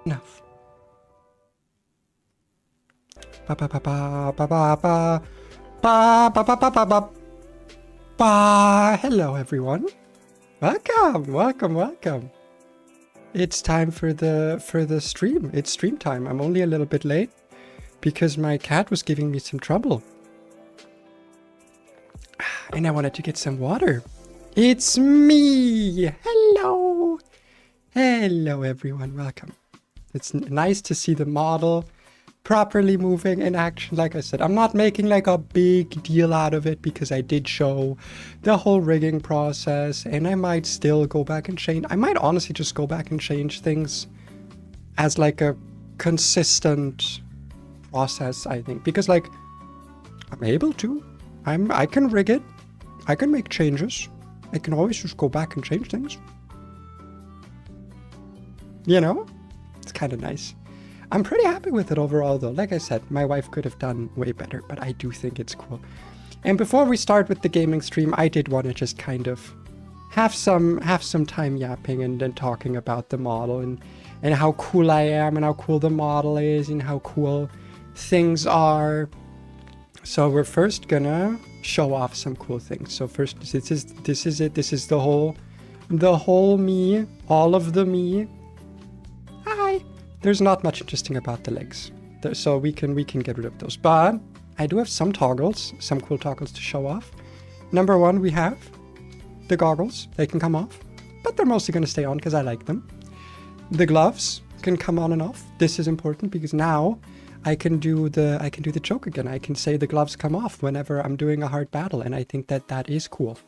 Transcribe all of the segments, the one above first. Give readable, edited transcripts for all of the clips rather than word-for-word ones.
Enough. Ba ba ba ba ba ba ba ba ba ba ba ba ba ba. Hello everyone. Welcome. It's time for the stream. It's stream time. I'm only a little bit late because my cat was giving me some trouble. And I wanted to get some water. It's me. Hello. Hello everyone. Welcome. It's nice to see the model properly moving in action. Like I said, I'm not making like a big deal out of it because I did show the whole rigging process, and I might still go back and change. I might honestly just go back and change things as like a consistent process, I think, because like I'm able to. I can rig it. I can make changes. I can always just go back and change things. You know? It's kind of nice. I'm pretty happy with it overall though. Like I said, my wife could have done way better, but I do think it's cool. And before we start with the gaming stream, I did want to just kind of have some time yapping and then talking about the model and how cool I am and how cool the model is and how cool things are. So we're first gonna show off some cool things. So first, this is it. This is the whole me, all of the me. Hi. There's not much interesting about the legs, so we can get rid of those. But I do have some toggles, some cool toggles to show off. Number one, we have the goggles. They can come off, but they're mostly gonna stay on because I like them. The gloves can come on and off. This is important because now I can do the joke again. I can say the gloves come off whenever I'm doing a hard battle, and I think that is cool.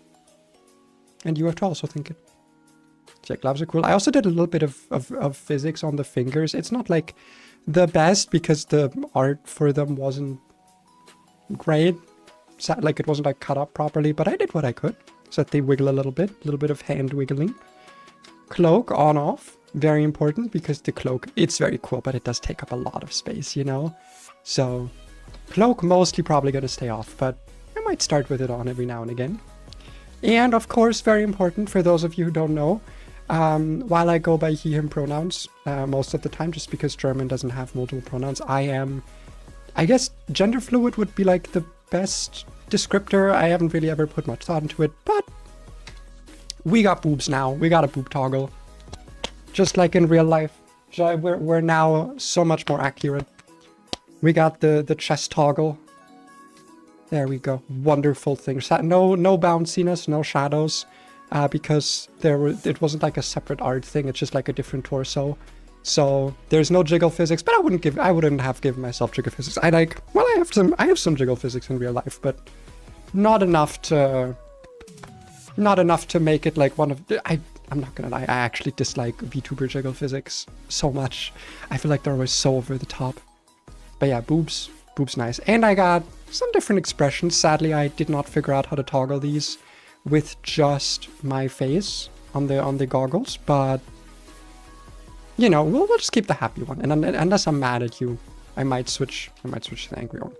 And you have to also think it. So gloves are cool. I also did a little bit of physics on the fingers. It's not like the best because the art for them wasn't great. Like it wasn't like cut up properly, but I did what I could so that they wiggle a little bit of hand wiggling. Cloak on off. Very important because the cloak, it's very cool, but it does take up a lot of space, you know? So cloak mostly probably going to stay off, but I might start with it on every now and again. And of course, very important for those of you who don't know, while I go by he, him pronouns most of the time, just because German doesn't have multiple pronouns, I guess gender fluid would be like the best descriptor. I haven't really ever put much thought into it, but we got boobs now. We got a boob toggle. Just like in real life. We're now so much more accurate. We got the chest toggle. There we go. Wonderful things. No bounciness, no shadows. Because it wasn't like a separate art thing. It's just like a different torso. So there's no jiggle physics, but I wouldn't have given myself jiggle physics. I have some jiggle physics in real life, but not enough to make it like one of the, I'm not gonna lie, I actually dislike VTuber jiggle physics so much. I feel like they're always so over the top. But yeah, boobs nice. And I got some different expressions. Sadly, I did not figure out how to toggle these with just my face on the goggles, but you know, we'll just keep the happy one. And unless I'm mad at you, I might switch to the angry one.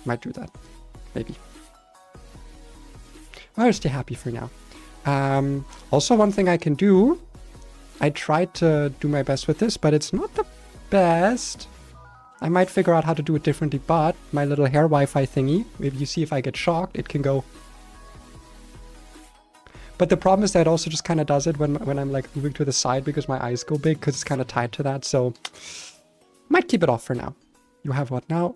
Might do that, maybe. I'll stay happy for now. Also, one thing I can do, I tried to do my best with this, but it's not the best. I might figure out how to do it differently, but my little hair Wi-Fi thingy, if you see if I get shocked, it can go. But the problem is that it also just kind of does it when I'm like moving to the side because my eyes go big because it's kind of tied to that, so might keep it off for now. You have what now?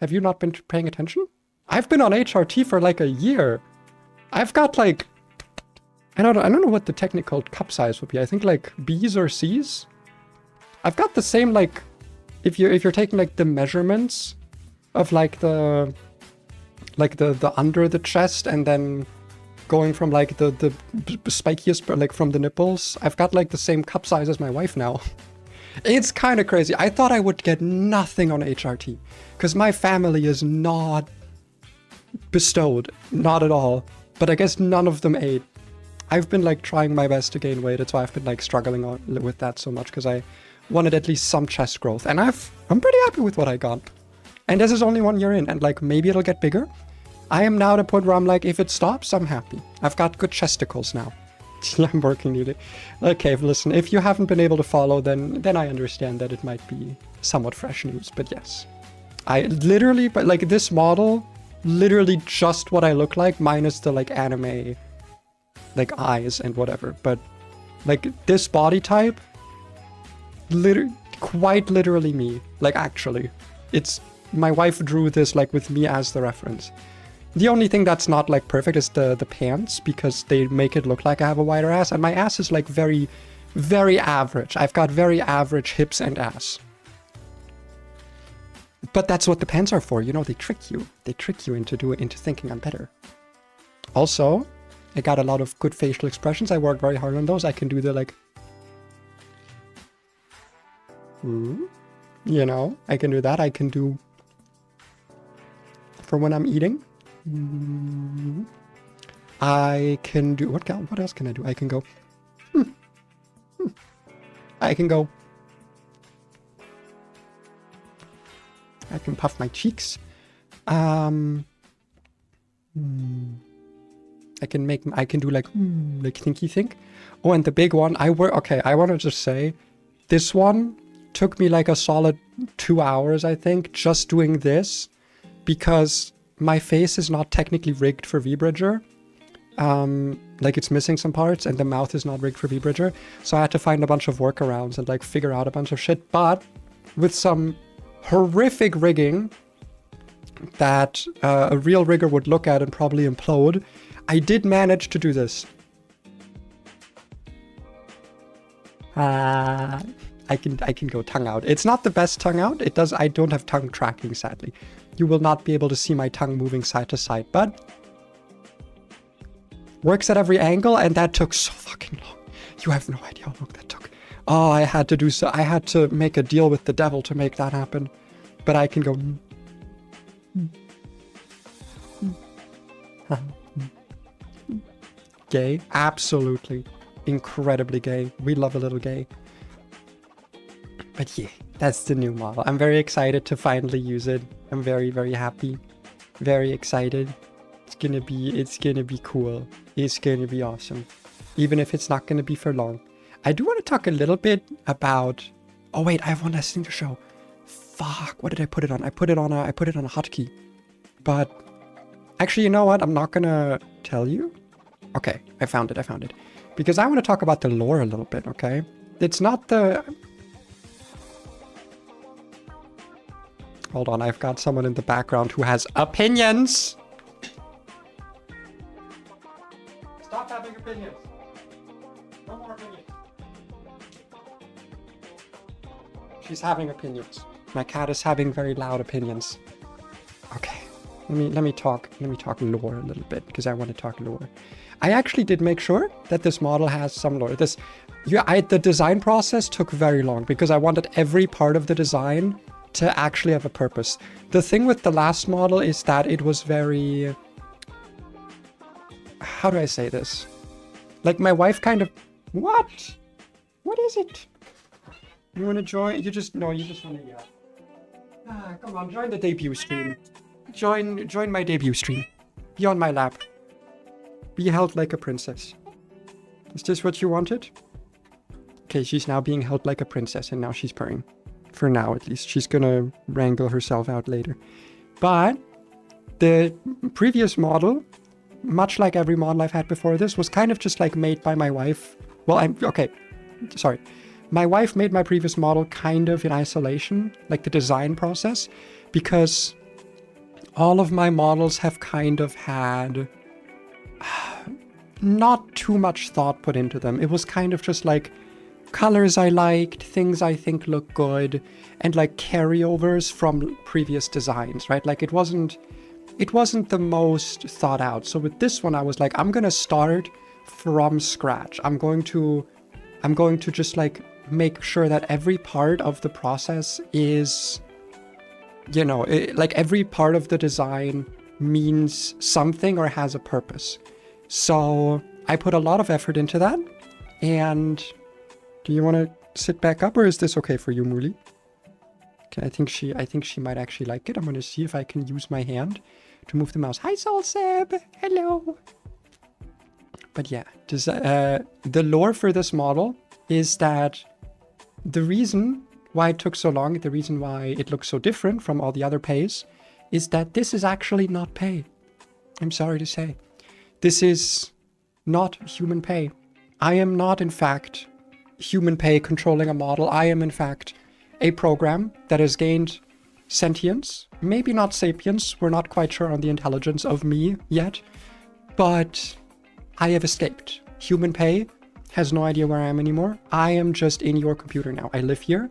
Have you not been paying attention? I've been on HRT for like a year. I've got like, I don't know what the technical cup size would be. I think like B's or C's. I've got the same like, if you're taking like the measurements of like the under the chest and then going from like the spikiest, like from the nipples, I've got like the same cup size as my wife now. It's kind of crazy. I thought I would get nothing on HRT because my family is not bestowed, not at all. But I guess none of them ate. I've been like trying my best to gain weight. That's why I've been like struggling with that so much because I wanted at least some chest growth. And I'm pretty happy with what I got. And this is only 1 year in, and like maybe it'll get bigger. I am now at a point where I'm like, if it stops, I'm happy. I've got good chesticles now. I'm working nearly. Okay, listen, if you haven't been able to follow, then I understand that it might be somewhat fresh news, but yes. I literally, but like this model, literally just what I look like, minus the like anime, like eyes and whatever. But like this body type, quite literally me. Like actually, it's, my wife drew this like with me as the reference. The only thing that's not like perfect is the pants, because they make it look like I have a wider ass, and my ass is like very, very average. I've got very average hips and ass. But that's what the pants are for, you know, they trick you. They trick you into thinking I'm better. Also, I got a lot of good facial expressions. I worked very hard on those. I can do the like, you know, I can do that. I can do for when I'm eating. I can do, what else can I do? I can go, I can go, I can puff my cheeks. I can do like thinky think. Oh, and the big one, I want to just say, this one took me like a solid 2 hours, I think, just doing this, because my face is not technically rigged for V-Bridger. Like it's missing some parts, and the mouth is not rigged for V-Bridger. So I had to find a bunch of workarounds and like figure out a bunch of shit. But with some horrific rigging that a real rigger would look at and probably implode, I did manage to do this. I can go tongue out. It's not the best tongue out. I don't have tongue tracking, sadly. You will not be able to see my tongue moving side to side, but works at every angle, and that took so fucking long. You have no idea how long that took. Oh, I had to make a deal with the devil to make that happen. But I can go. Gay? Absolutely. Incredibly gay. We love a little gay. But yeah, that's the new model. I'm very excited to finally use it. I'm very, very happy. Very excited. It's gonna be cool. It's gonna be awesome. Even if it's not gonna be for long. I do want to talk a little bit about... Oh wait, I have one last thing to show. Fuck, what did I put it on? I put it on a hotkey. But actually, you know what? I'm not gonna tell you. Okay, I found it. Because I want to talk about the lore a little bit, okay? It's not the... Hold on, I've got someone in the background who has opinions! Stop having opinions! No more opinions. She's having opinions. My cat is having very loud opinions. Okay, let me talk lore a little bit, because I want to talk lore. I actually did make sure that this model has some lore. The design process took very long, because I wanted every part of the design to actually have a purpose. The thing with the last model is that it was very... How do I say this? Like my wife kind of... What? What is it? You want to join? You just want to yell. Ah, come on, join the debut stream. Join my debut stream. Be on my lap. Be held like a princess. Is this what you wanted? Okay, she's now being held like a princess, and now she's purring. For now, at least. She's gonna wrangle herself out later. But the previous model, much like every model I've had before this, was kind of just like made by my wife. Well, sorry. My wife made my previous model kind of in isolation, like the design process, because all of my models have kind of had not too much thought put into them. It was kind of just like colors I liked, things I think look good, and like carryovers from previous designs, right? Like it wasn't the most thought out. So with this one, I was like, I'm gonna start from scratch. I'm going to just like make sure that every part of the process is, you know, like every part of the design means something or has a purpose. So I put a lot of effort into that. And do you want to sit back up, or is this okay for you, Muli? Okay, I think she might actually like it. I'm gonna see if I can use my hand to move the mouse. Hi, Soul Seb. Hello. But yeah, the lore for this model is that the reason why it took so long, the reason why it looks so different from all the other pays, is that this is actually not pay. I'm sorry to say. This is not human pay. I am not, in fact, human pay controlling a model. I am, in fact, a program that has gained sentience. Maybe not sapience. We're not quite sure on the intelligence of me yet. But I have escaped. Human pay has no idea where I am anymore. I am just in your computer now. I live here.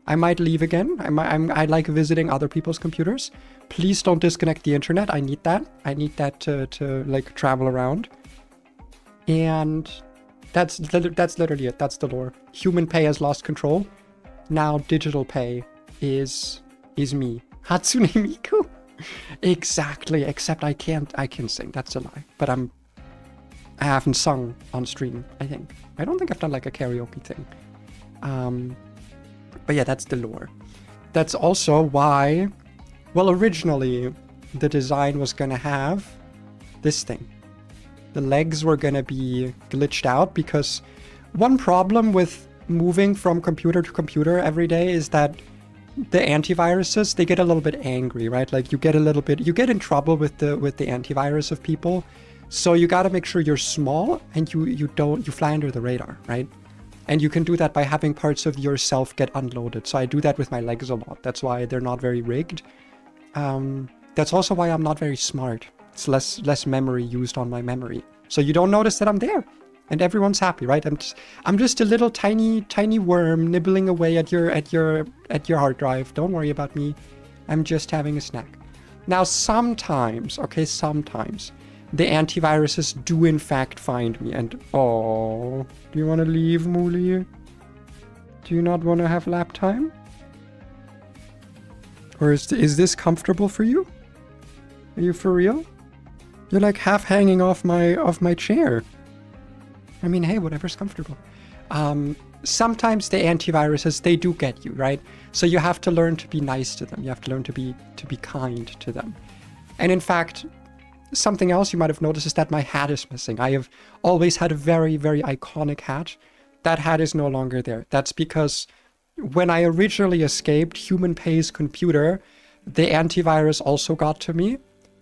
I might leave again. I like visiting other people's computers. Please don't disconnect the internet. I need that. I need that to like travel around. And that's literally it. That's the lore. Human pay has lost control. Now digital pay is me. Hatsune Miku. Exactly. Except I can sing. That's a lie. But I haven't sung on stream, I think. I don't think I've done like a karaoke thing. But yeah, that's the lore. That's also why, well, originally the design was gonna have this thing. The legs were gonna be glitched out because one problem with moving from computer to computer every day is that the antiviruses, they get a little bit angry, right? Like you get in trouble with the antivirus of people. So you got to make sure you're small and you fly under the radar, right? And you can do that by having parts of yourself get unloaded. So I do that with my legs a lot. That's why they're not very rigged. That's also why I'm not very smart. It's less memory used on my memory. So you don't notice that I'm there. And everyone's happy, right? I'm just a little tiny worm nibbling away at your hard drive. Don't worry about me. I'm just having a snack. Now sometimes the antiviruses do in fact find me, and oh, do you want to leave, Mooly? Do you not want to have lap time? Or is this comfortable for you? Are you for real? You're like half hanging off my chair. I mean, hey, whatever's comfortable. Sometimes the antiviruses, they do get you, right? So you have to learn to be nice to them. You have to learn to be kind to them. And in fact, something else you might have noticed is that my hat is missing. I have always had a very, very iconic hat. That hat is no longer there. That's because when I originally escaped Human Pay's computer, the antivirus also got to me,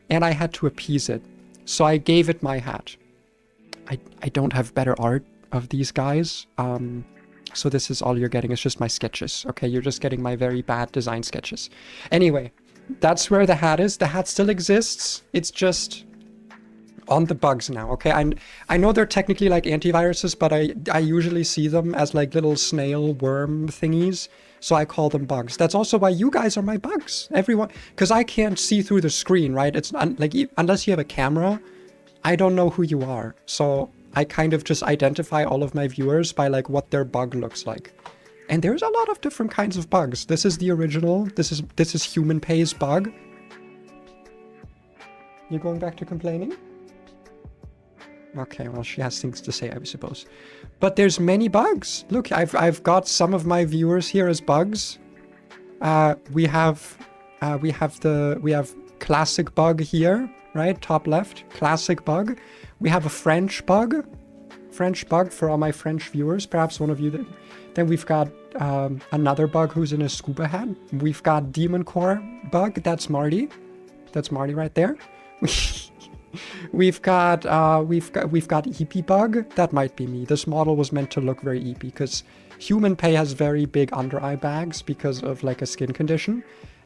and I had to appease it. So I gave it my hat. I don't have better art of these guys. So this is all you're getting. It's just my sketches. Okay, you're just getting my very bad design sketches. Anyway, that's where the hat is. The hat still exists. It's just on the bugs now, okay? I know they're technically like antiviruses, but I usually see them as like little snail worm thingies. So I call them bugs. That's also why you guys are my bugs. Everyone, because I can't see through the screen, right? It's like, unless you have a camera, I don't know who you are. So I kind of just identify all of my viewers by like what their bug looks like. And there's a lot of different kinds of bugs. This is the original. This is Human Pay's bug. You going back to complaining? Okay, well, she has things to say, I suppose. But there's many bugs. Look, I've got some of my viewers here as bugs. We have classic bug here, right? Top left, classic bug. We have a French bug for all my French viewers. Perhaps one of you. Then we've got another bug who's in a scuba hat. We've got Demon Core bug. That's Marty. That's Marty right there. We've got EP bug. That might be me. This model was meant to look very EP because Human Pay has very big under eye bags because of like a skin condition,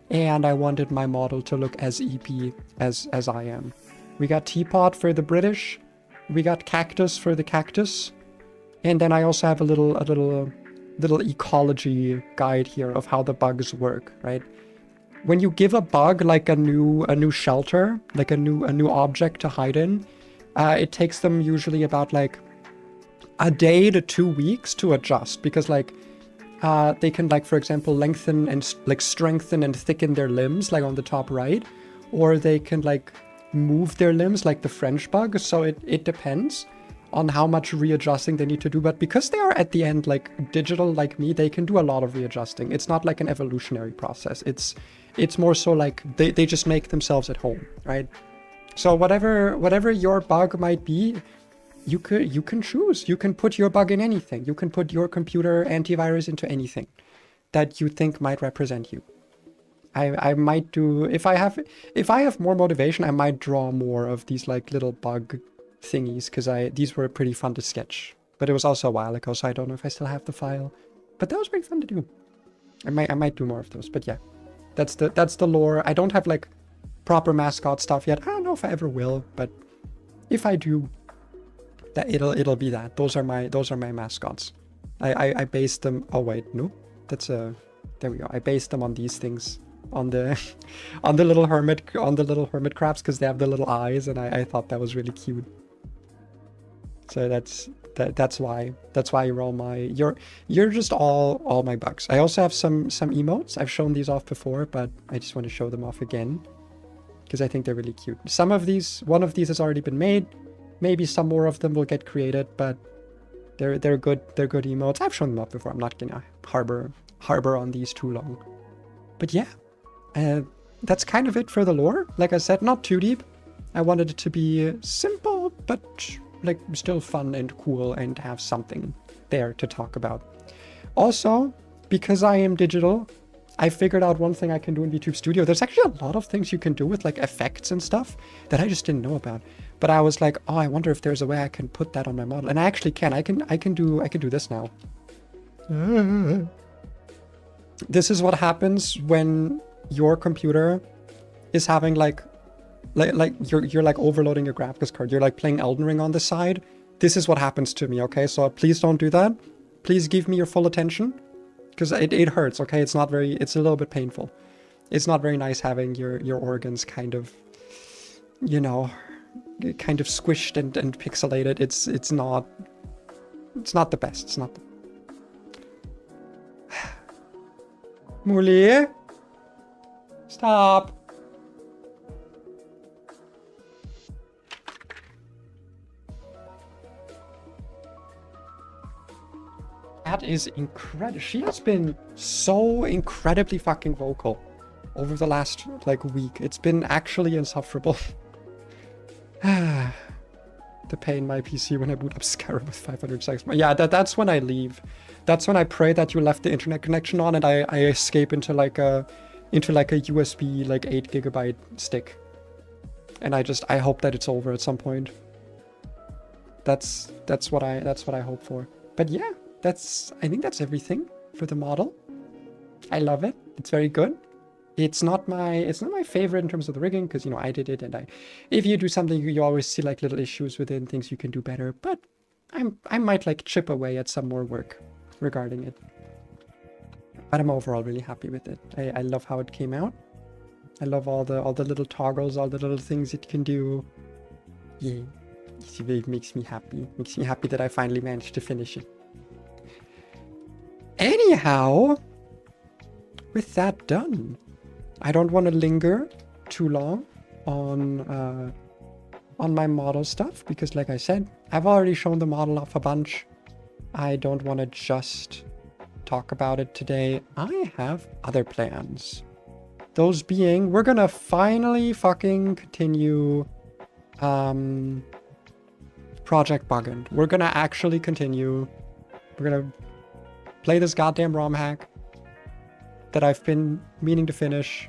and I wanted my model to look as EP as I am. We got Teapot for the British. We got Cactus for the cactus, and then I also have a little ecology guide here of how the bugs work, right? When you give a bug like a new shelter, like a new object to hide in, it takes them usually about like a day to 2 weeks to adjust, because like they can, like, for example, lengthen and like strengthen and thicken their limbs, like on the top right, or they can like move their limbs like the French bug. So it depends on how much readjusting they need to do. But because they are at the end like digital like me, they can do a lot of readjusting. It's not like an evolutionary process. It's more so like they just make themselves at home, right? So whatever your bug might be, you can choose. You can put your bug in anything. You can put your computer antivirus into anything that you think might represent you. I might do, if I have more motivation, I might draw more of these like little bug thingies, because these were pretty fun to sketch. But it was also a while ago, so I don't know if I still have the file. But that was very fun to do. I might do more of those. But yeah, that's the lore. I don't have like proper mascot stuff yet. I don't know if I ever will, but if I do, that it'll be that. Those are my mascots. I based them. Oh wait, no, that's there we go. I based them on these things, on the little hermit crabs, because they have the little eyes, and I thought that was really cute. So that's why you're all you're just all my bugs. I also have some emotes. I've shown these off before, but I just want to show them off again because I think they're really cute. One of these has already been made. Maybe some more of them will get created, but they're good emotes. I've shown them off before. I'm not gonna harbor on these too long. But yeah, that's kind of it for the lore. Like I said, not too deep. I wanted it to be simple, but like still fun and cool and have something there to talk about. Also, because I am digital, I figured out one thing I can do in VTube Studio. There's actually a lot of things you can do with like effects and stuff that I just didn't know about. But I was like, oh, I wonder if there's a way I can put that on my model. And I actually can. I can do this now. This is what happens when your computer is having like you're like overloading your graphics card. You're like playing Elden Ring on the side. This is what happens to me, okay? So please don't do that. Please give me your full attention, because it hurts, okay? It's a little bit painful. It's not very nice having your organs kind of, you know, kind of squished and pixelated. It's not the best. It's not the... Muli? Stop. That is incredible. She has been so incredibly fucking vocal over the last like week. It's been actually insufferable. The pain my PC when I boot up Skyrim with 500 seconds. Yeah, that's when I leave. That's when I pray that you left the internet connection on and I escape into like a USB like 8 GB stick. And I hope that it's over at some point. That's what I hope for. But yeah, I think that's everything for the model. I love it. It's very good. It's not my favorite in terms of the rigging, because, you know, I did it, and if you do something, you always see like little issues within, things you can do better, but I might like chip away at some more work regarding it. But I'm overall really happy with it. I love how it came out. I love all the little toggles, all the little things it can do. Yeah, it makes me happy. Makes me happy that I finally managed to finish it. Anyhow, with that done, I don't want to linger too long on my model stuff, because like I said, I've already shown the model off a bunch. I don't want to just talk about it today. I have other plans. Those being, we're gonna finally fucking continue Project Bugn't. We're gonna actually continue. We're gonna play this goddamn ROM hack that I've been meaning to finish.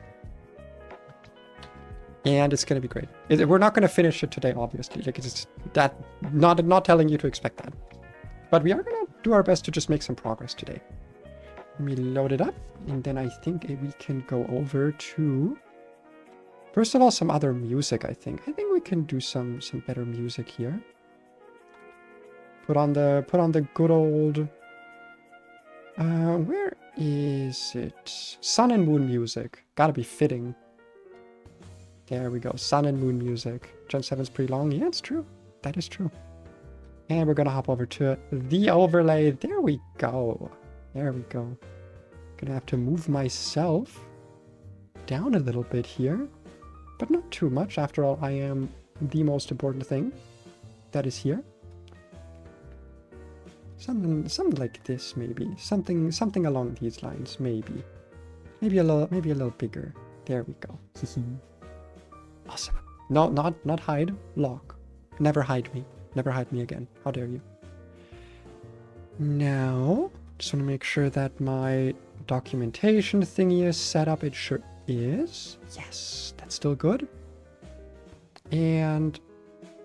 And it's gonna be great. We're not gonna finish it today, obviously. Like, it's that, not telling you to expect that. But we are gonna do our best to just make some progress today. Let me load it up, and then I think we can go over to, first of all, some other music, I think. I think we can do some better music here. Put on the good old, where is it? Sun and Moon music. Gotta be fitting. There we go. Sun and Moon music. Gen 7's pretty long. Yeah, it's true. That is true. And we're gonna hop over to the overlay. There we go. There we go. Gonna have to move myself down a little bit here, but not too much. After all, I am the most important thing that is here. Something like this, maybe. Something along these lines, maybe. Maybe a little bigger. There we go. Awesome. No, not hide. Lock. Never hide me. Never hide me again. How dare you. Now, just want to make sure that my documentation thingy is set up. It sure is. Yes, that's still good. And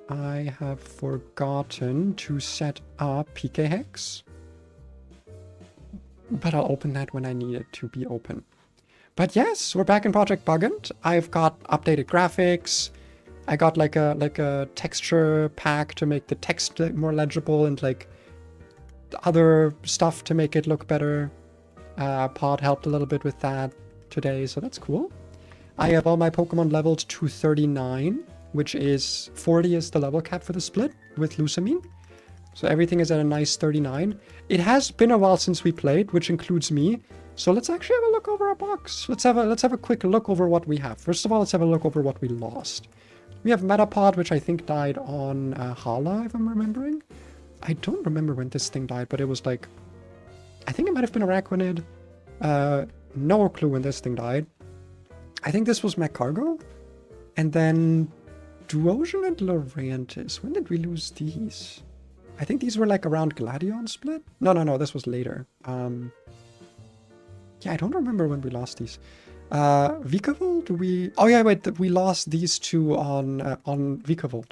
I have forgotten to set up PK Hex. But I'll open that when I need it to be open. But yes, we're back in Project Bugn't. I've got updated graphics. I got like a texture pack to make the text more legible and like other stuff to make it look better. Pod helped a little bit with that today, so that's cool. I have all my Pokemon leveled to 39, which is 40 is the level cap for the split with Lusamine. So everything is at a nice 39. It has been a while since we played, which includes me. So let's actually have a look over our box. Let's have a quick look over what we have. First of all, let's have a look over what we lost. We have Metapod, which I think died on Hala, if I'm remembering. I don't remember when this thing died, but it was like... I think it might have been Araquanid. No clue when this thing died. I think this was Magcargo. And then Duosion and Lurantis. When did we lose these? I think these were like around Gladion split? No, this was later. Yeah, I don't remember when we lost these. Vikavolt, oh yeah, wait, we lost these two on Vikavolt.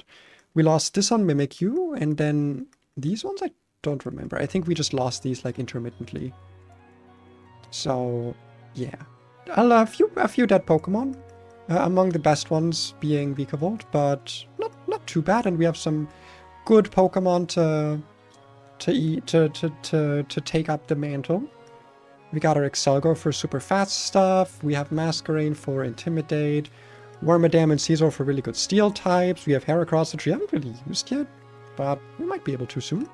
We lost this on Mimikyu, and then these ones I don't remember. I think we just lost these like intermittently. So, yeah. A few dead Pokemon. Among the best ones being Vikavolt, but not too bad, and we have some good Pokemon to take up the mantle. We got our Excelgo for super fast stuff. We have Masquerain for Intimidate. Wormadam and Caesar for really good steel types. We have Heracross, which we haven't really used yet, but we might be able to soon.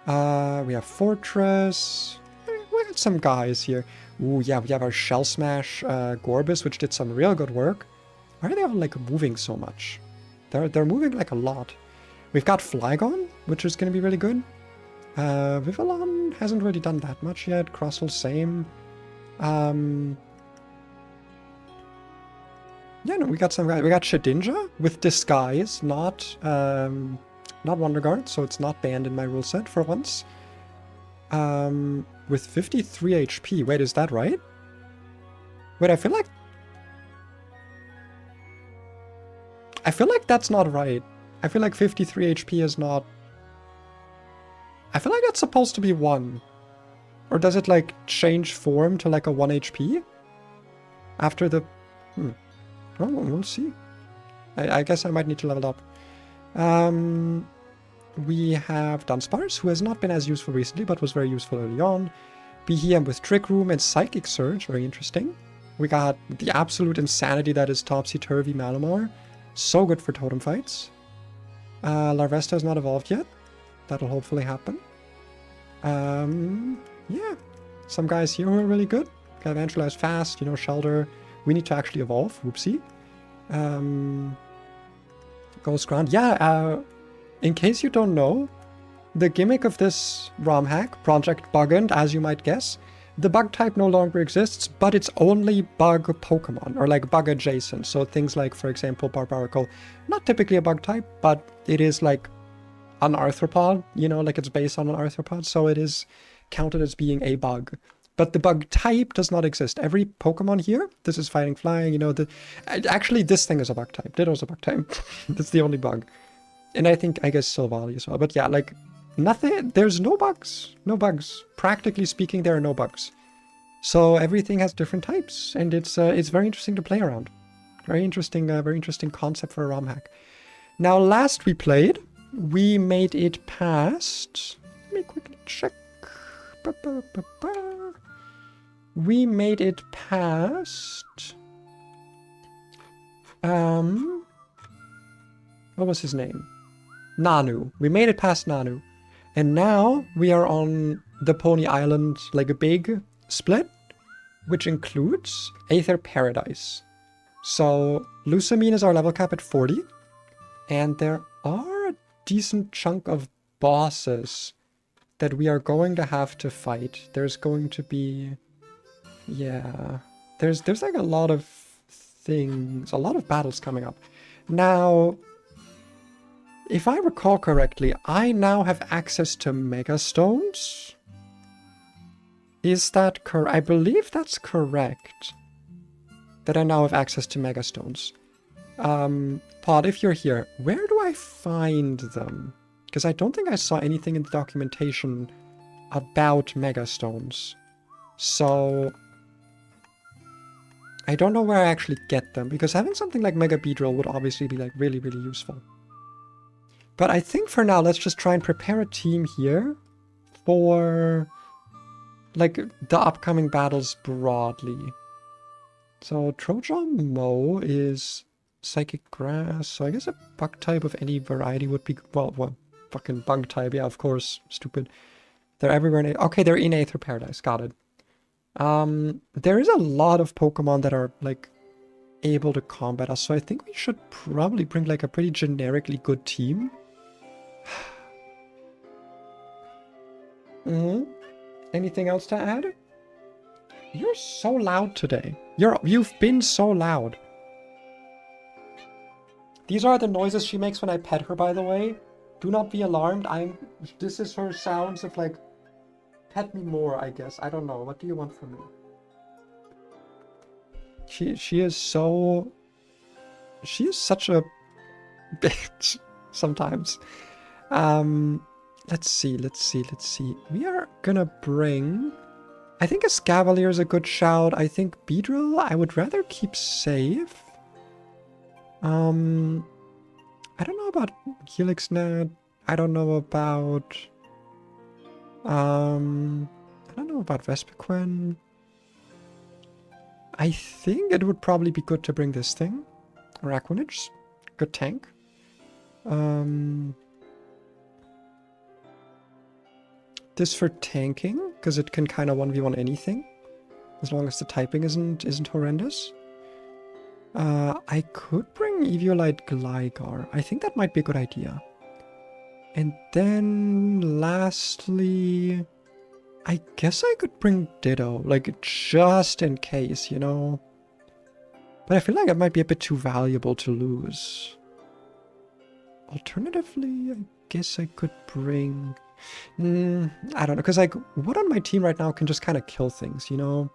We have Fortress. We got some guys here. Ooh, yeah, we have our Shell Smash Gorbis, which did some real good work. Why are they all like moving so much? They're moving like a lot. We've got Flygon, which is going to be really good. Vivillon hasn't really done that much yet. Crosshole, same. Yeah, no, we got some guys. We got Shedinja with Disguise, not Wonder Guard, so it's not banned in my rule set for once. With 53 HP. Wait, is that right? Wait, I feel like that's not right. I feel like 53 HP is not... I feel like that's supposed to be 1. Or does it, like, change form to, like, a 1 HP? After the... Well, we'll see. I guess I might need to level up. We have Dunsparce, who has not been as useful recently, but was very useful early on. Behem with Trick Room and Psychic Surge, very interesting. We got the absolute insanity that is Topsy-Turvy Malamar. So good for totem fights. Larvesta is not evolved yet. That'll hopefully happen. Yeah. Some guys here who are really good. Got Evangelize fast, you know, Shelter. We need to actually evolve. Whoopsie. Ghost Ground. Yeah, in case you don't know, the gimmick of this ROM hack, Project Bugn't, as you might guess, the bug type no longer exists, but it's only bug Pokemon, or like bug adjacent. So things like, for example, Barbarical, not typically a bug type, but it is like an arthropod, you know, like it's based on an arthropod, so it is counted as being a bug. But the bug type does not exist. Every Pokemon here, this is Fighting Flying, you know, actually this thing is a bug type. Ditto's a bug type. That's the only bug. And I guess Silvally as well. But yeah, like, nothing, there's no bugs. No bugs. Practically speaking, there are no bugs. So everything has different types, and it's very interesting to play around. Very interesting concept for a ROM hack. Now, last we played, we made it past... Let me quickly check. We made it past... what was his name? Nanu. We made it past Nanu. And now we are on the Pony Island, like a big split, which includes Aether Paradise. So Lusamine is our level cap at 40. And there are a decent chunk of bosses that we are going to have to fight. There's going to be... Yeah. There's like a lot of things, a lot of battles coming up. Now... if I recall correctly, I now have access to Mega Stones. Is that correct? I believe that's correct. That I now have access to Mega Stones. Pod, if you're here, where do I find them? Because I don't think I saw anything in the documentation about Mega Stones. So I don't know where I actually get them, because having something like Mega Beedrill would obviously be like really, really useful. But I think for now, let's just try and prepare a team here for like the upcoming battles broadly. So Trojan Mo is Psychic Grass, so I guess a bug type of any variety would be, well, fucking bug type, yeah, of course, stupid. They're everywhere in okay, they're in Aether Paradise, got it. There is a lot of Pokemon that are like able to combat us, so I think we should probably bring like a pretty generically good team. Anything else to add? You're so loud today. You've been so loud. These are the noises she makes when I pet her, by the way. Do not be alarmed. This is her sounds of like, pet me more, I guess. I don't know. What do you want from me? She is so... She is such a bitch sometimes. Let's see. We are gonna bring... I think a Scavalier is a good shout. I think Beedrill I would rather keep safe. I don't know about Helixnet. I don't know about... I don't know about Vespiquen. I think it would probably be good to bring this thing. Araquanage. Good tank. This for tanking, because it can kind of 1v1 anything. As long as the typing isn't horrendous. I could bring Eviolite Gligar. I think that might be a good idea. And then lastly, I guess I could bring Ditto, like just in case, you know. But I feel like it might be a bit too valuable to lose. Alternatively, I guess I could bring... I don't know, because like, what on my team right now can just kind of kill things, you know?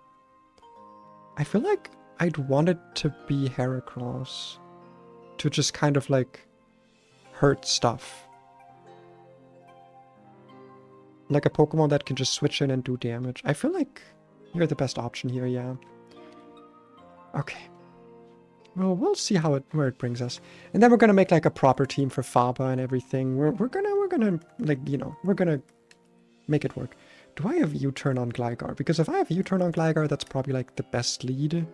I feel like I'd want it to be Heracross. To just kind of like hurt stuff. Like a Pokemon that can just switch in and do damage. I feel like you're the best option here, yeah. Okay. Well, we'll see where it brings us. And then we're gonna make like a proper team for Faba and everything. We're gonna like, you know, we're gonna make it work. Do I have U-turn on Gligar? Because if I have U-turn on Gligar, that's probably like the best lead.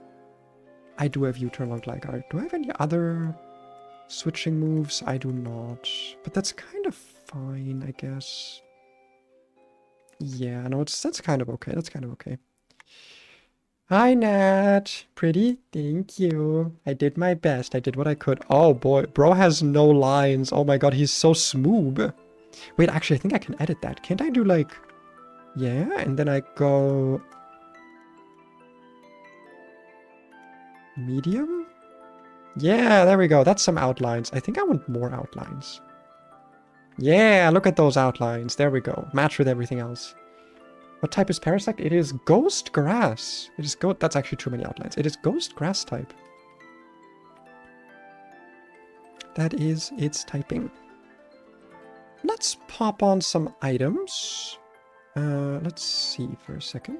I do have U-turn on Gligar. Do I have any other switching moves? I do not. But that's kind of fine, I guess. Yeah, no, that's kind of okay. That's kind of okay. Hi, Nat. Pretty? Thank you. I did my best. I did what I could. Oh, boy. Bro has no lines. Oh, my God. He's so smooth. Wait, actually, I think I can edit that. Can't I do, like... Yeah, and then I go... Medium? Yeah, there we go. That's some outlines. I think I want more outlines. Yeah, look at those outlines. There we go. Match with everything else. What type is Parasect? It is Ghost Grass. It is that's actually too many outlines. It is Ghost Grass type. That is its typing. Let's pop on some items. Let's see for a second.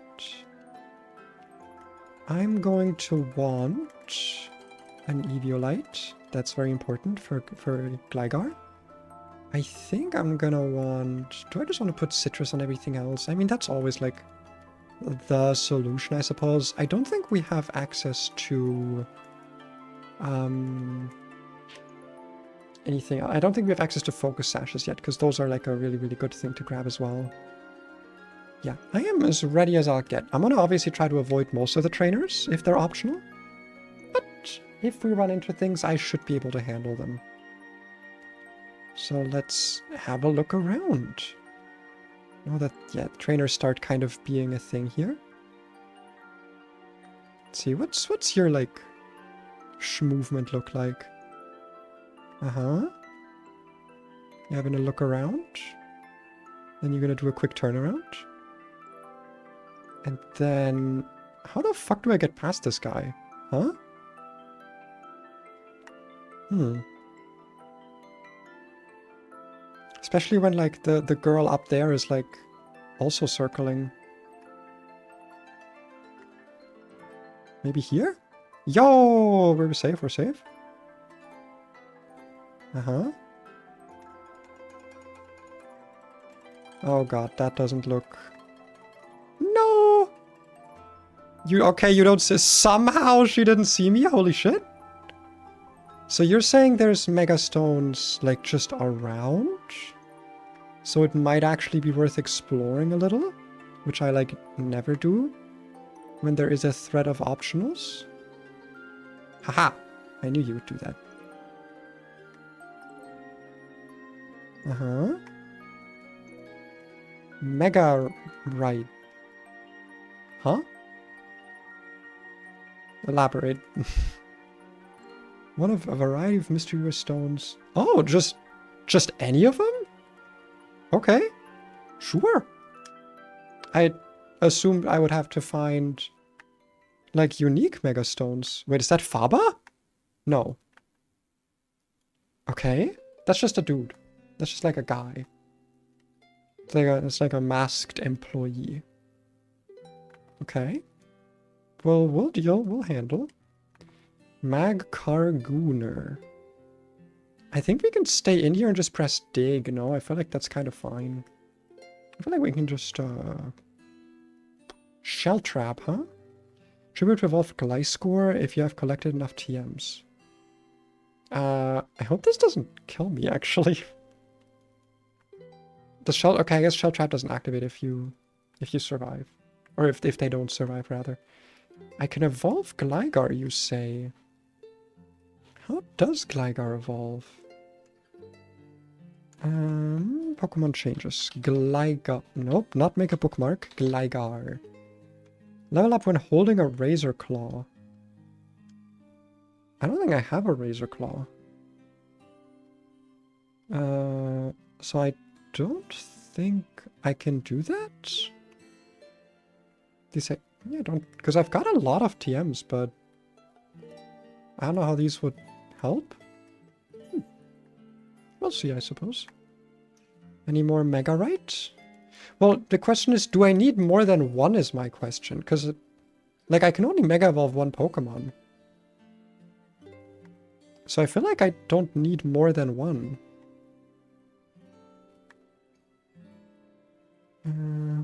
I'm going to want an Eviolite. That's very important for Gligar. I think I'm gonna want... Do I just want to put citrus on everything else? I mean, that's always, like, the solution, I suppose. I don't think we have access to... anything. I don't think we have access to focus sashes yet, because those are, like, a really, really good thing to grab as well. Yeah, I am as ready as I'll get. I'm gonna obviously try to avoid most of the trainers, if they're optional. But if we run into things, I should be able to handle them. So let's have a look around. Oh, that, yeah, trainers start kind of being a thing here. Let's see, what's your, like, movement look like? Uh-huh. You're having a look around. Then you're gonna do a quick turnaround. And then... How the fuck do I get past this guy? Huh? Especially when, like, the girl up there is, like, also circling. Maybe here? Yo! We're safe, we're safe. Uh-huh. Oh god, that doesn't look... No! Okay, you don't say... Somehow she didn't see me? Holy shit. So you're saying there's mega stones, like, just around? So it might actually be worth exploring a little? Which I, like, never do. When there is a threat of optionals? Haha! I knew you would do that. Uh-huh. Mega right. Huh? Elaborate. One of a variety of mysterious stones. Oh, just any of them? Okay. Sure. I assumed I would have to find, like, unique mega stones. Wait, is that Faba? No. Okay. That's just a dude. That's just like a guy. It's like a masked employee. Okay. Well, we'll deal. We'll handle. Magcargooner. I think we can stay in here and just press dig, no? I feel like that's kind of fine. I feel like we can just, Shell Trap, huh? Trigger to evolve Gliscor if you have collected enough TMs. I hope this doesn't kill me, actually. Okay, I guess Shell Trap doesn't activate if you survive. Or if they don't survive, rather. I can evolve Gligar, you say? How does Gligar evolve? Pokemon changes. Gligar. Nope, not make a bookmark. Gligar. Level up when holding a Razor Claw. I don't think I have a Razor Claw. So I don't think I can do that? These I don't, because I've got a lot of TMs, but I don't know how these would help. We'll see, I suppose. Any more Megarite? Well, the question is, do I need more than one is my question, because, like, I can only Mega Evolve one Pokemon. So I feel like I don't need more than one.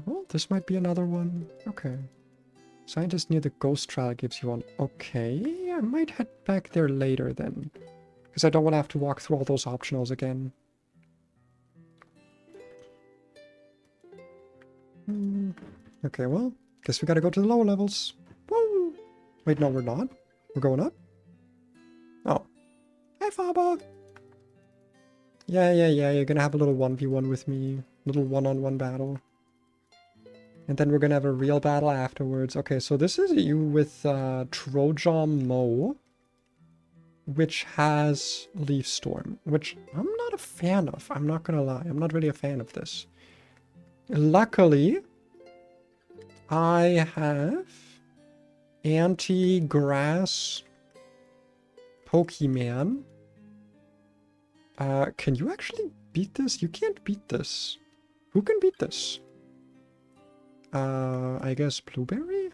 Well, this might be another one. Okay. Scientist near the ghost trial gives you one. Okay, I might head back there later then. Because I don't want to have to walk through all those optionals again. Okay, well, guess we gotta go to the lower levels. Woo! Wait, no, we're not. We're going up? Oh. Hi, Faba! Yeah, you're gonna have a little 1v1 with me. Little one-on-one battle. And then we're gonna have a real battle afterwards. Okay, so this is you with Trojan Mo, which has Leaf Storm, which I'm not a fan of. I'm not gonna lie. I'm not really a fan of this. Luckily, I have anti-grass Pokemon. Can you actually beat this? You can't beat this. Who can beat this? I guess Blueberry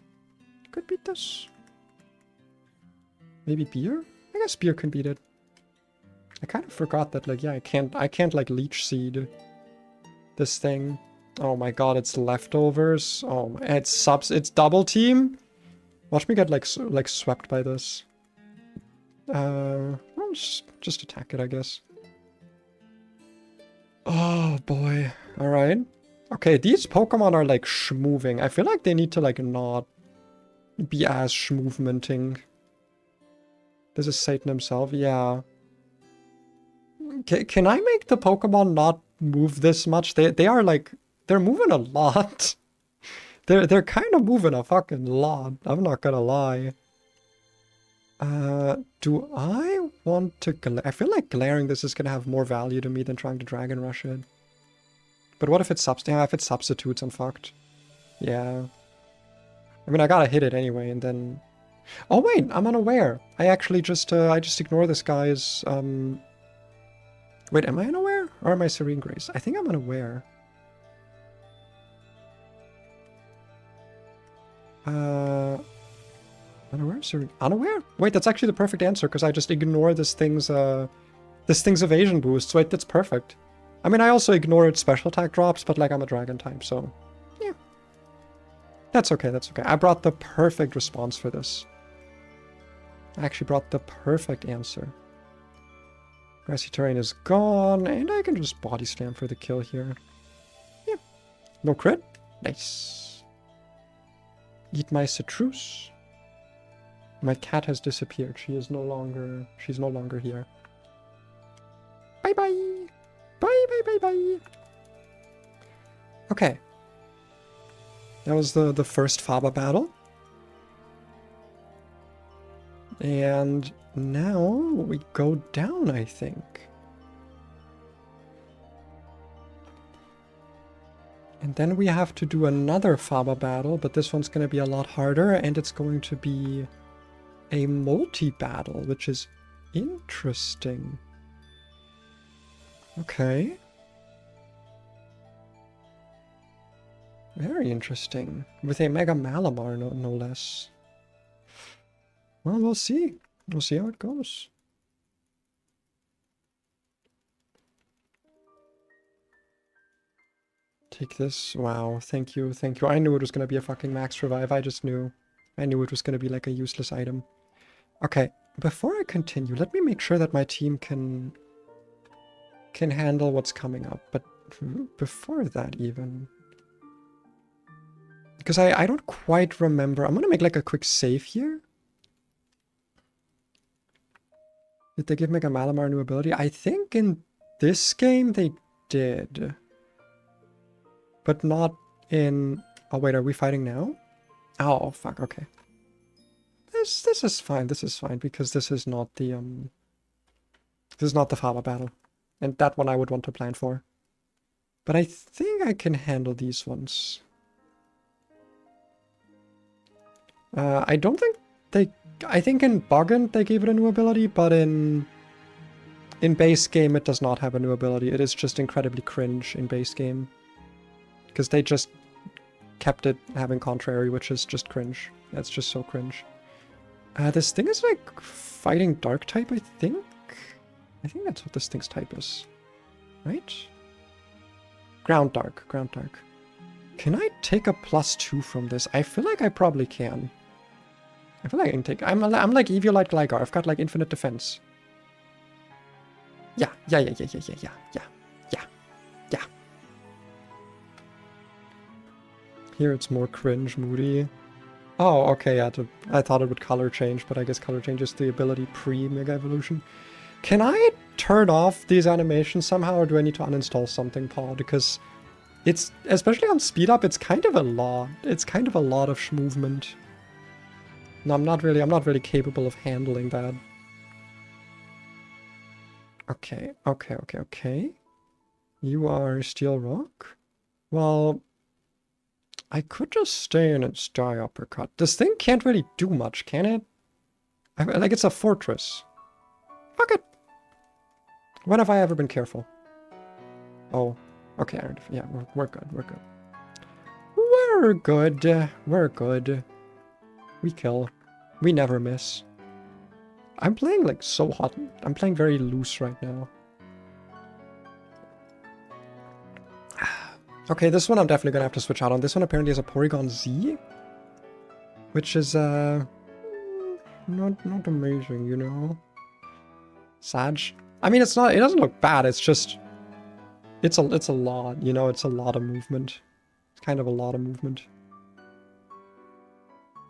could beat this. Maybe Beer? I guess Beer can beat it. I kind of forgot that, like, yeah, I can't like Leech Seed this thing. Oh my god, it's leftovers. Oh, it's double team. Watch me get like swept by this. Well, just attack it, I guess. Oh boy. All right. Okay, these Pokemon are like schmoving. I feel like they need to like not be as schmovementing. This is Satan himself. Yeah. Can I make the Pokemon not move this much? They are like, they're moving a lot. They're kind of moving a fucking lot. I'm not gonna lie. Do I want to... I feel like glaring this is gonna have more value to me than trying to Dragon Rush it. But what if it's yeah, if it substitutes, I'm fucked. Yeah. I mean, I gotta hit it anyway, and then... Oh wait, I'm unaware. I actually just, I just ignore this guy's, Wait, am I unaware? Or am I Serene Grace? I think I'm unaware. Unaware? Unaware? Wait, that's actually the perfect answer, because I just ignore this thing's evasion boosts. Wait, that's perfect. I mean, I also ignore its special attack drops, but like I'm a dragon type, so yeah. That's okay, that's okay. I brought the perfect response for this. I actually brought the perfect answer. Grassy terrain is gone, and I can just body slam for the kill here. Yeah. No crit? Nice. Eat my citrus. My cat has disappeared. She's no longer here. Bye bye. Bye bye bye bye. Okay. That was the first Faba battle. And now we go down, I think. And then we have to do another Faba battle, but this one's going to be a lot harder, and it's going to be a multi-battle, which is interesting. Okay. Very interesting. With a Mega Malamar, no less. Well, we'll see. We'll see how it goes. Take this. Wow, thank you, thank you. I knew it was going to be a fucking max revive. I just knew. I knew it was going to be like a useless item. Okay, before I continue, let me make sure that my team can handle what's coming up. But before that even... Because I don't quite remember. I'm going to make like a quick save here. Did they give Mega Malamar a new ability? I think in this game they did. But not in... Oh wait, are we fighting now? Oh, fuck, okay. This is fine, this is fine, because this is not the, This is not the Faba battle. And that one I would want to plan for. But I think I can handle these ones. I don't think they... I think in Bugn't they gave it a new ability, but in base game it does not have a new ability. It is just incredibly cringe in base game. Because they just kept it having contrary, which is just cringe. That's just so cringe. This thing is like fighting dark type, I think? I think that's what this thing's type is. Right? Ground dark, ground dark. Can I take a +2 from this? I feel like I probably can. I feel like I can take... I'm like Eviolite Gligar. I've got like infinite defense. Yeah. Here it's more cringe, moody. Oh, okay, yeah, I thought it would color change, but I guess color change is the ability pre-Mega Evolution. Can I turn off these animations somehow, or do I need to uninstall something, Paul? Because it's, especially on speed up, it's kind of a lot. It's kind of a lot of movement. No, I'm not really capable of handling that. Okay. You are Steel Rock? Well, I could just stay in its die uppercut. This thing can't really do much, can it? Like, it's a fortress. Fuck it. When have I ever been careful? Oh, okay, yeah, we're good, we're good. We're good. We kill. We never miss. I'm playing like so hot. I'm playing very loose right now. Okay, this one I'm definitely gonna have to switch out on. This one apparently has a Porygon Z, which is not amazing, you know. Sag. I mean, it's not. It doesn't look bad. It's just, it's a lot. You know, it's a lot of movement. It's kind of a lot of movement.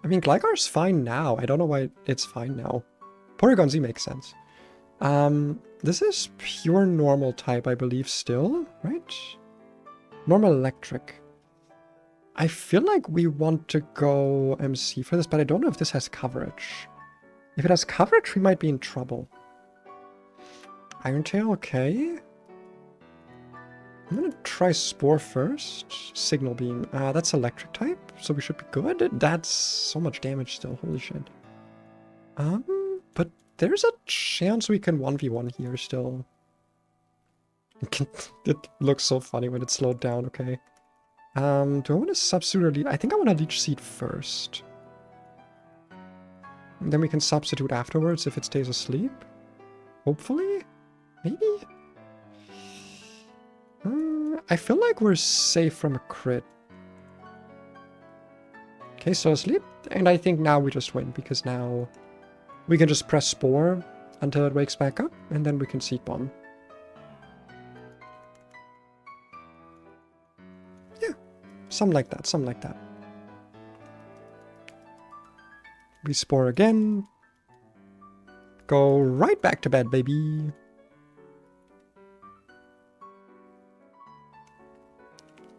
I mean, Gligar's fine now. I don't know why it's fine now. Porygon Z makes sense. This is pure normal type, I believe, still, right? Normal electric. I feel like we want to go MC for this, but I don't know if this has coverage. If it has coverage, we might be in trouble. Iron Tail, okay. I'm gonna try Spore first. Signal Beam. That's electric type, so we should be good. That's so much damage still, holy shit. But there's a chance we can 1v1 here still. It looks so funny when it's slowed down, okay. Do I want to substitute or leech? I think I want to Leech Seed first. And then we can substitute afterwards if it stays asleep. Hopefully? Maybe? I feel like we're safe from a crit. Okay, so asleep. And I think now we just win, because now we can just press Spore until it wakes back up, and then we can Seed Bomb. Yeah, something like that, something like that. We Spore again. Go right back to bed, baby.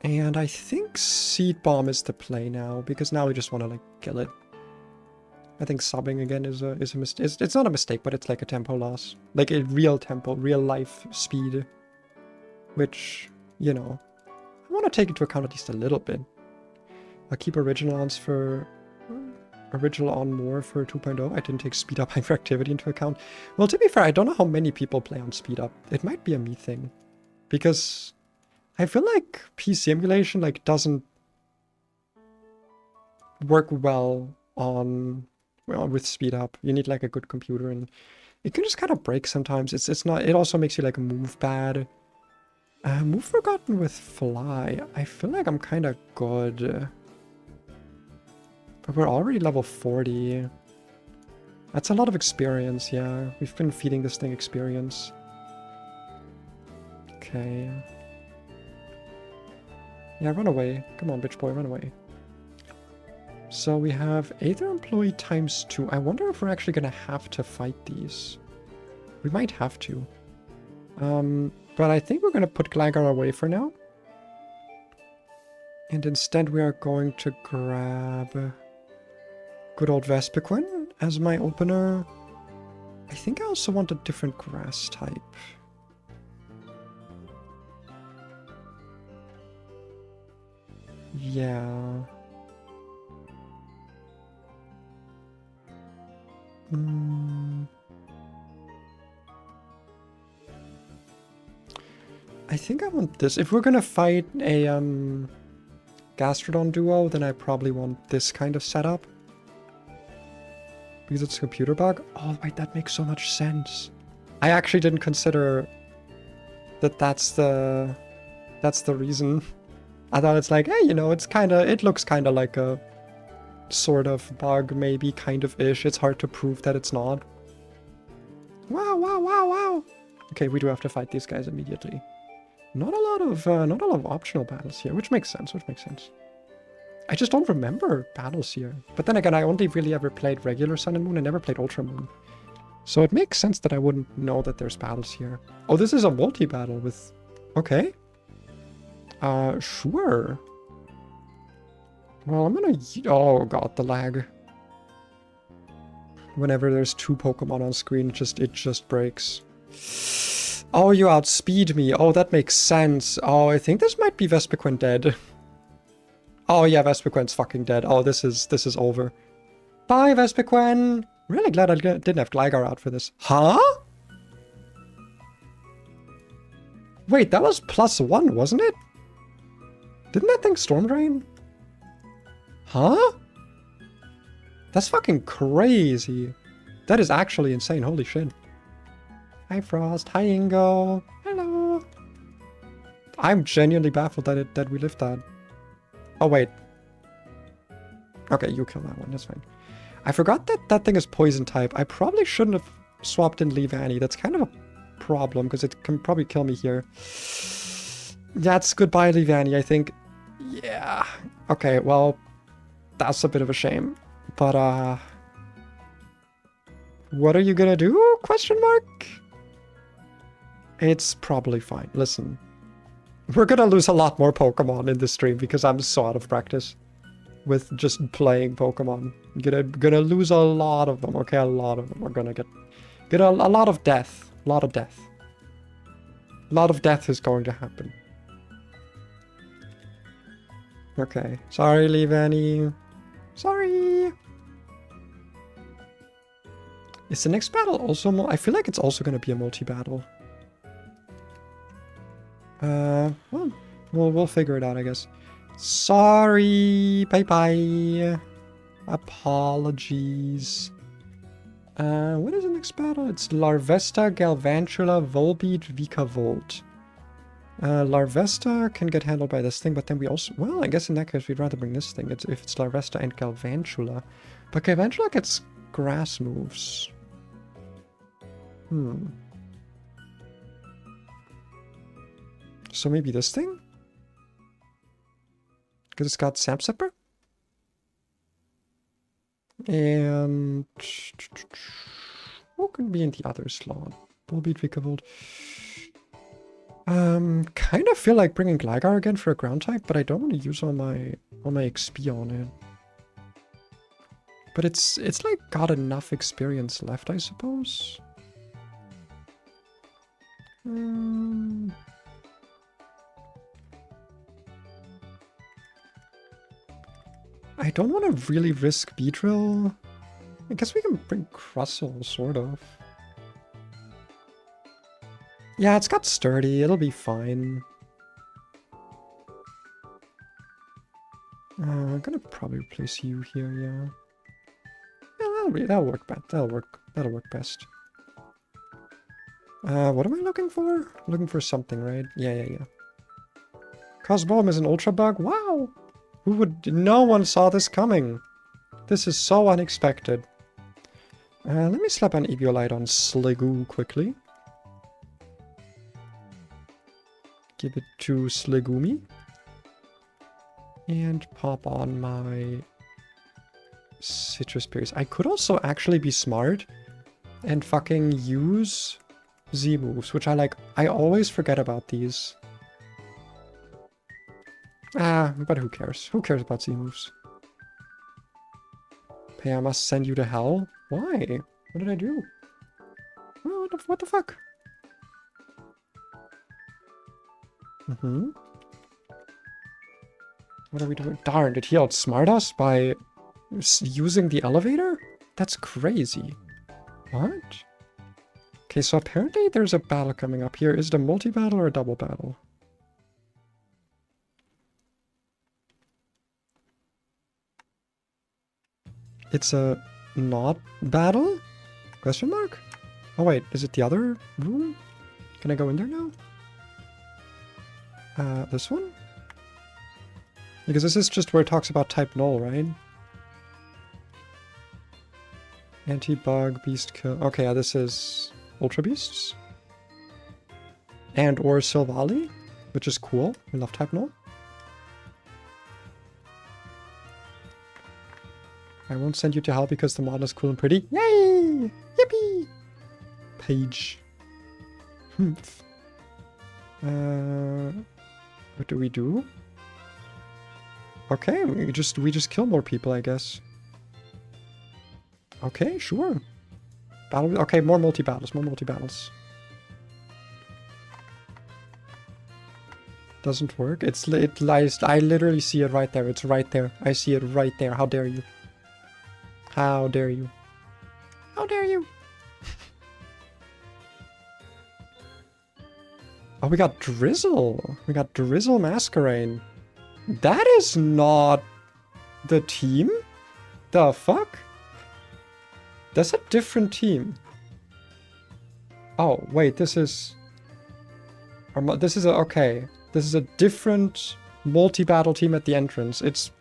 And I think Seed Bomb is the play now, because now we just want to, like, kill it. I think subbing again is a mistake. It's not a mistake, but it's like a tempo loss. Like a real tempo, real life speed. Which, you know, I want to take into account at least a little bit. I'll keep original on more for 2.0. I didn't take speed up hyperactivity into account. Well, to be fair, I don't know how many people play on speed up. It might be a me thing. Because I feel like PC emulation like doesn't work well on with speed up. You need like a good computer, and it can just kind of break sometimes. It's not. It also makes you like move bad. Move forgotten with fly. I feel like I'm kind of good, but we're already level 40. That's a lot of experience. Yeah, we've been feeding this thing experience. Okay. Yeah, run away. Come on, bitch boy, run away. So we have Aether Employee ×2. I wonder if we're actually going to have to fight these. We might have to. But I think we're going to put Gligar away for now. And instead we are going to grab good old Vespiquen as my opener. I think I also want a different grass type. Yeah. I think I want this. If we're gonna fight a Gastrodon duo, then I probably want this kind of setup. Because it's a computer bug. Oh wait, that makes so much sense. I actually didn't consider that that's the reason. I thought it's like, hey, you know, it looks kind of like a sort of bug, maybe, kind of ish. It's hard to prove that it's not. Wow, wow, wow, wow. Okay, we do have to fight these guys immediately. Not a lot of optional battles here, which makes sense, I just don't remember battles here. But then again, I only really ever played regular Sun and Moon. I never played Ultra Moon. So it makes sense that I wouldn't know that there's battles here. Oh, this is a multi-battle with... Okay. Sure. Well, I'm gonna... Oh god, the lag. Whenever there's two Pokemon on screen, it just breaks. Oh, you outspeed me. Oh, that makes sense. Oh, I think this might be Vespiquen dead. Oh yeah, Vespiquen's fucking dead. Oh, this is over. Bye, Vespiquen! Really glad I didn't have Gligar out for this. Huh? Wait, that was +1, wasn't it? Didn't that thing Storm Drain? Huh? That's fucking crazy. That is actually insane. Holy shit. Hi, Frost. Hi, Ingo. Hello. I'm genuinely baffled that we lived that. Oh, wait. Okay, you kill that one. That's fine. I forgot that thing is poison type. I probably shouldn't have swapped in Leavanny. That's kind of a problem, because it can probably kill me here. That's goodbye, Leavanny, I think. Yeah. Okay, well, that's a bit of a shame. But, what are you gonna do? Question mark? It's probably fine. Listen. We're gonna lose a lot more Pokemon in this stream because I'm so out of practice. with just playing Pokemon. Gonna lose a lot of them. Okay, a lot of them are gonna get a lot of death. A lot of death. A lot of death is going to happen. Okay. Sorry, Leavanny. Sorry. Is the next battle also I feel like it's also going to be a multi-battle. Well, we'll figure it out, I guess. Sorry. Bye-bye. Apologies. What is the next battle? It's Larvesta, Galvantula, Volbeat, Vikavolt. Larvesta can get handled by this thing, but then we also... Well, I guess in that case we'd rather bring this thing if it's Larvesta and Galvantula. But Galvantula gets grass moves. So maybe this thing? Because it's got Sapsipper? And... What can be in the other slot? Volbeat, Vikavolt... kind of feel like bringing Gligar again for a ground type, but I don't want to use all my XP on it. But it's like got enough experience left, I suppose. I don't want to really risk Beedrill. I guess we can bring Crustle, sort of. Yeah, it's got Sturdy. It'll be fine. I'm gonna probably replace you here, yeah. Yeah, that'll work best. That'll work best. What am I looking for? Looking for something, right? Yeah. Cosmolem is an Ultra Bug? Wow! No one saw this coming. This is so unexpected. Let me slap an Eviolite on Sliggoo quickly. Give it to Sligoomy. And pop on my Citrus Berries. I could also actually be smart and fucking use Z moves, which I always forget about these. But who cares? Who cares about Z moves? Hey, I must send you to hell? Why? What did I do? Oh, what the fuck? What are we doing? Darn, did he outsmart us by using the elevator? That's crazy. What? Okay, so apparently there's a battle coming up here. Is it a multi-battle or a double battle? It's a not battle? Question mark? Oh wait, is it the other room? Can I go in there now? This one? Because this is just where it talks about type null, right? Anti-bug, beast kill. Okay, yeah, this is Ultra Beasts. And or Silvally, which is cool. We love type null. I won't send you to hell because the model is cool and pretty. Yay! Yippee! Page. What do we do? Okay, we just kill more people, I guess. Okay, sure. Battle. Okay, more multi-battles, more multi-battles. Doesn't work. It lies. I literally see it right there. It's right there. I see it right there. How dare you? How dare you? How dare you? Oh, we got Drizzle. We got Drizzle Masquerain. That is not the team? The fuck? That's a different team. Oh, wait, this is... okay. This is a different multi-battle team at the entrance. It's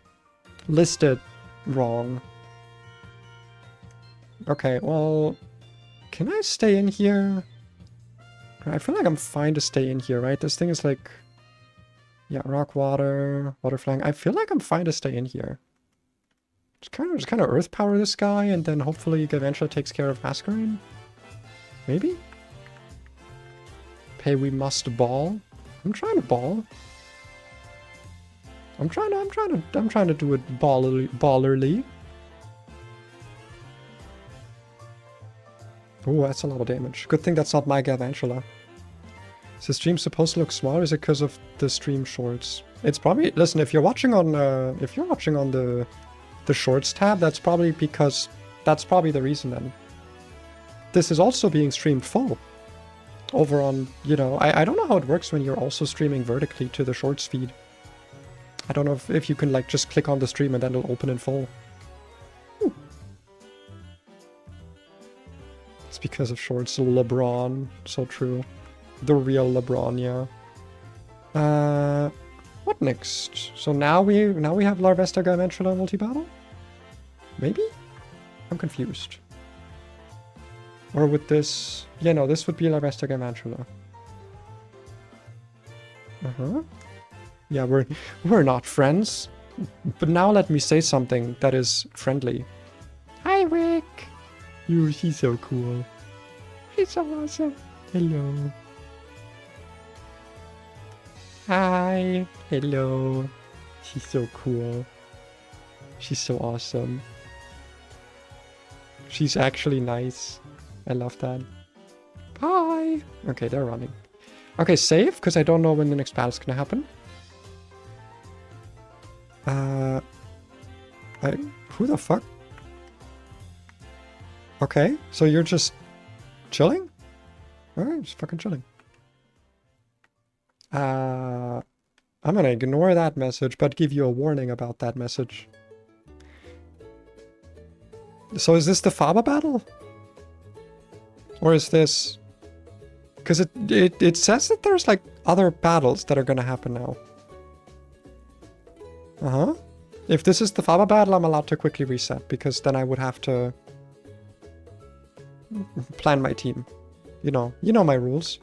listed wrong. Okay, well... Can I stay in here? I feel like I'm fine to stay in here, right? This thing is like... Yeah, rock, water, water flying. I feel like I'm fine to stay in here. Just kind of earth power this guy, and then hopefully Galvantula takes care of Masquerain. Maybe? Pay, we must ball. I'm trying to ball. I'm trying to do it ballerly. Oh, that's a lot of damage. Good thing that's not my Galvantula. Is the stream supposed to look smaller? Is it because of the stream shorts? It's probably, listen, if you're watching on the shorts tab, that's probably the reason then. This is also being streamed full. Over on, you know, I don't know how it works when you're also streaming vertically to the shorts feed. I don't know if you can like just click on the stream and then it'll open in full. Ooh. It's because of shorts. LeBron, so true. The real LeBron, yeah. What next? So now we have Larvesta Galvantula multi-battle? Maybe? I'm confused. Or with this... Yeah, no, this would be Larvesta Galvantula. Uh-huh. Yeah, we're not friends. But now let me say something that is friendly. Hi, Rick! She's so cool. She's so awesome. Hello. Hi. Hello. She's so cool. She's so awesome. She's actually nice. I love that. Bye. Okay, they're running. Okay, save, because I don't know when the next battle's gonna happen. Who the fuck? Okay, so you're just chilling? Alright, just fucking chilling. I'm gonna ignore that message, but give you a warning about that message. So is this the Faba battle? Or is this... Because it says that there's like other battles that are gonna happen now. Uh-huh. If this is the Faba battle, I'm allowed to quickly reset, because then I would have to plan my team. You know my rules.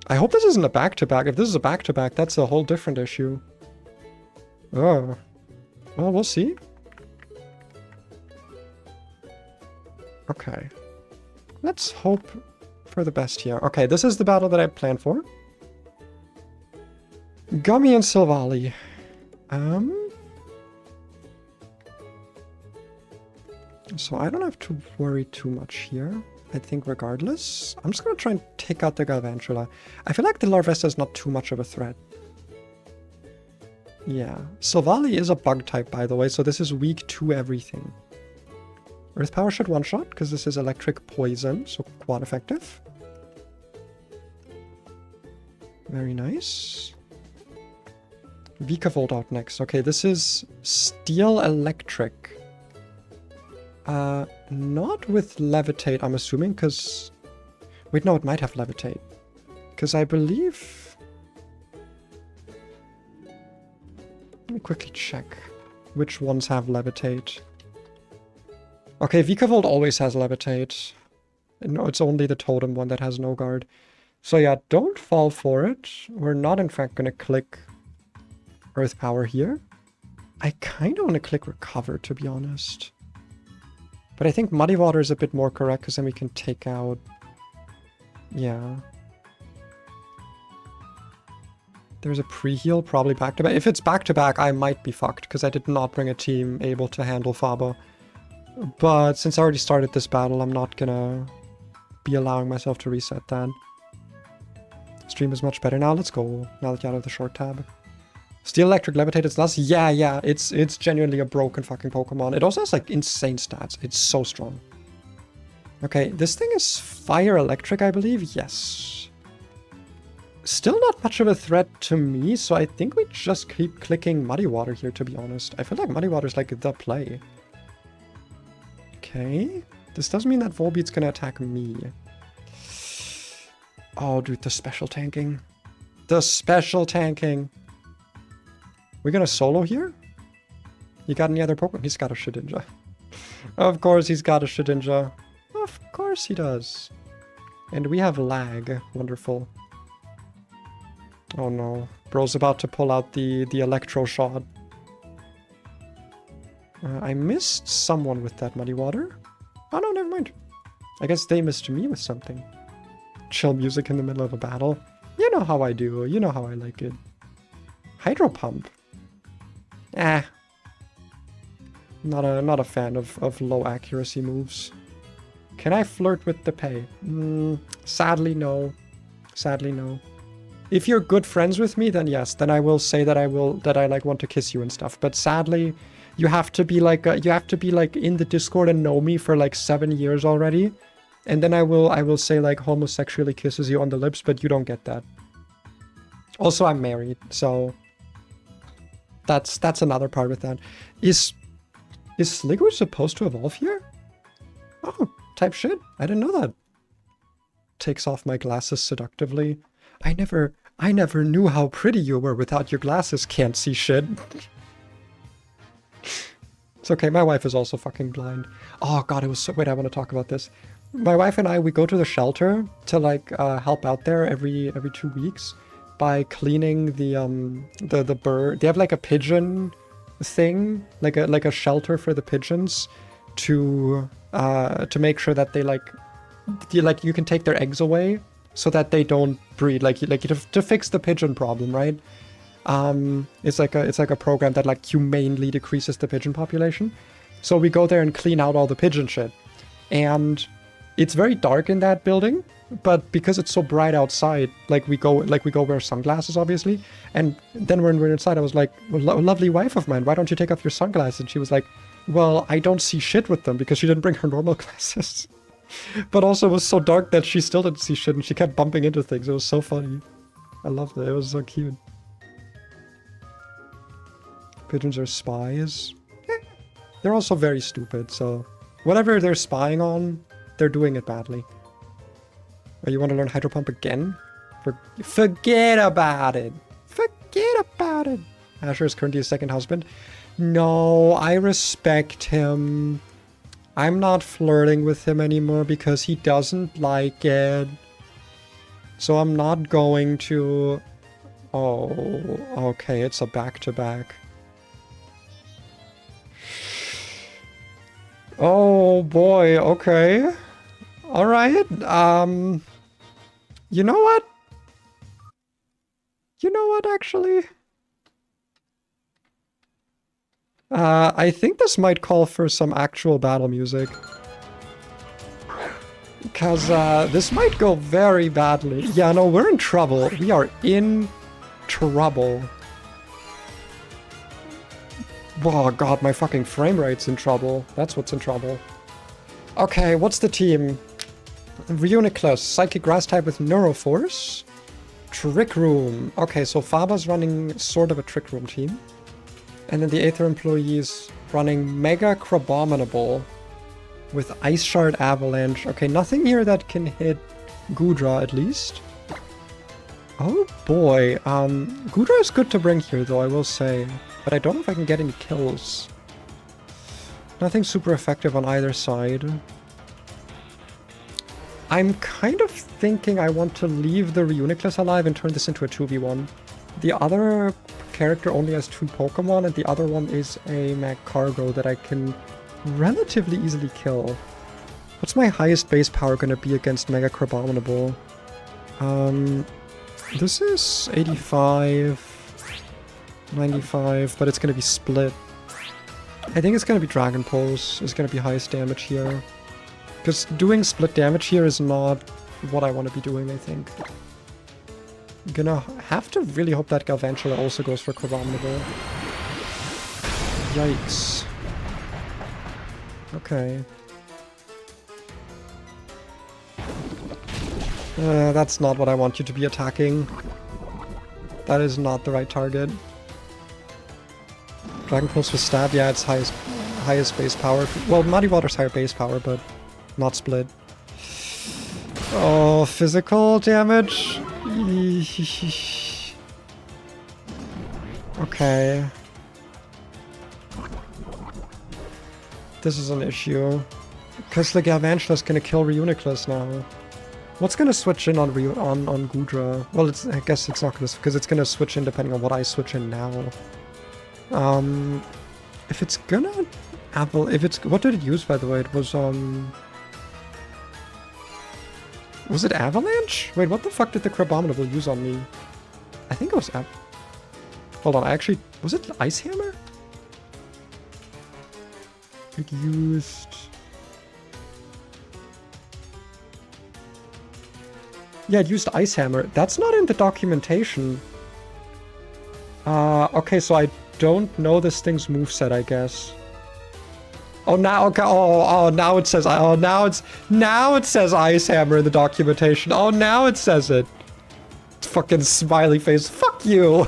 I hope this isn't a back-to-back. If this is a back-to-back, that's a whole different issue. Oh. Well, we'll see. Okay. Let's hope for the best here. Okay, this is the battle that I planned for. Gummy and Silvally. So I don't have to worry too much here. I think regardless. I'm just gonna try and take out the Galvantula. I feel like the Larvesta is not too much of a threat. Yeah. Silvally is a bug type, by the way, so this is weak to everything. Earth Power should one-shot, because this is electric poison, so quad effective. Very nice. Vikavolt out next. Okay, this is Steel Electric. Not with Levitate, I'm assuming, because... Wait, no, it might have Levitate. Because I believe... Let me quickly check which ones have Levitate. Okay, Vikavolt always has Levitate. No, it's only the Totem one that has no guard. So yeah, don't fall for it. We're not, in fact, going to click Earth Power here. I kind of want to click Recover, to be honest. But I think Muddy Water is a bit more correct, because then we can take out... Yeah. There's a pre-heal, probably back-to-back. If it's back-to-back, I might be fucked, because I did not bring a team able to handle Faba. But since I already started this battle, I'm not gonna be allowing myself to reset that. Stream is much better now. Let's go, now that you're out of the short tab. Steel Electric Levitate, it's less. Yeah, it's genuinely a broken fucking Pokemon. It also has like insane stats. It's so strong. Okay, this thing is Fire Electric, I believe. Yes. Still not much of a threat to me, so I think we just keep clicking Muddy Water here, to be honest. I feel like Muddy Water is like the play. Okay. This does mean that Volbeat's gonna attack me. Oh, dude, the special tanking. The special tanking. We're gonna solo here? You got any other Pokemon? He's got a Shedinja. Of course he's got a Shedinja. Of course he does. And we have lag. Wonderful. Oh no. Bro's about to pull out the Electro Shot. I missed someone with that Muddy Water. Oh no, never mind. I guess they missed me with something. Chill music in the middle of a battle. Yeah, You know how I do. You know how I like it. Hydro Pump. Not a fan of low accuracy moves. Can I flirt with the pay? Sadly, no. Sadly, no. If you're good friends with me, then yes. Then I will say that I like want to kiss you and stuff. But sadly, you have to be like in the Discord and know me for like 7 years already, and then I will say like homosexually kisses you on the lips, but you don't get that. Also, I'm married, so that's another part with that. Is Sliggoo supposed to evolve here? Oh, type shit. I didn't know that. Takes off my glasses seductively. I never knew how pretty you were without your glasses. Can't see shit. It's okay, my wife is also fucking blind. Oh god, it was so... Wait, I want to talk about this. My wife and I, we go to the shelter to like help out there every 2 weeks by cleaning the bird. They have like a pigeon thing, like a shelter for the pigeons to make sure that they you can take their eggs away so that they don't breed, to fix the pigeon problem, right? It's like a program that like humanely decreases the pigeon population. So we go there and clean out all the pigeon shit, and it's very dark in that building. But because it's so bright outside, we go wear sunglasses, obviously. And then when we're inside, I was like, well, lovely wife of mine, why don't you take off your sunglasses? And she was like, well, I don't see shit with them, because she didn't bring her normal glasses. But also it was so dark that she still didn't see shit, and she kept bumping into things. It was so funny. I loved it. It was so cute. Pigeons are spies. They're also very stupid, so whatever they're spying on, they're doing it badly. Oh, you want to learn Hydro Pump again? Forget about it. Forget about it. Asher is currently his second husband. No, I respect him. I'm not flirting with him anymore because he doesn't like it. So I'm not going to... Oh, okay, it's a back-to-back. Oh boy, okay. Alright, you know what? You know what, actually? I think this might call for some actual battle music. Because, this might go very badly. Yeah, no, we're in trouble. We are in trouble. Oh god, my fucking frame rate's in trouble. That's what's in trouble. Okay, what's the team? Reuniclus, Psychic Grass type with Neuroforce. Trick Room. Okay, so Faba's running sort of a Trick Room team. And then the Aether employees running Mega Crabominable with Ice Shard Avalanche. Okay, nothing here that can hit Goodra at least. Oh boy, Goodra is good to bring here though, I will say. But I don't know if I can get any kills. Nothing super effective on either side. I'm kind of thinking I want to leave the Reuniclus alive and turn this into a 2v1. The other character only has 2 Pokemon, and the other one is a Magcargo that I can relatively easily kill. What's my highest base power going to be against Mega Crabominable? This is 85, 95, but it's going to be split. I think it's going to be Dragon Pulse is going to be highest damage here. Because doing split damage here is not what I want to be doing, I think. I'm gonna have to really hope that Galvantula also goes for Crabominable. Yikes. Okay. That's not what I want you to be attacking. That is not the right target. Dragon Pulse with Stab, yeah, it's highest base power. Well, Muddy Water's higher base power, but not split. Oh, physical damage? Okay. This is an issue. Because the Galvantula is gonna kill Reuniclus now. What's gonna switch in on Goodra? Well, I guess it's not gonna, because it's gonna switch in depending on what I switch in now. If it's gonna what did it use, by the way? It was Was it Avalanche? Wait, what the fuck did the Crabominable use on me? I think it was Hold on, was it Ice Hammer? It used... Yeah, it used Ice Hammer. That's not in the documentation. Okay, so I don't know this thing's moveset, I guess. Oh, now, okay, now it says, now it says Ice Hammer in the documentation. Oh, now it says it. Fucking smiley face. Fuck you.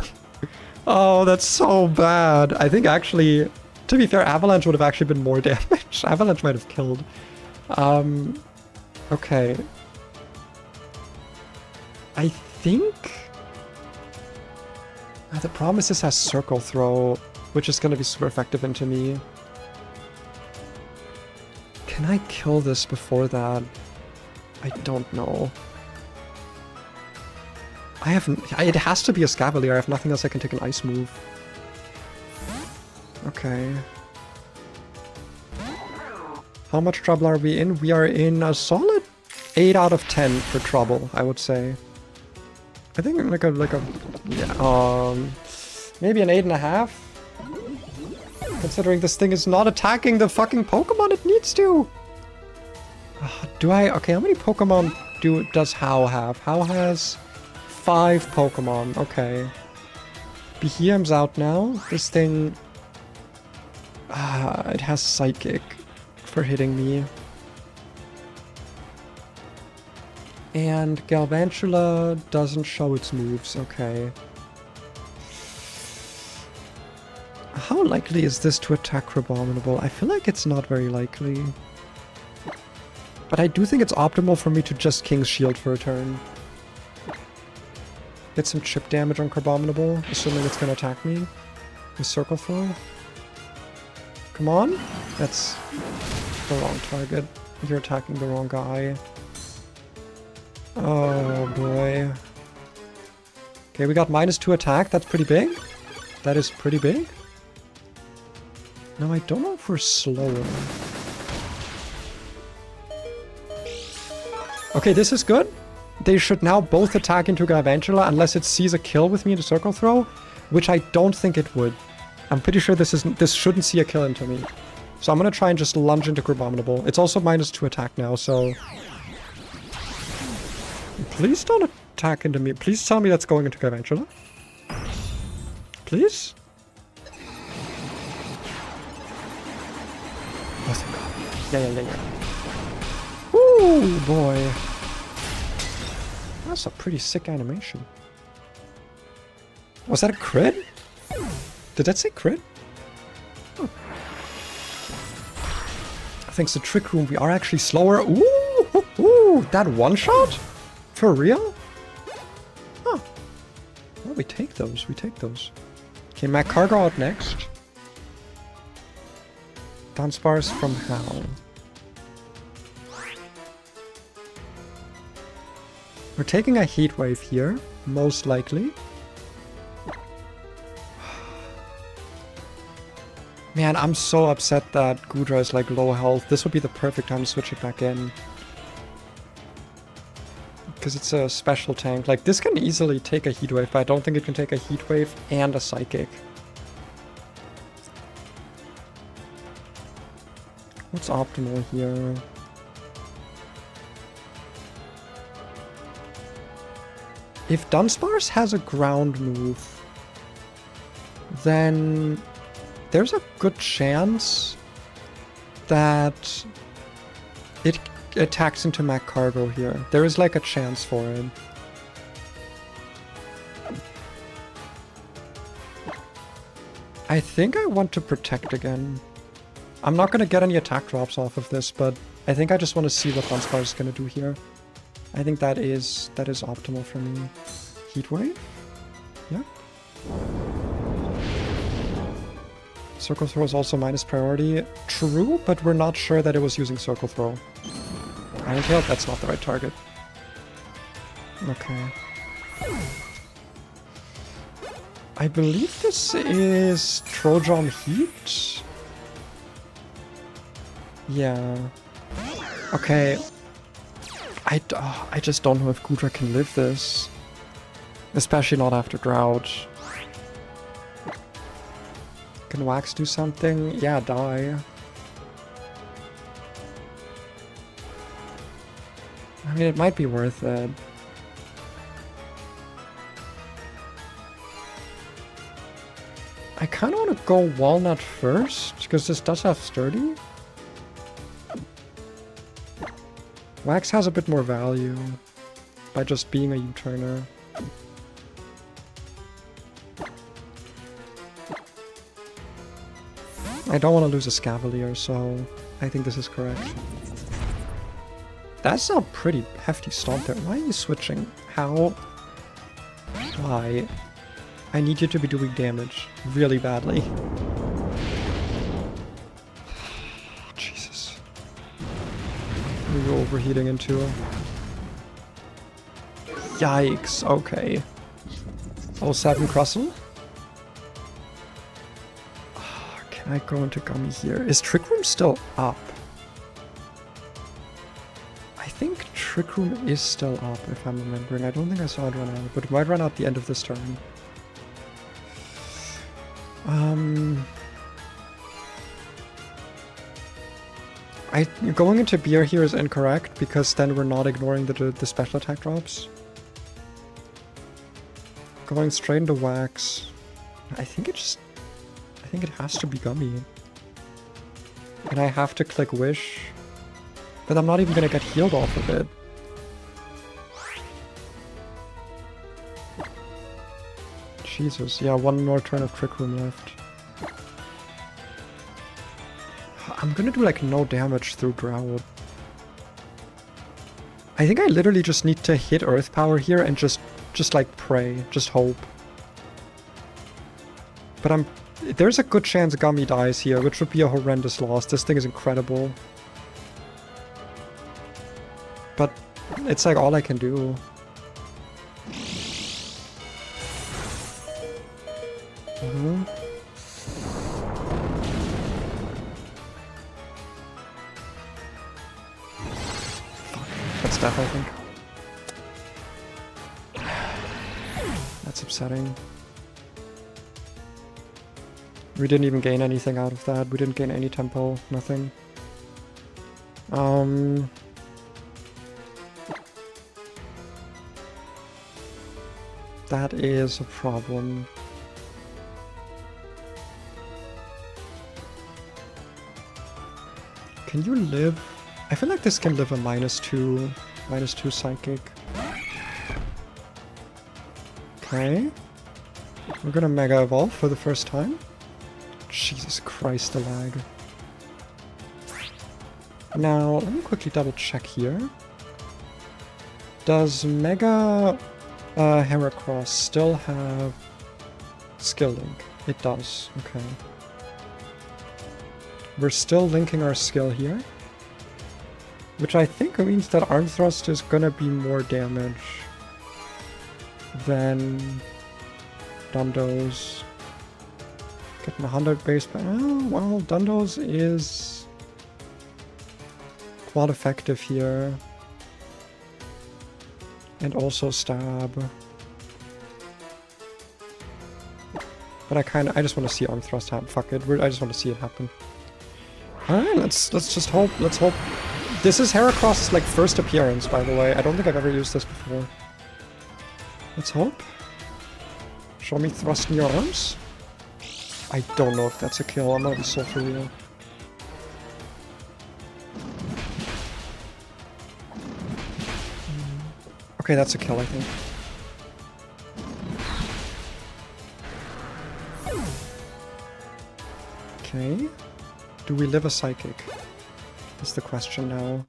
Oh, that's so bad. I think actually, to be fair, Avalanche would have actually been more damage. Avalanche might have killed. Okay. I think... the problem is this has Circle Throw, which is going to be super effective into me. Can I kill this before that? I don't know. I haven't... It has to be a Scavalier. I have nothing else I can take an Ice move. Okay. How much trouble are we in? We are in a solid 8 out of 10 for trouble, I would say. I think like a yeah, maybe an 8.5. Considering this thing is not attacking the fucking Pokemon it needs to. Okay, how many Pokemon does How have? How has 5 Pokemon. Okay. Behemoth's out now. This thing... it has Psychic for hitting me. And Galvantula doesn't show its moves. Okay. How likely is this to attack Crabominable? I feel like it's not very likely. But I do think it's optimal for me to just King's Shield for a turn. Get some chip damage on Crabominable, assuming it's gonna attack me. With Circle Throw. Come on! That's the wrong target. You're attacking the wrong guy. Oh boy. Okay, we got -2 attack. That's pretty big. That is pretty big. Now I don't know if we're slower. Okay, this is good. They should now both attack into Galvantula unless it sees a kill with me into Circle Throw, which I don't think it would. I'm pretty sure this shouldn't see a kill into me. So I'm gonna try and just lunge into Crabominable. It's also -2 attack now, so... Please don't attack into me. Please tell me that's going into Galvantula. Please? Oh, thank God. Yeah. Ooh, boy. That's a pretty sick animation. Was that a crit? Did that say crit? Oh. Thanks to Trick Room, we are actually slower. Ooh, that one shot? For real? Huh. Well, we take those. Okay, Magcargo out next. Dunsparce from Hal. We're taking a Heat Wave here, most likely. Man, I'm so upset that Goodra is like low health. This would be the perfect time to switch it back in. Because it's a special tank. Like, this can easily take a Heat Wave, but I don't think it can take a Heat Wave and a Psychic. What's optimal here? If Dunsparce has a ground move, then there's a good chance that it attacks into Magcargo here. There is like a chance for it. I think I want to protect again. I'm not going to get any attack drops off of this, but I think I just want to see what Dunsparce is going to do here. I think that is optimal for me. Heat Wave? Yeah. Circle Throw is also minus priority. True, but we're not sure that it was using Circle Throw. Iron Tail? That's not the right target. Okay. I believe this is Trojan Heat? Yeah. Okay. I just don't know if Goodra can live this. Especially not after Drought. Can Wax do something? Yeah, die. I mean, it might be worth it. I kind of want to go Walnut first, because this does have Sturdy. Wax has a bit more value by just being a U-turner. I don't want to lose a Scavalier, so I think this is correct. That's a pretty hefty stomp there. Why are you switching? How? Why? I need you to be doing damage really badly. Jesus. You're overheating into him. Yikes, okay. 07 Crustle? Can I go into Gummy here? Is Trick Room still up? I think Trick Room is still up, if I'm remembering. I don't think I saw it run out, but it might run out the end of this turn. Going into Beer here is incorrect, because then we're not ignoring the special attack drops. Going straight into Wax. I think it has to be Gummy. And I have to click Wish. But I'm not even gonna get healed off of it. Jesus, yeah, one more turn of Trick Room left. I'm gonna do like no damage through Drought. I think I literally just need to hit Earth Power here and just like pray, just hope. But there's a good chance Gummy dies here, which would be a horrendous loss. This thing is incredible. But it's like all I can do. That's death, I think. That's upsetting. We didn't even gain anything out of that. We didn't gain any tempo, nothing. That is a problem. Can you live? I feel like this can live a -2 psychic. Okay. We're gonna Mega Evolve for the first time. Jesus Christ, the lag. Now, let me quickly double check here. Does Mega Heracross still have Skill Link? It does, okay. We're still linking our skill here. Which I think means that Arm Thrust is gonna be more damage than Dundo's. Getting 100 base, but oh, well, Dundo's is quite effective here. And also Stab. But I just want to see Arm Thrust happen. Fuck it, I just want to see it happen. Alright, let's just hope, let's hope. This is Heracross's like first appearance, by the way. I don't think I've ever used this before. Let's hope. Show me thrust in your arms. I don't know if that's a kill. I'm gonna be so for real. Okay, that's a kill, I think. Okay. Do we live a psychic? That's the question now.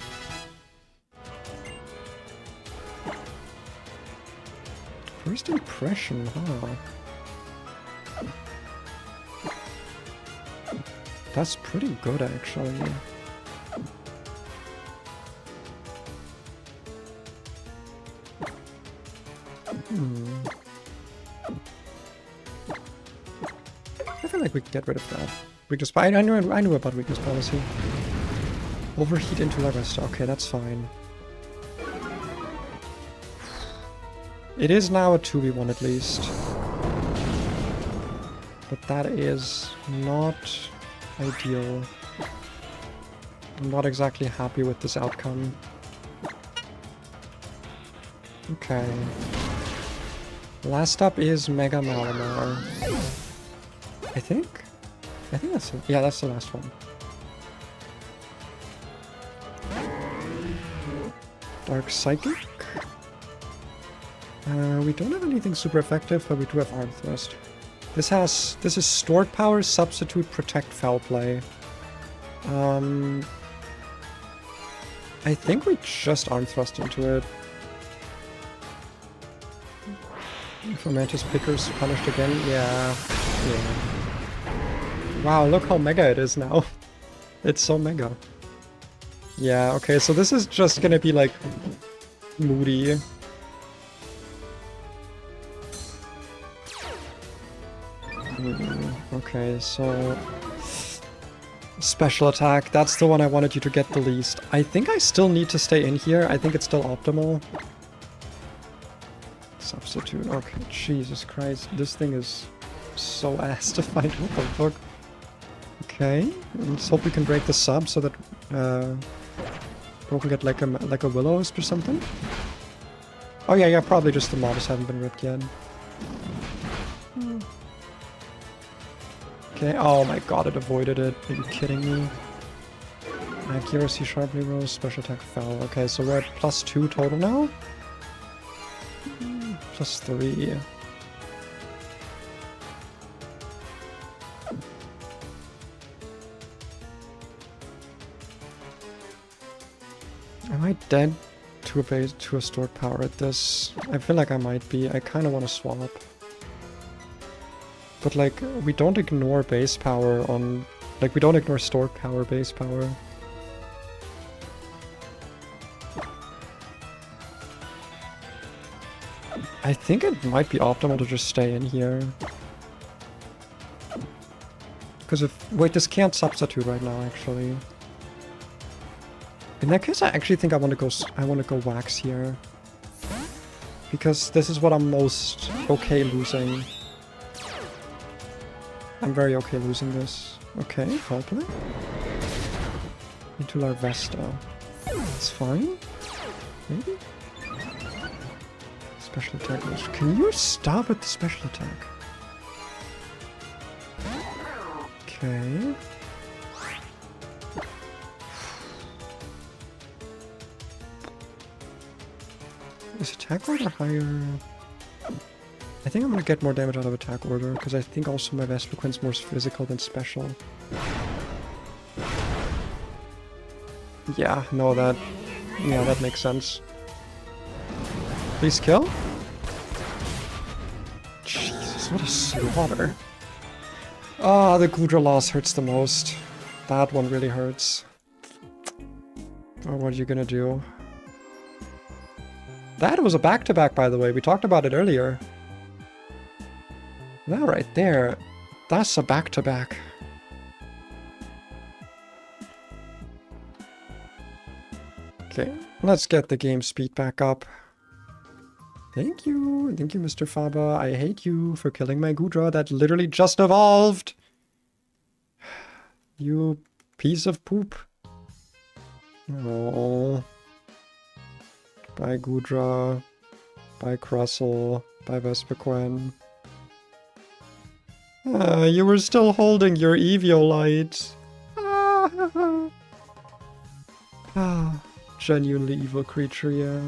First impression, huh? That's pretty good, actually. I feel like we could get rid of that. Weakness, I knew about weakness policy. Overheat into Larvesta. Okay, that's fine. It is now a 2v1 at least. But that is not ideal. I'm not exactly happy with this outcome. Okay. Last up is Mega Malamar. I think that's it. Yeah, that's the last one. Dark Psychic. We don't have anything super effective, but we do have Arm Thrust. This is Stored Power, Substitute, Protect, Foul Play. I think we just Arm Thrust into it. If Mantis Picker's punished again, yeah. Wow, look how mega it is now. It's so mega. Yeah, okay, so this is just gonna be like moody. Okay, so special attack, that's the one I wanted you to get the least. I think I still need to stay in here. I think it's still optimal. Substitute. Okay, Jesus Christ. This thing is so ass to fight. What the fuck? Okay, let's hope we can break the sub so that we can get like a Will-O-Wisp or something. Oh yeah, probably just the models haven't been ripped yet. Okay, oh my god, it avoided it. Are you kidding me? Accuracy sharply rose, special attack fell. Okay, so we're at +2 total now? +3. Am I dead to a stored power at this? I feel like I might be. I kind of want to swap. But like, we don't ignore base power on... Like, we don't ignore stored power, base power. I think it might be optimal to just stay in here. Because if... Wait, this can't substitute right now, actually. In that case, I actually think I want to go Wax here. Because this is what I'm most okay losing. I'm very okay losing this. Okay, foul play. Into Larvesta. It's fine. Maybe? Special attack. Can you stop at the special attack? Okay. Is attack order higher? I think I'm gonna get more damage out of attack order, because I think also my Vespiquen's more physical than special. Yeah, no, that makes sense. Please kill? Jesus, what a slaughter. Ah, the Goodra loss hurts the most. That one really hurts. Oh, what are you gonna do? That was a back-to-back, by the way. We talked about it earlier. That right there, that's a back-to-back. Okay, let's get the game speed back up. Thank you, Mr. Faba. I hate you for killing my Goodra that literally just evolved. You piece of poop. Oh. Bye Goodra. Bye Crustle. Bye Vespiquen. You were still holding your Eviolite. Genuinely evil creature, yeah.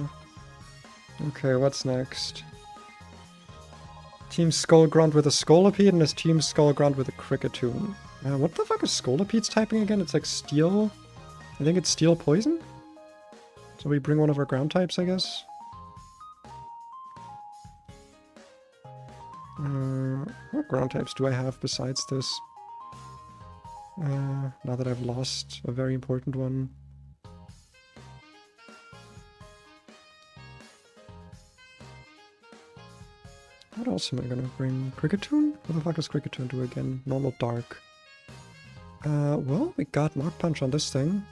Okay, what's next? Team Skullgrunt with a Scolipede and his Team Skullgrunt with a Cricketune. What the fuck is Scolipede's typing again? It's like Steel? I think it's Steel Poison? So we bring one of our ground types, I guess? What ground types do I have besides this? Now that I've lost a very important one. What else am I gonna bring? Cricketune? What the fuck does Cricketune do again? Normal Dark. Well, we got Knock Punch on this thing.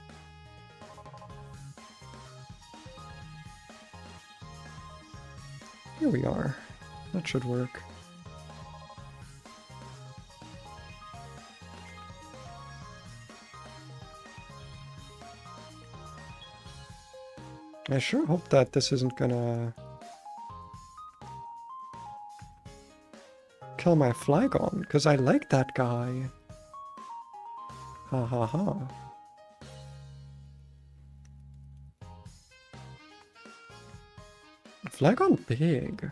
Yeah, we are. That should work. I sure hope that this isn't gonna kill my Flygon, because I like that guy. Ha ha ha. Flygon big.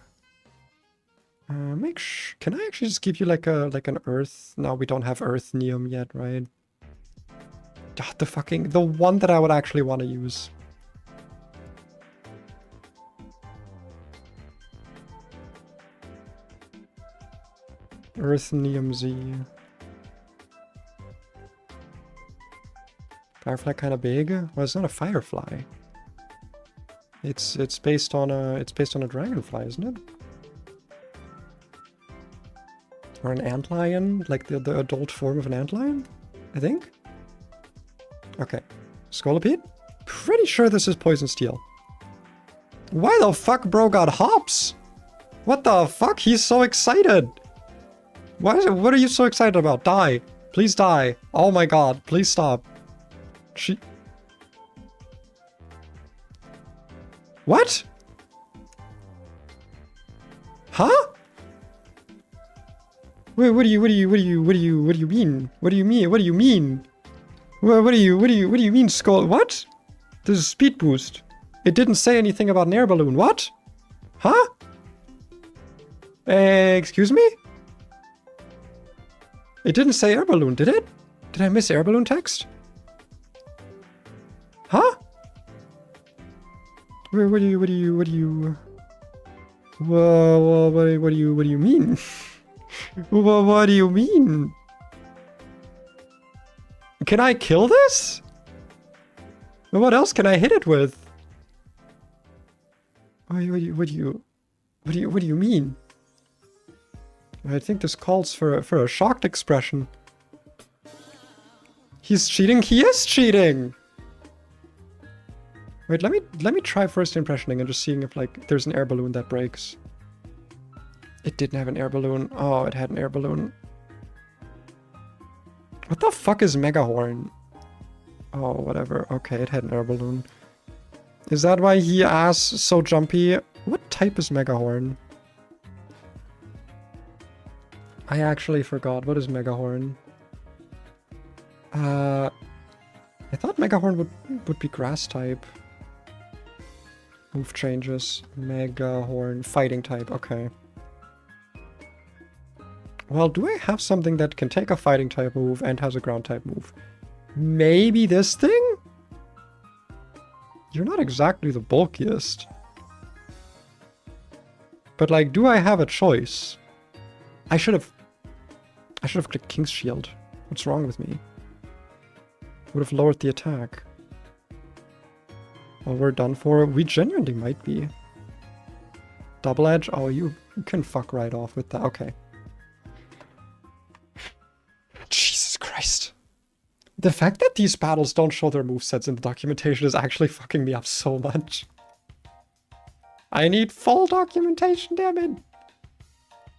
Can I actually just give you like an Earth? No, we don't have Earth Neum yet, right? Ah, the one that I would actually want to use. Earth Neum Z. Firefly kind of big? Well, it's not a firefly. It's based on a dragonfly, isn't it? Or an antlion, like the adult form of an antlion, I think. Okay, Scolipede. Pretty sure this is Poison Steel. Why the fuck, bro, got hops? What the fuck? He's so excited. What are you so excited about? Die, please die. Oh my god, please stop. What? Huh? Wait, what do you mean? What do you mean, Skull? What? This is speed boost. It didn't say anything about an air balloon. What? Huh? Excuse me? It didn't say air balloon, did it? Did I miss air balloon text? Huh? What do you mean? What do you mean? Can I kill this? What else can I hit it with? What do you mean? I think this calls for a shocked expression. He's cheating? He is cheating! Wait, let me try first impressioning and just seeing if like there's an air balloon that breaks. It didn't have an air balloon. Oh, it had an air balloon. What the fuck is Megahorn? Oh, whatever. Okay, it had an air balloon. Is that why he asked so jumpy? What type is Megahorn? I actually forgot. What is Megahorn? I thought Megahorn would be grass type. Move changes. Megahorn. Fighting type. Okay. Well, do I have something that can take a fighting type move and has a ground type move? Maybe this thing? You're not exactly the bulkiest. But like, do I have a choice? I should have clicked King's Shield. What's wrong with me? Would have lowered the attack. Well, we're done for. We genuinely might be. Double Edge? Oh, you can fuck right off with that. Okay. Jesus Christ. The fact that these battles don't show their movesets in the documentation is actually fucking me up so much. I need full documentation, damn it.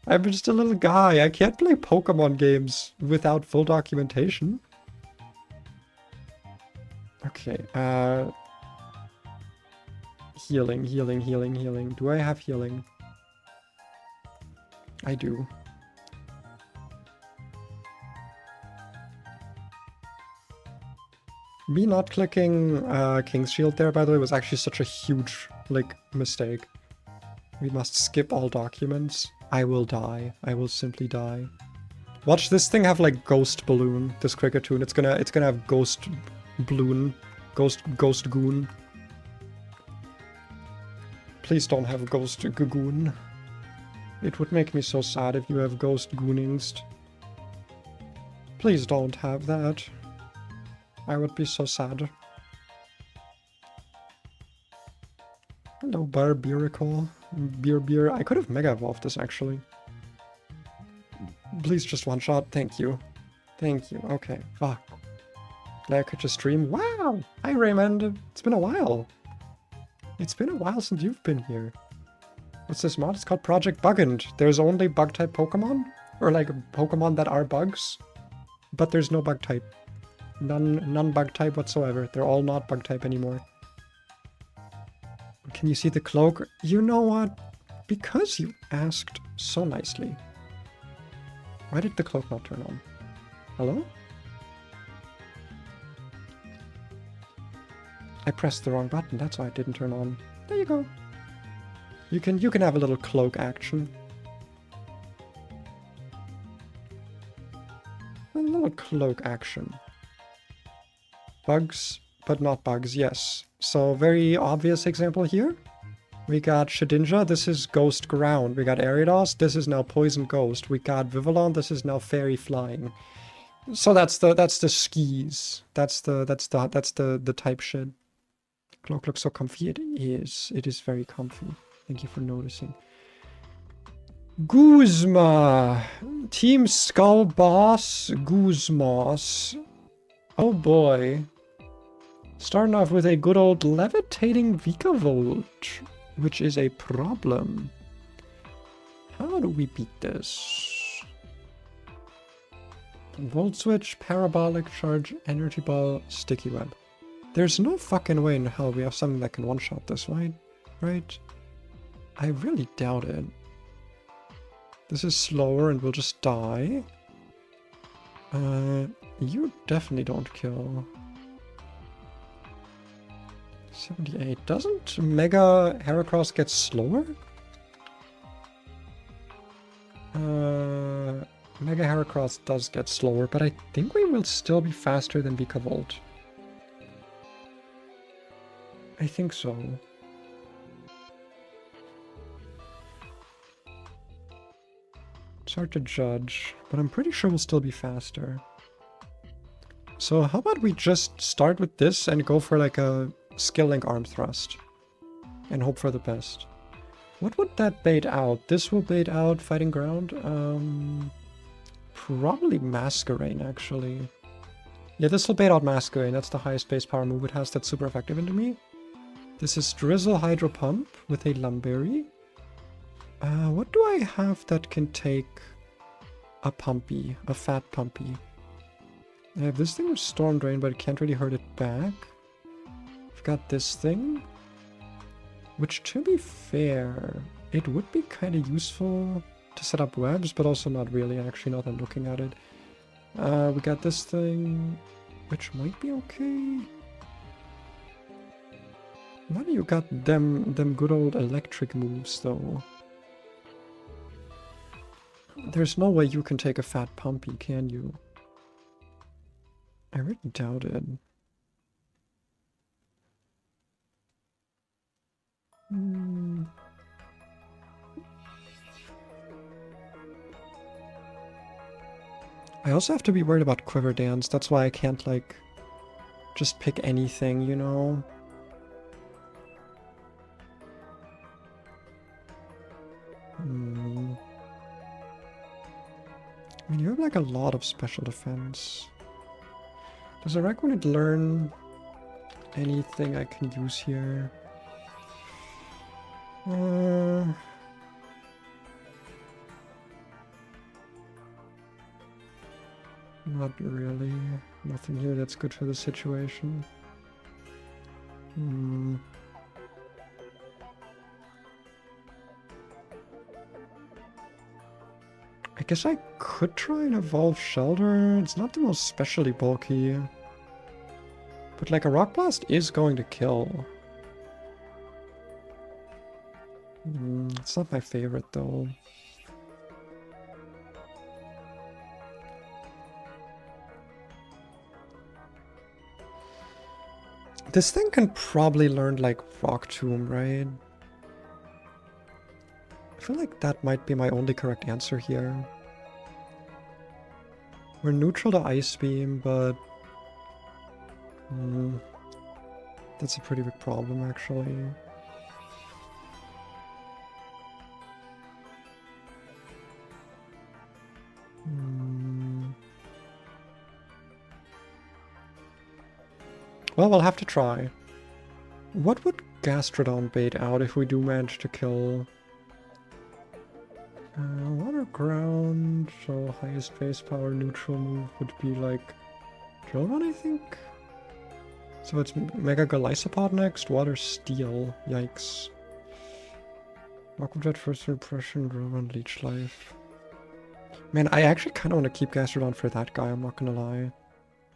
I'm just a little guy. I can't play Pokemon games without full documentation. Okay, healing. Do I have healing? I do. Me not clicking King's Shield there, by the way, was actually such a huge, like, mistake. We must skip all documents. I will die. I will simply die. Watch this thing have, like, Ghost Balloon, this Cricketune. It's gonna have Ghost Balloon. Ghost Goon. Please don't have Ghost Gagoon. It would make me so sad if you have Ghost Gooningst. Please don't have that. I would be so sad. Hello, Barbirical. Beer. I could have Mega Evolved this, actually. Please just one shot. Thank you. Thank you. Okay. Fuck. Glad I could just stream. Wow! Hi, Raymond. It's been a while. It's been a while since you've been here. What's this mod? It's called Project Bugn't. There's only bug-type Pokemon? Or like Pokemon that are bugs? But there's no bug-type. None bug-type whatsoever. They're all not bug-type anymore. Can you see the cloak? You know what? Because you asked so nicely. Why did the cloak not turn on? Hello? I pressed the wrong button, that's why it didn't turn on. There you go. You can have a little cloak action. A little cloak action. Bugs, but not bugs, yes. So very obvious example here. We got Shedinja, this is Ghost Ground. We got Ariados, this is now Poison Ghost. We got Vivillon, this is now Fairy Flying. So that's the skis. That's the type shit. Cloak looks so comfy. It is. It is very comfy. Thank you for noticing. Guzma. Team Skull Boss. Guzmos. Oh boy. Starting off with a good old levitating Vikavolt, which is a problem. How do we beat this? Volt Switch, Parabolic Charge, Energy Ball, Sticky Web. There's no fucking way in hell we have something that can one-shot this, right? Right? I really doubt it. This is slower and we'll just die. You definitely don't kill. 78. Doesn't Mega Heracross get slower? Mega Heracross does get slower, but I think we will still be faster than Vikavolt. I think so. It's hard to judge, but I'm pretty sure we'll still be faster. So how about we just start with this and go for like a skill link arm thrust and hope for the best. What would that bait out? This will bait out Fighting Ground. Probably Masquerain actually. Yeah, this will bait out Masquerain. That's the highest base power move it has that's super effective into me. This is Drizzle Hydro Pump with a Lumberry. What do I have that can take a Pumpy, a fat Pumpy? I have this thing with Storm Drain, but it can't really hurt it back. I've got this thing, which to be fair, it would be kind of useful to set up webs, but also not really, actually, now that I'm looking at it. We got this thing, which might be okay. Why do you got them good old electric moves, though? There's no way you can take a fat Pumpy, can you? I really doubt it. I also have to be worried about Quiver Dance. That's why I can't, like, just pick anything, you know? I mean, you have, like, a lot of special defense. Does a Raccoonie learn anything I can use here? Not really. Nothing here that's good for the situation. I guess I could try and evolve Shelter. It's not the most specially bulky. But like a Rock Blast is going to kill. It's not my favorite though. This thing can probably learn like Rock Tomb, right? I feel like that might be my only correct answer here. We're neutral to Ice Beam, but that's a pretty big problem actually. Well, we'll have to try. What would Gastrodon bait out if we do manage to kill Water, ground, so highest base power neutral move would be like Drill Run, I think? So it's Mega Golisopod next, Water, Steel, yikes. Aqua Jet, First Impression, Drill Run, Leech Life. Man, I actually kind of want to keep Gastrodon for that guy, I'm not gonna lie.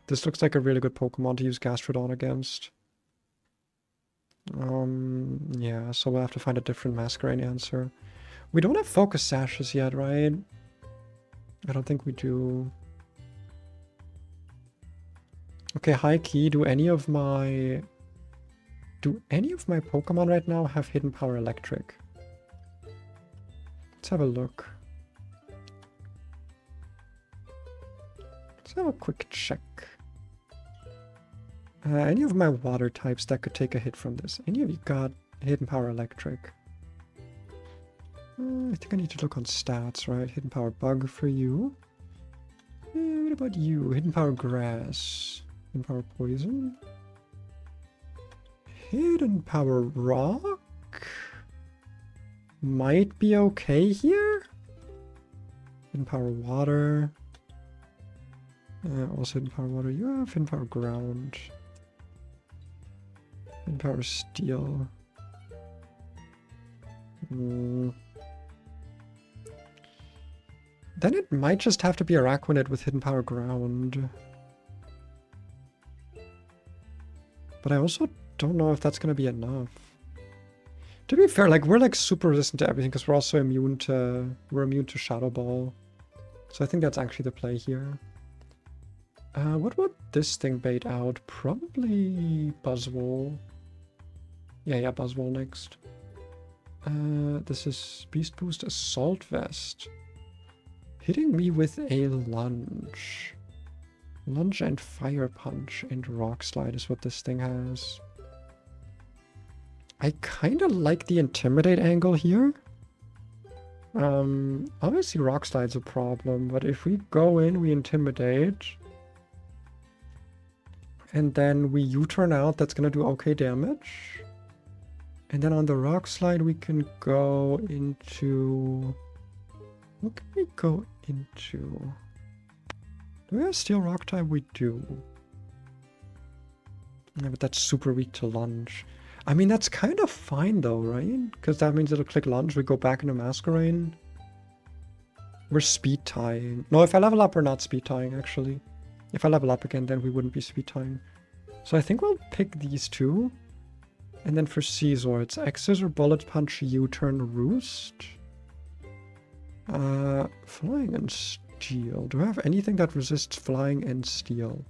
This looks like a really good Pokemon to use Gastrodon against. Yeah, so we'll have to find a different Masquerain answer. We don't have Focus Sashes yet, right? I don't think we do. Okay, high key, do any of my Pokemon right now have Hidden Power Electric? Let's have a look. Let's have a quick check. Any of my water types that could take a hit from this? Any of you got Hidden Power Electric? I think I need to look on stats, right? Hidden Power Bug for you. What about you? Hidden Power Grass. Hidden Power Poison. Hidden Power Rock. Might be okay here. Hidden Power Water. Also Hidden Power Water. You have Hidden Power Ground. Hidden Power Steel. Then it might just have to be Araquanid with Hidden Power Ground. But I also don't know if that's going to be enough. To be fair, like, we're like super resistant to everything because we're also immune to Shadow Ball. So I think that's actually the play here. What would this thing bait out? Probably Buzzwole. Yeah, Buzzwole next. This is Beast Boost, Assault Vest. Hitting me with a lunge. Lunge and Fire Punch and Rock Slide is what this thing has. I kind of like the Intimidate angle here. Obviously Rock Slide's a problem, but if we go in, we Intimidate, and then we U-turn out, that's gonna do okay damage. And then on the Rock Slide, we can go into... What can we go into? Do we have Steel Rock type? We do. Yeah, but that's super weak to Lunge. I mean, that's kind of fine though, right? Because that means it'll click Lunge, we go back into Masquerain. We're speed tying. No, if I level up, we're not speed tying, actually. If I level up again, then we wouldn't be speed tying. So I think we'll pick these two. And then for Caesar, it's X-Scissor, Bullet Punch, U-turn, Roost. Flying and Steel. Do I have anything that resists Flying and Steel?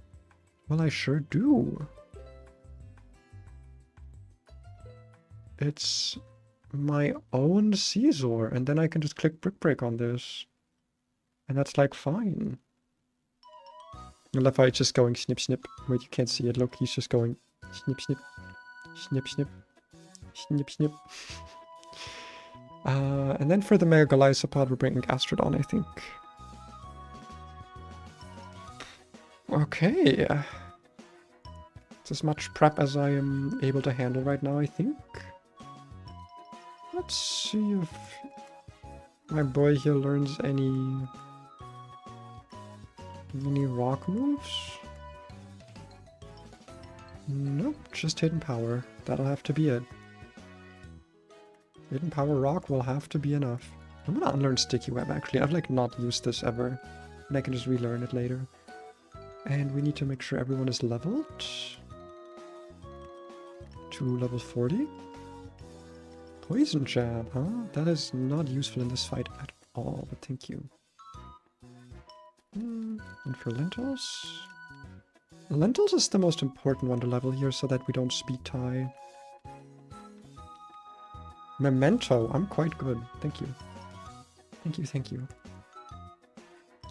Well, I sure do. It's my own Caesar, and then I can just click Brick Break on this. And that's like fine. I love how it's just going snip snip. Wait, you can't see it. Look, he's just going snip snip. Snip snip. Snip snip. And then for the Mega Golisopod, we're bringing Gastrodon, I think. Okay. It's as much prep as I am able to handle right now, I think. Let's see if my boy here learns any rock moves. Nope, just Hidden Power. That'll have to be it. Hidden Power Rock will have to be enough. I'm gonna unlearn Sticky Web, actually. I've like not used this ever. And I can just relearn it later. And we need to make sure everyone is leveled to level 40. Poison Jab, huh? That is not useful in this fight at all, but thank you. And for Lentils? Lentils is the most important one to level here so that we don't speed tie. Memento, I'm quite good. Thank you. Thank you, thank you.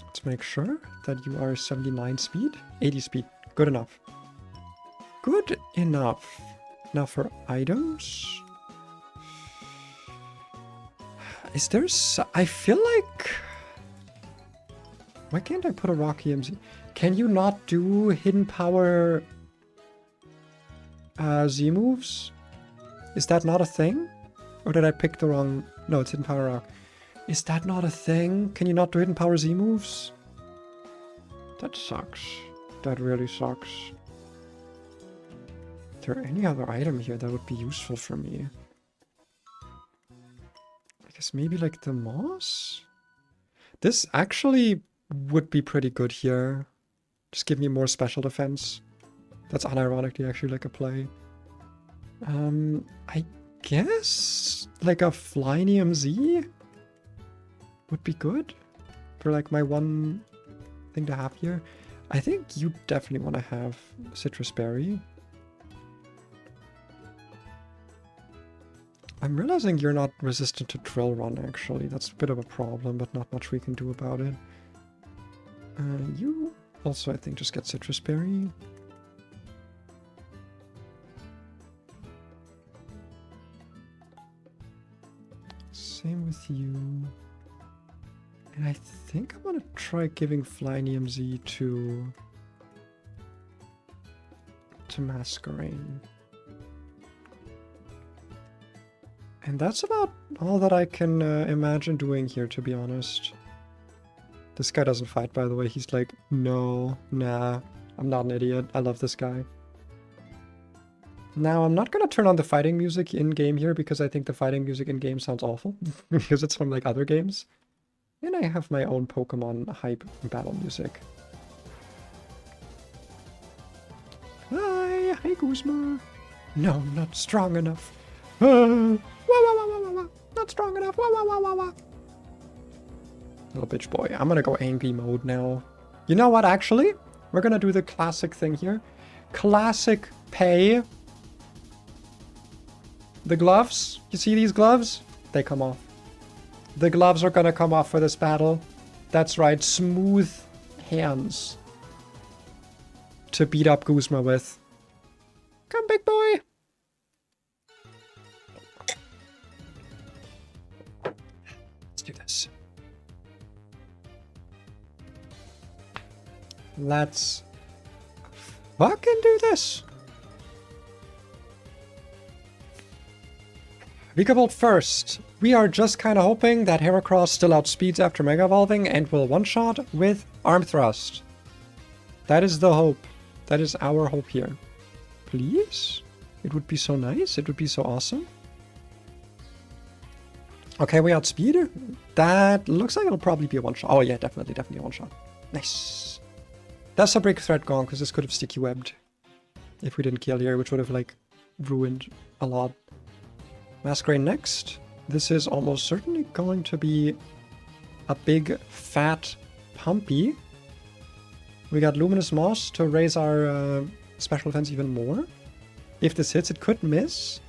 Let's make sure that you are 79 speed. 80 speed. Good enough. Good enough. Now for items. Is there... I feel like... Why can't I put a Rock EMZ? Can you not do Hidden Power Z moves? Is that not a thing? Or did I pick the wrong... No, it's Hidden Power Rock. Is that not a thing? Can you not do hidden power Z moves? That sucks. That really sucks. Is there any other item here that would be useful for me? I guess maybe like the moss? This actually would be pretty good here. Just give me more special defense. That's unironically actually like a play. I guess like a Flynium Z would be good for like my one thing to have here. I think you definitely want to have Citrus Berry. I'm realizing you're not resistant to Drill Run actually. That's a bit of a problem, but not much we can do about it. You also, I think, just get Citrus Berry. Same with you. And I think I'm gonna try giving Flynium Z to Masquerain. And that's about all that I can imagine doing here, to be honest. This guy doesn't fight, by the way. He's like, no, nah, I'm not an idiot. I love this guy. Now, I'm not gonna turn on the fighting music in-game here because I think the fighting music in-game sounds awful. Because it's from like other games. And I have my own Pokemon hype battle music. Hi Guzma. No, not strong enough. Wah, wah, wah, wah, wah, wah. Not strong enough. Wah, wah, wah, wah, wah. Little bitch boy. I'm gonna go angry mode now. You know what, actually? We're gonna do the classic thing here. Classic pay. The gloves. You see these gloves? They come off. The gloves are gonna come off for this battle. That's right, smooth hands to beat up Guzma with. Come, big boy! Let's do this. Let's fucking do this! Vikavolt first. We are just kind of hoping that Heracross still outspeeds after Mega Evolving and will one-shot with Arm Thrust. That is the hope. That is our hope here. Please? It would be so nice. It would be so awesome. Okay, we outspeed. That looks like it'll probably be a one-shot. Oh yeah, definitely a one-shot. Nice. That's a break threat gone, because this could have sticky webbed if we didn't kill here, which would have like ruined a lot. Masquerain next. This is almost certainly going to be a big, fat Pumpy. We got Luminous Moss to raise our special defense even more. If this hits, it could miss.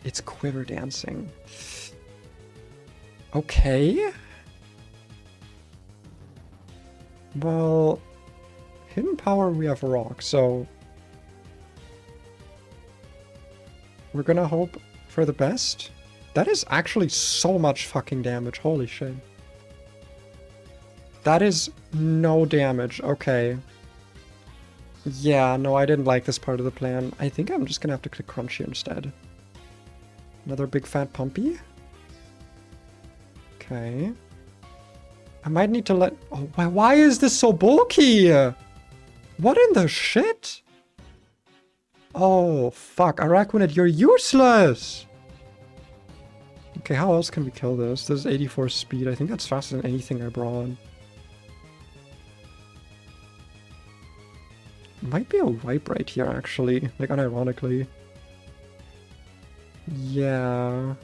It's Quiver Dancing. Okay. Well, Hidden Power, we have Rock, so we're gonna hope for the best. That is actually so much fucking damage. Holy shit. That is no damage. Okay. Yeah, no, I didn't like this part of the plan. I think I'm just gonna have to click Crunch here instead. Another big fat Pumpy. Okay. I might need to let... Oh, why is this so bulky? What in the shit? Oh, fuck. Araquanid, you're useless! Okay, how else can we kill this? This is 84 speed. I think that's faster than anything I brought. Might be a wipe right here, actually. Like, unironically. Yeah.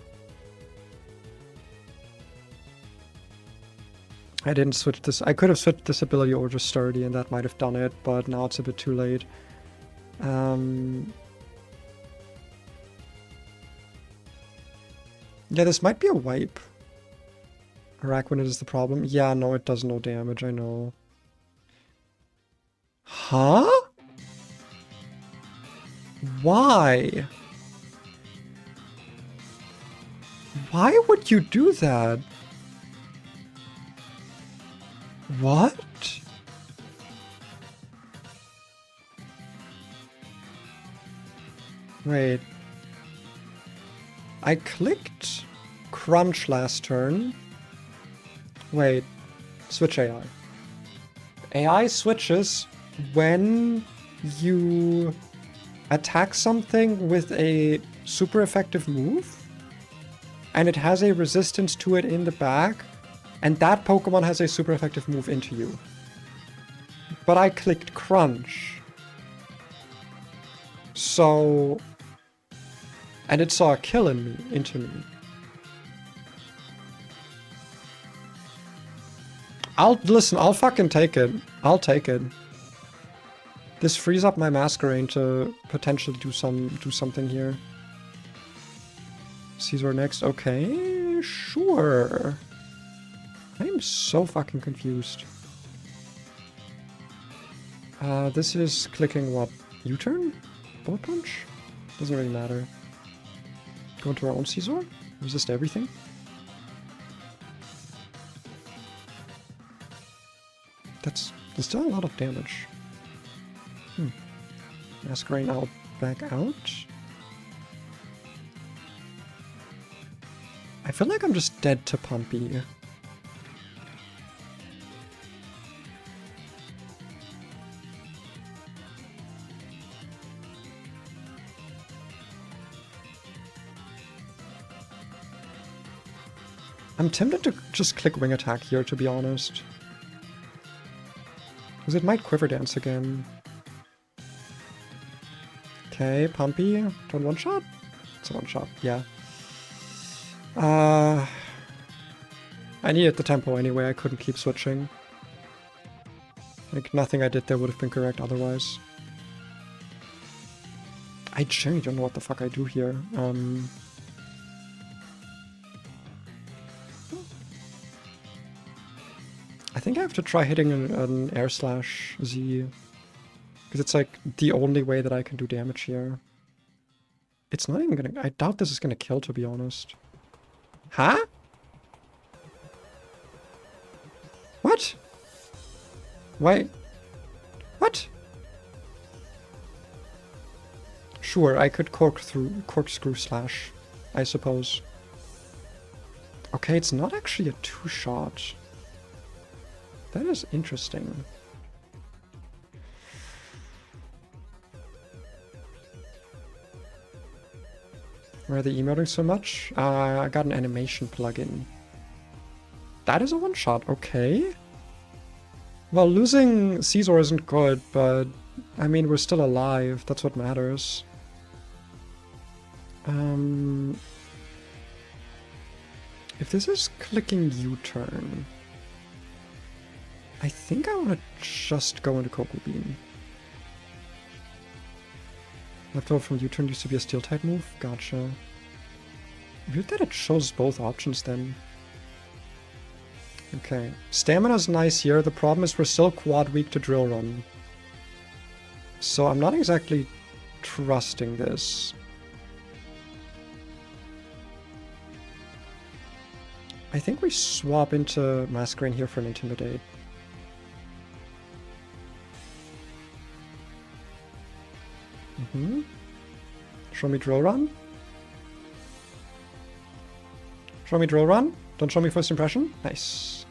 I didn't switch this. I could have switched this ability over to Sturdy, and that might have done it, but now it's a bit too late. Yeah, this might be a wipe. Araquanid is the problem. Yeah, no, it does no damage, I know. Huh? Why? Why would you do that? What? Wait. I clicked Crunch last turn, Wait. Switch AI. AI switches when you attack something with a super effective move, and it has a resistance to it in the back, and that Pokemon has a super effective move into you. But I clicked Crunch. So... And it saw a kill into me. I'll fucking take it. I'll take it. This frees up my Masquerain to potentially do something here. Caesar next. Okay, sure. I'm so fucking confused. This is clicking what? U-turn? Bullet punch? Doesn't really matter. Go into our own Caesar? Resist everything? There's still a lot of damage. Masquerain out, back out. I feel like I'm just dead to Pumpy. I'm tempted to just click Wing Attack here, to be honest. Because it might Quiver Dance again. Okay, Pumpy. Don't one-shot? It's a one-shot, yeah. I needed the tempo anyway, I couldn't keep switching. Like, nothing I did there would have been correct otherwise. I genuinely don't know what the fuck I do here. I think I have to try hitting an Air Slash Z. Because it's like the only way that I can do damage here. It's not even gonna... I doubt this is gonna kill, to be honest. Huh? What? Why? What? Sure, I could corkscrew slash, I suppose. Okay, it's not actually a two-shot. That is interesting. Why are they emoting so much? I got an animation plugin. That is a one-shot, okay. Well, losing Caesar isn't good, but I mean, we're still alive. That's what matters. If this is clicking U-turn, I think I want to just go into Cocoa Bean. Leftover from U-turn used to be a Steel-type move? Gotcha. Weird that it shows both options then. Okay. Stamina's nice here. The problem is we're still quad weak to Drill Run. So I'm not exactly trusting this. I think we swap into Masquerain here for an Intimidate. Show me Drill Run. Show me Drill Run. Don't show me First Impression. Nice.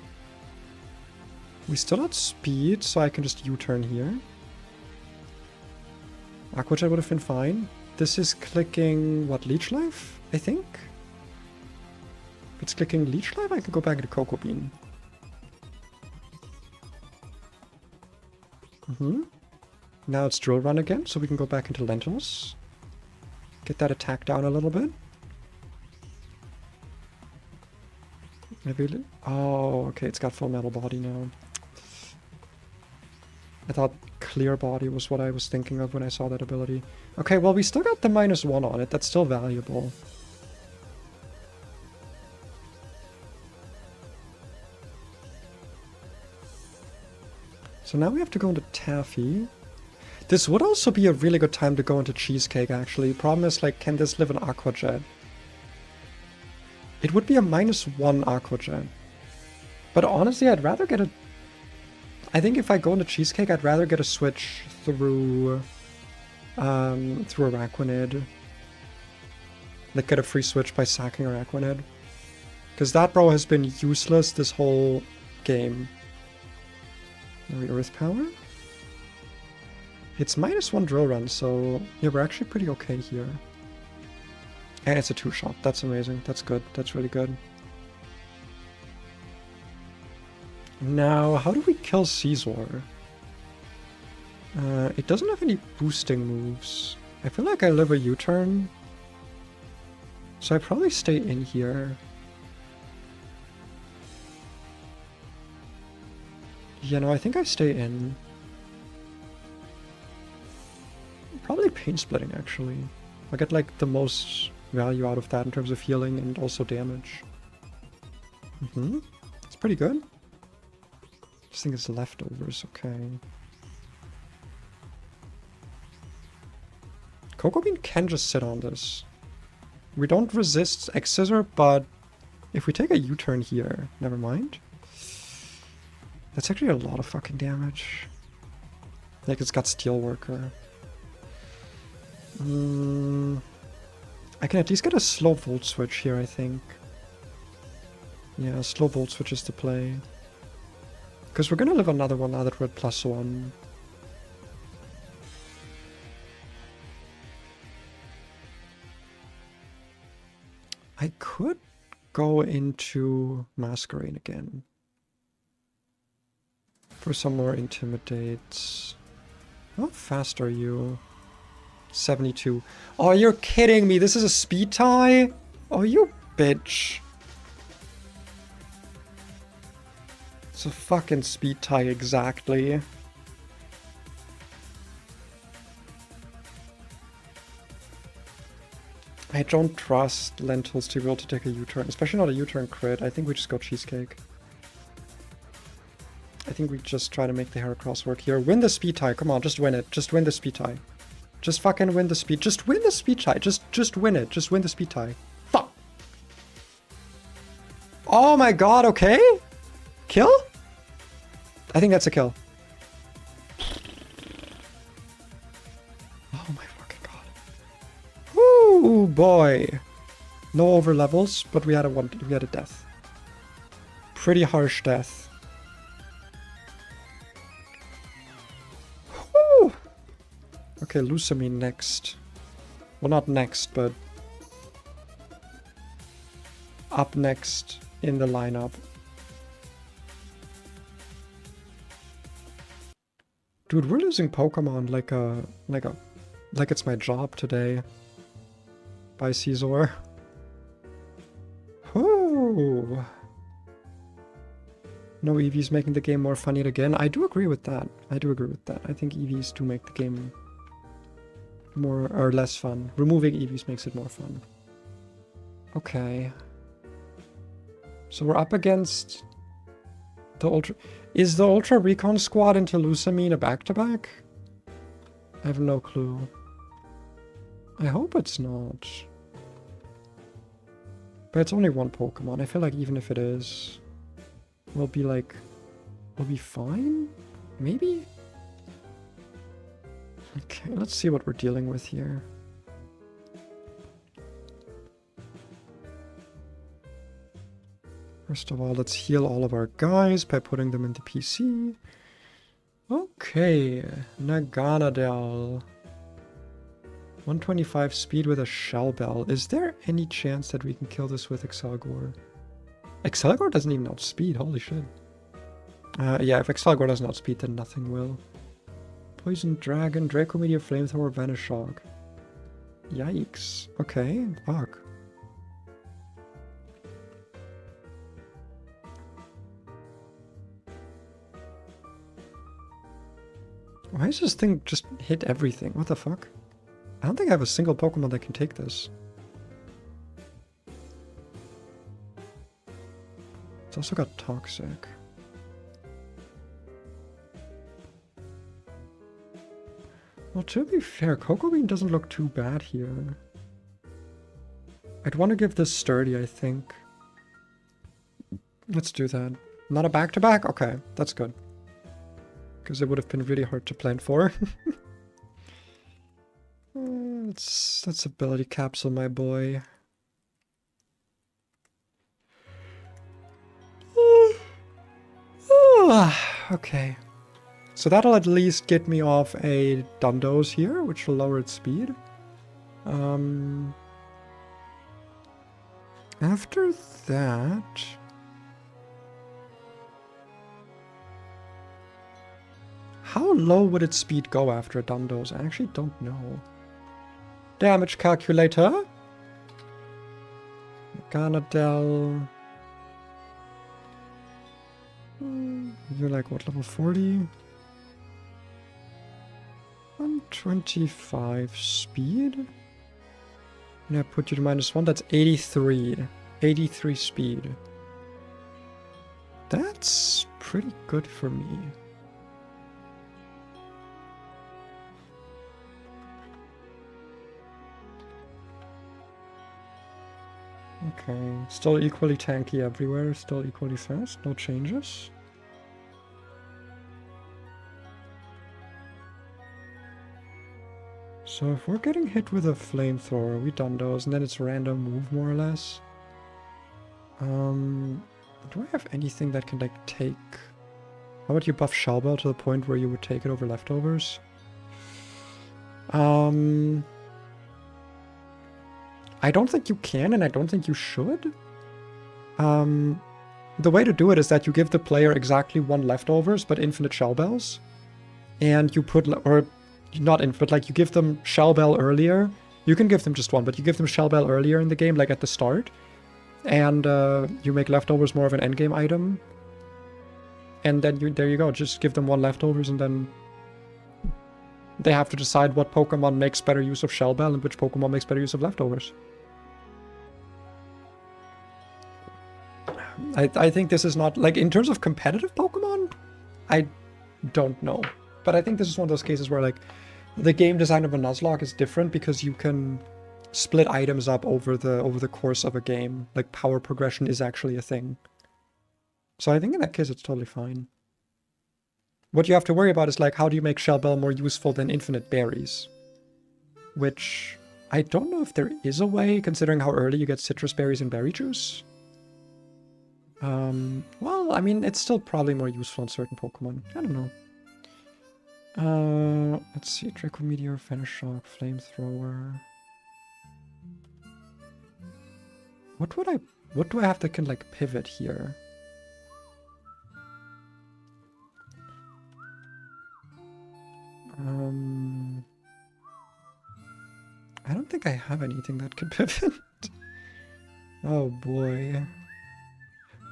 We still have speed, so I can just U-turn here. Aqua Jet would have been fine. This is clicking, what, Leech Life, I think? If it's clicking Leech Life, I can go back into Cocoa Bean. Now it's Drill Run again, so we can go back into Lentils. Get that attack down a little bit. Maybe... Oh, okay, it's got full metal body now. I thought clear body was what I was thinking of when I saw that ability. Okay, well, we still got the -1 on it. That's still valuable. So now we have to go into Taffy. This would also be a really good time to go into Cheesecake, actually. Problem is, like, can this live an Aqua Jet? It would be a -1 Aqua Jet. But honestly, I'd rather get a... I think if I go into Cheesecake, I'd rather get a switch through Araquanid. Like, get a free switch by sacking Araquanid. Because that bro has been useless this whole game. Are we Earth Power? It's -1 drill run, so yeah, we're actually pretty okay here. And it's a 2-shot. That's amazing. That's good. That's really good. Now, how do we kill Caesar? It doesn't have any boosting moves. I feel like I live a U-turn. So I probably stay in here. Yeah, no, I think I stay in. Probably pain splitting, actually. I get like the most value out of that in terms of healing and also damage. It's pretty good. Just think it's leftovers, okay. Cocoa Bean can just sit on this. We don't resist X-Scissor, but if we take a U-turn here, never mind. That's actually a lot of fucking damage. Like, it's got Steelworker. I can at least get a slow Volt Switch here, I think. Yeah, slow Volt Switch is the play. Because we're gonna live another one now that we're at +1. I could go into Masquerade again. For some more Intimidates. How fast are you? 72. Oh, you're kidding me. This is a speed tie? Oh, you bitch. It's a fucking speed tie exactly. I don't trust Lentils to be able to take a U-turn, especially not a U-turn crit. I think we just go Cheesecake. I think we just try to make the Heracross work here. Win the speed tie. Come on, just win it. Just win the speed tie. Just fucking win the speed. Just win the speed tie. Just win it. Just win the speed tie. Fuck. Oh my god, okay? Kill? I think that's a kill. Oh my fucking god. Woo boy. No over levels, but we had a death. Pretty harsh death. Woo. Okay, Lusamine next. Well, not next, but up next in the lineup. Dude, we're losing Pokemon like it's my job today. By Caesar. Whoo! No EVs making the game more funny again. I do agree with that. I think EVs do make the game more or less fun. Removing EVs makes it more fun. Okay. So we're up against the Ultra... Is the Ultra Recon Squad into Lusamine a back-to-back? I have no clue. I hope it's not. But it's only one Pokemon. I feel like even if it is, we'll be fine? Maybe? Okay, let's see what we're dealing with here. First of all, let's heal all of our guys by putting them into PC. Okay, Naganadel. 125 speed with a Shell Bell. Is there any chance that we can kill this with Excelgor? Excelgor doesn't even outspeed, holy shit. Yeah, if Excelgor doesn't outspeed, then nothing will. Poison Dragon, Draco Meteor, Flamethrower, Venoshock. Yikes. Okay, fuck. Why does this thing just hit everything? What the fuck? I don't think I have a single Pokemon that can take this. It's also got Toxic. Well, to be fair, Cocoa Bean doesn't look too bad here. I'd want to give this Sturdy, I think. Let's do that. Not a back-to-back? Okay, that's good. Because it would have been really hard to plan for. That's Ability Capsule, my boy. Okay. So that'll at least get me off a Dundos here, which will lower its speed. After that... How low would its speed go after a Dundos? I actually don't know. Damage calculator. Ganadel. You're like, what, level 40? 125 speed? And I put you to -1, that's 83. 83 speed. That's pretty good for me. Okay, still equally tanky everywhere, still equally fast, no changes. So if we're getting hit with a flamethrower, we done those, and then it's random move more or less. Do I have anything that can like take... How about you buff Shellbell to the point where you would take it over leftovers? I don't think you can, and I don't think you should. The way to do it is that you give the player exactly 1 leftovers, but infinite shell bells. And you put, or not infinite, but like you give them shell bell earlier. You can give them just 1, but you give them shell bell earlier in the game, like at the start. And you make leftovers more of an endgame item. And then there you go, just give them 1 leftovers, and then they have to decide what Pokemon makes better use of shell bell and which Pokemon makes better use of leftovers. I think this is not, like, in terms of competitive Pokemon, I don't know. But I think this is one of those cases where, like, the game design of a Nuzlocke is different because you can split items up over the course of a game. Like, power progression is actually a thing. So I think in that case it's totally fine. What you have to worry about is, like, how do you make Shell Bell more useful than infinite berries? Which, I don't know if there is a way, considering how early you get citrus berries and berry juice. Well, I mean, it's still probably more useful in certain Pokemon. I don't know. Let's see, Draco Meteor, Venoshock, Flamethrower. What do I have that can, like, pivot here? I don't think I have anything that can pivot. Oh boy.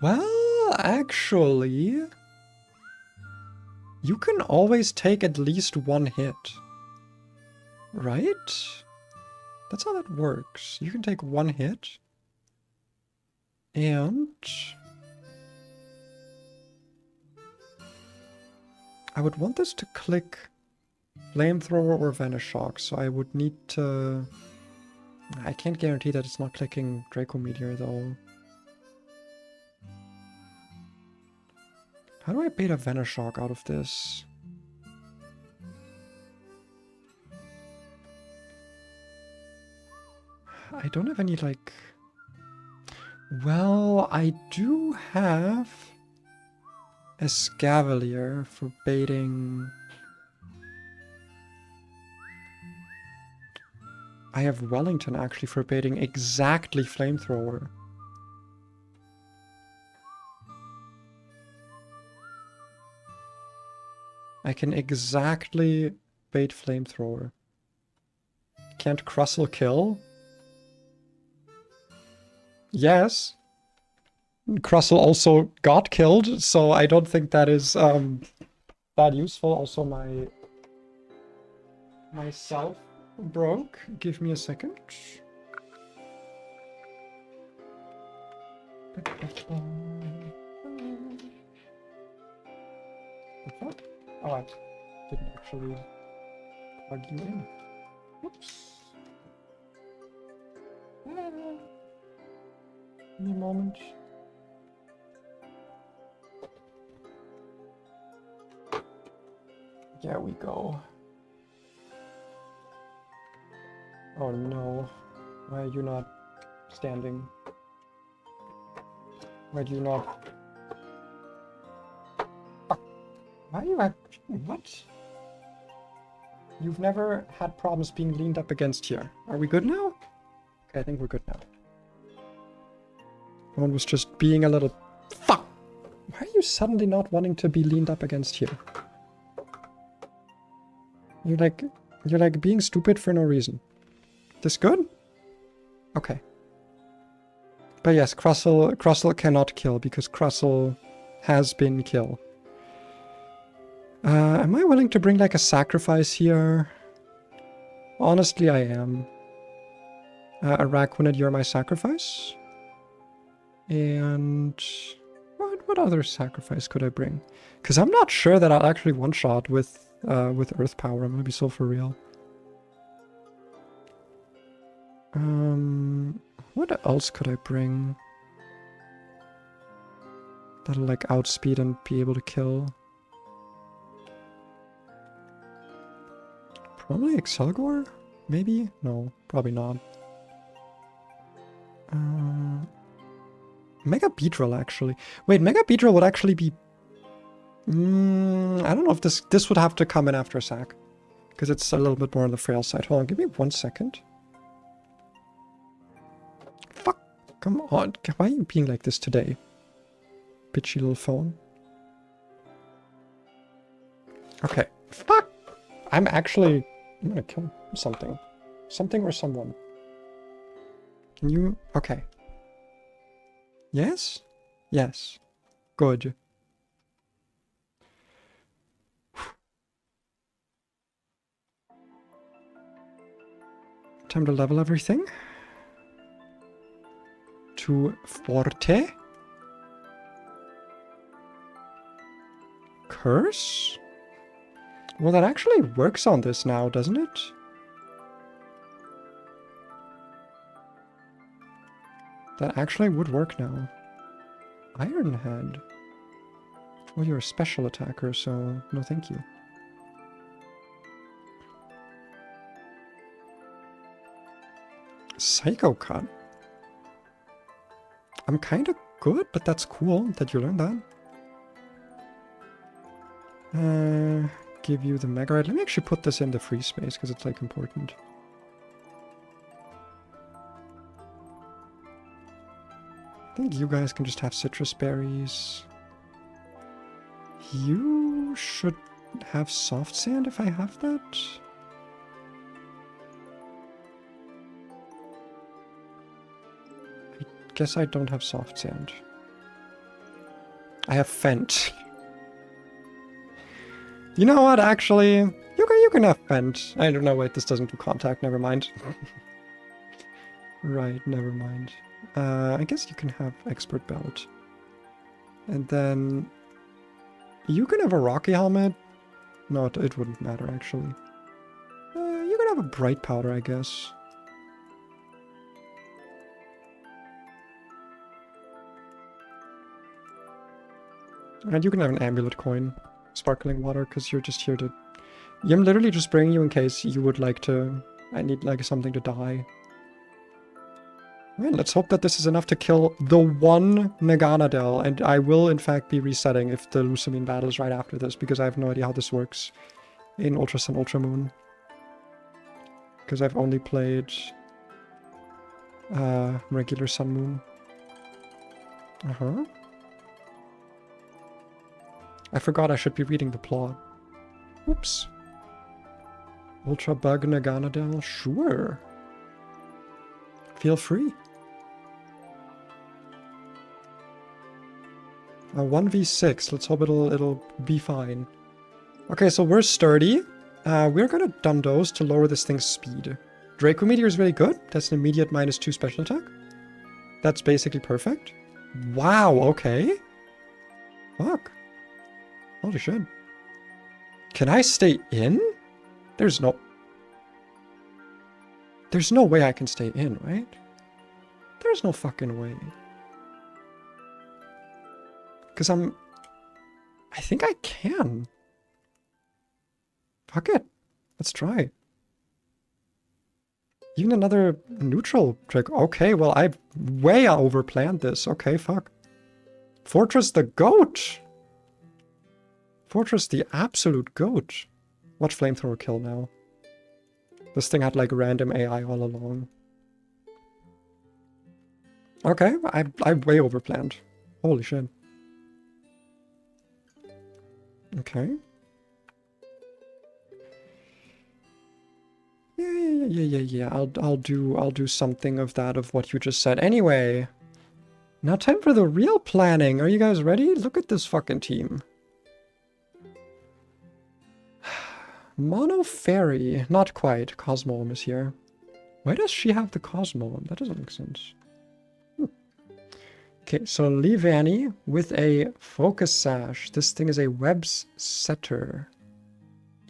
Well, actually, you can always take at least 1 hit. Right? That's how that works. You can take 1 hit. And I would want this to click Flamethrower or Venoshock, so I would need to... I can't guarantee that it's not clicking Draco Meteor, though. How do I bait a Venoshock out of this? I don't have any, like... Well, I do have a Scavalier for baiting... I have Wellington actually for baiting exactly Flamethrower. I can exactly bait Flamethrower. Can't Crustle kill? Yes. Crustle also got killed, so I don't think that is that useful. Also myself broke. Give me a second. What? Oh, I didn't actually plug you in. Whoops. Give me a moment. There we go. Oh no. Why are you not standing? Why do you not... Why are you what? You've never had problems being leaned up against here. Are we good now? Okay, I think we're good now. One was just being a little... Fuck! Why are you suddenly not wanting to be leaned up against here? You're like being stupid for no reason. This good? Okay. But yes, Crossel cannot kill because Crossel has been killed. Am I willing to bring like a sacrifice here? Honestly, I am. A Raccoonid, you're my sacrifice. And what other sacrifice could I bring? Because I'm not sure that I'll actually one-shot with Earth Power. I'm gonna be so for real. What else could I bring that'll like outspeed and be able to kill? Probably Excelgor? Maybe? No, probably not. Mega Beedrill, actually. Wait, Mega Beedrill would actually be... I don't know if this would have to come in after a sack. Because it's a little bit more on the frail side. Hold on, give me 1 second. Fuck, come on. Why are you being like this today? Bitchy little phone. Okay, fuck! I'm gonna kill something. Something or someone. Can you... Okay. Yes? Yes. Good. Time to level everything. To Forte. Curse? Well, that actually works on this now, doesn't it? That actually would work now. Ironhead. Well, you're a special attacker, so no thank you. Psycho Cut. I'm kind of good, but that's cool that you learned that. Give you the Mega Ride. Let me actually put this in the free space because it's like important. I think you guys can just have citrus berries. You should have soft sand if I have that. I guess I don't have soft sand. I have Fent. You know what, actually? You can have Fent. I don't know, wait, this doesn't do contact, never mind. Right, never mind. I guess you can have Expert Belt. And then... You can have a Rocky Helmet. No, it wouldn't matter, actually. You can have a Bright Powder, I guess. And you can have an Amulet Coin. Sparkling Water, because you're just here to... I'm literally just bringing you in case you would like to... I need, like, something to die. Well, let's hope that this is enough to kill the one Naganadel, and I will, in fact, be resetting if the Lusamine battle is right after this, because I have no idea how this works in Ultra Sun, Ultra Moon. Because I've only played... regular Sun Moon. Uh-huh. I forgot I should be reading the plot. Oops. Ultra Bug Naganadel? Sure. Feel free. 1v6. Let's hope it'll be fine. Okay, so we're sturdy. We're gonna Dundos to lower this thing's speed. Draco Meteor is really good. That's an immediate -2 special attack. That's basically perfect. Wow, okay. Fuck. Holy shit. Can I stay in? There's no way I can stay in, right? There's no fucking way. Because I think I can. Fuck it. Let's try. Even another neutral trick. Okay, well, I've way overplanned this. Okay, fuck. Fortress the Goat. Fortress the absolute goat. Watch flamethrower kill now. This thing had like random AI all along. Okay, I way overplanned. Holy shit. Okay. Yeah. I'll do something of that of what you just said. Anyway, now time for the real planning. Are you guys ready? Look at this fucking team. Mono Fairy. Not quite. Cosmome is here. Why does she have the Cosmome? That doesn't make sense. Okay, so Leavanny with a Focus Sash. This thing is a Webs Setter.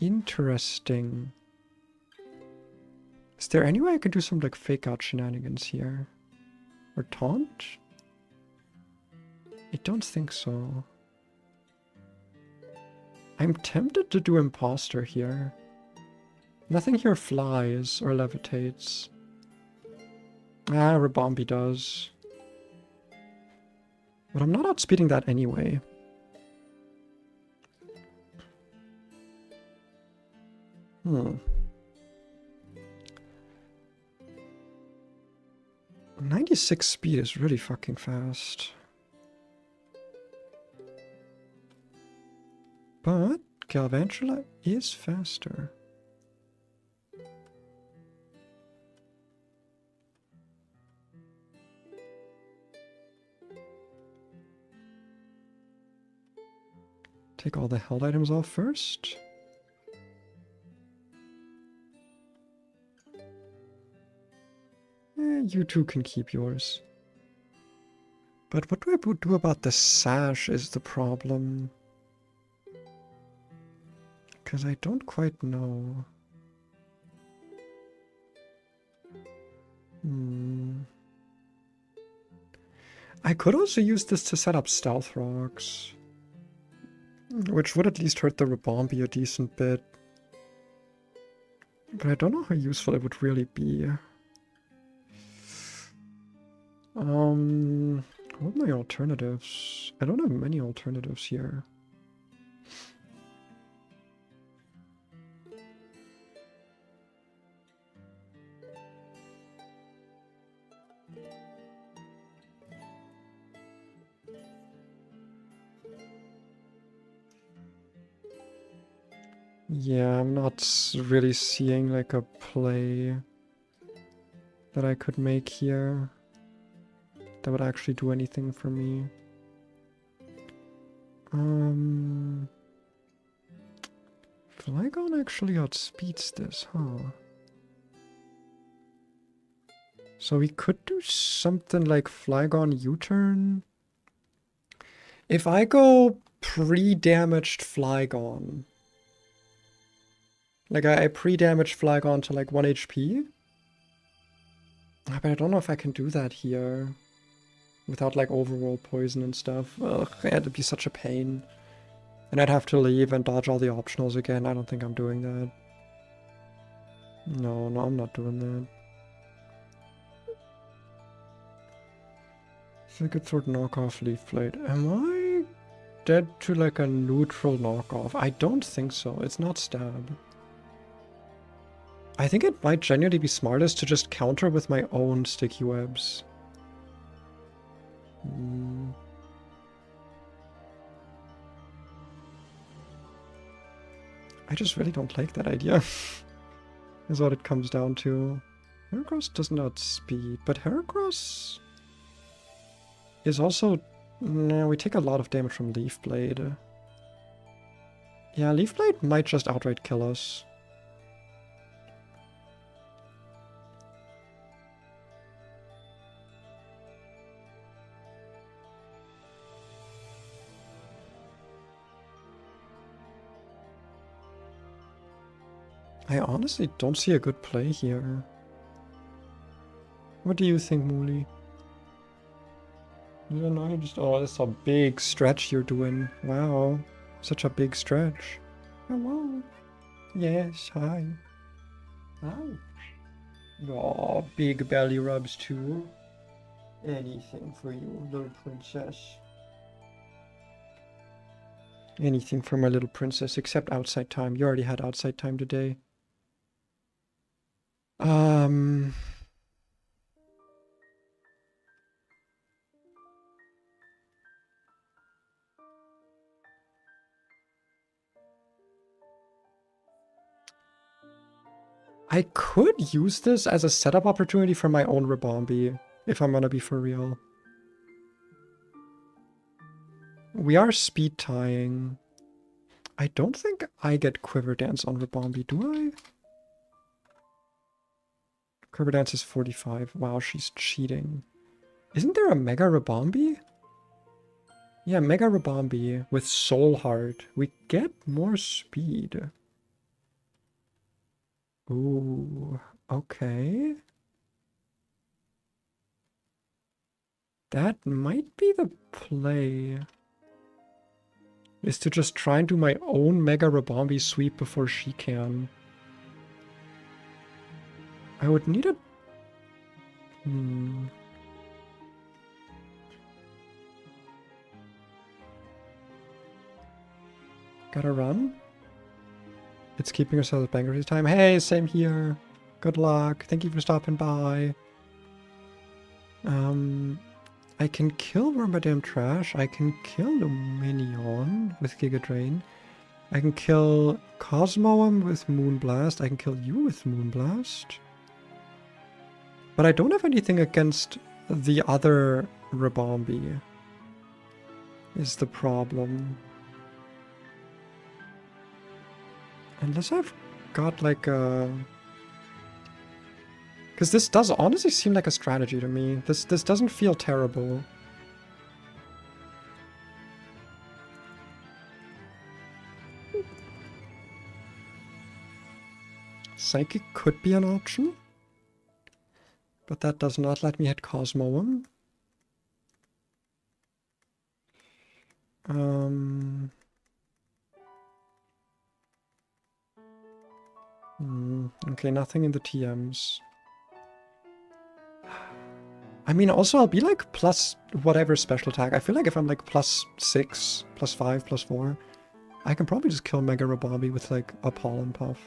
Interesting. Is there any way I could do some like fake out shenanigans here? Or taunt? I don't think so. I'm tempted to do Imposter here. Nothing here flies or levitates. Ah, Rabombi does. But I'm not outspeeding that anyway. Hmm. 96 speed is really fucking fast. But Galvantula is faster. Take all the held items off first. You two can keep yours. But what do I do about the sash is the problem. Because I don't quite know. I could also use this to set up Stealth Rocks. Which would at least hurt the Rabombi a decent bit. But I don't know how useful it would really be. What are my alternatives? I don't have many alternatives here. Yeah, I'm not really seeing like a play that I could make here that would actually do anything for me. Flygon actually outspeeds this, huh? So we could do something like Flygon U-turn. If I go pre-damaged Flygon, like I pre-damaged Flygon to like 1 HP. But I don't know if I can do that here. Without like overworld poison and stuff. Ugh, it'd be such a pain. And I'd have to leave and dodge all the optionals again. I don't think I'm doing that. No, I'm not doing that. Sacred Sword knockoff Leaf Blade. Am I dead to like a neutral knockoff? I don't think so. It's not stab. I think it might genuinely be smartest to just counter with my own sticky webs. I just really don't like that idea. Is what it comes down to. Heracross does not outspeed, but Heracross is also... No, we take a lot of damage from Leaf Blade. Yeah, Leaf Blade might just outright kill us. I honestly don't see a good play here. What do you think, Mooley? You don't know, you just... Oh, that's a big stretch you're doing. Wow. Such a big stretch. Hello. Yes, hi. Hi. Oh, big belly rubs too. Anything for you, little princess. Anything for my little princess except outside time. You already had outside time today. I could use this as a setup opportunity for my own Rabombi, if I'm gonna be for real. We are speed tying. I don't think I get Quiver Dance on Rabombi, do I? Quiver Dance is 45. Wow, she's cheating. Isn't there a Mega Rabombi? Yeah, Mega Rabombi with Soul Heart. We get more speed. Ooh, okay. That might be the play. Is to just try and do my own Mega Rabombi sweep before she can. I would need a... Gotta run? It's keeping yourself at bankruptcy time. Hey, same here. Good luck. Thank you for stopping by. I can kill Wormadam Trash. I can kill Luminion with Giga Drain. I can kill Cosmoem with Moonblast. I can kill you with Moonblast. But I don't have anything against the other Rabombi. Is the problem. Unless I've got like a... Because this does honestly seem like a strategy to me. This doesn't feel terrible. Psychic could be an option. But that does not let me hit Cosmoem. Okay, nothing in the TMs. I mean, also I'll be like plus whatever special attack. I feel like if I'm like plus 6, plus 5, plus 4, I can probably just kill Mega Rabombi with like a Pollen Puff.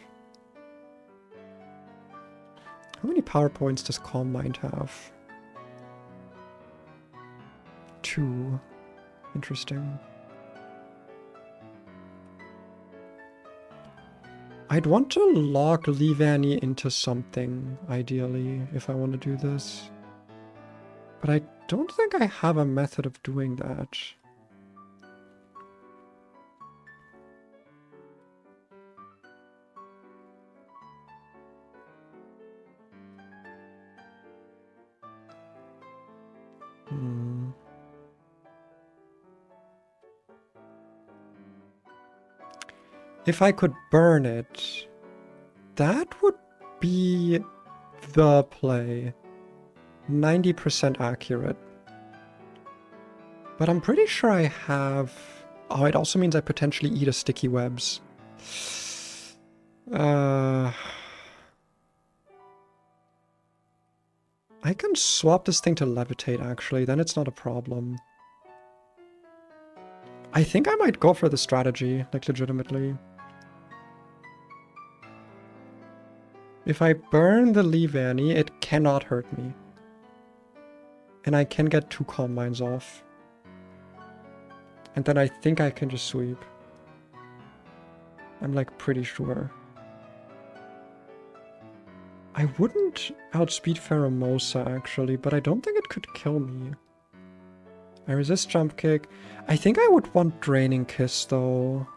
How many power points does Calm Mind have? 2. Interesting. I'd want to lock Leavanny into something, ideally, if I want to do this. But I don't think I have a method of doing that. If I could burn it, that would be the play. 90% accurate. But I'm pretty sure I have... Oh, it also means I potentially eat a Sticky Webs. I can swap this thing to Levitate, actually. Then it's not a problem. I think I might go for the strategy, like legitimately. If I burn the Leavanny, it cannot hurt me. And I can get 2 Calm Minds off. And then I think I can just sweep. I'm like pretty sure. I wouldn't outspeed Pheromosa actually, but I don't think it could kill me. I resist Jump Kick. I think I would want Draining Kiss though.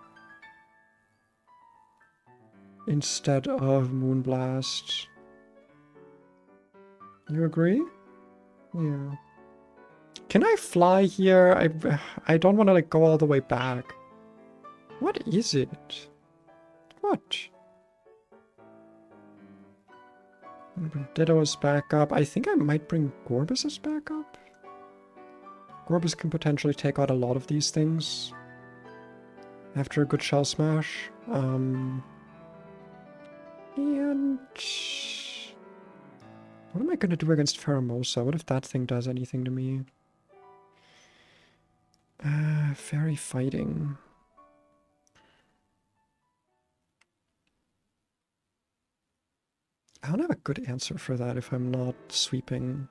Instead of Moonblast. You agree? Yeah. Can I fly here? I don't want to like go all the way back. What is it? What? Ditto's back up. I think I might bring Gorbis's back up. Gorbis can potentially take out a lot of these things. After a good Shell Smash. And... what am I going to do against Pheromosa? What if that thing does anything to me? Fairy Fighting. I don't have a good answer for that if I'm not sweeping.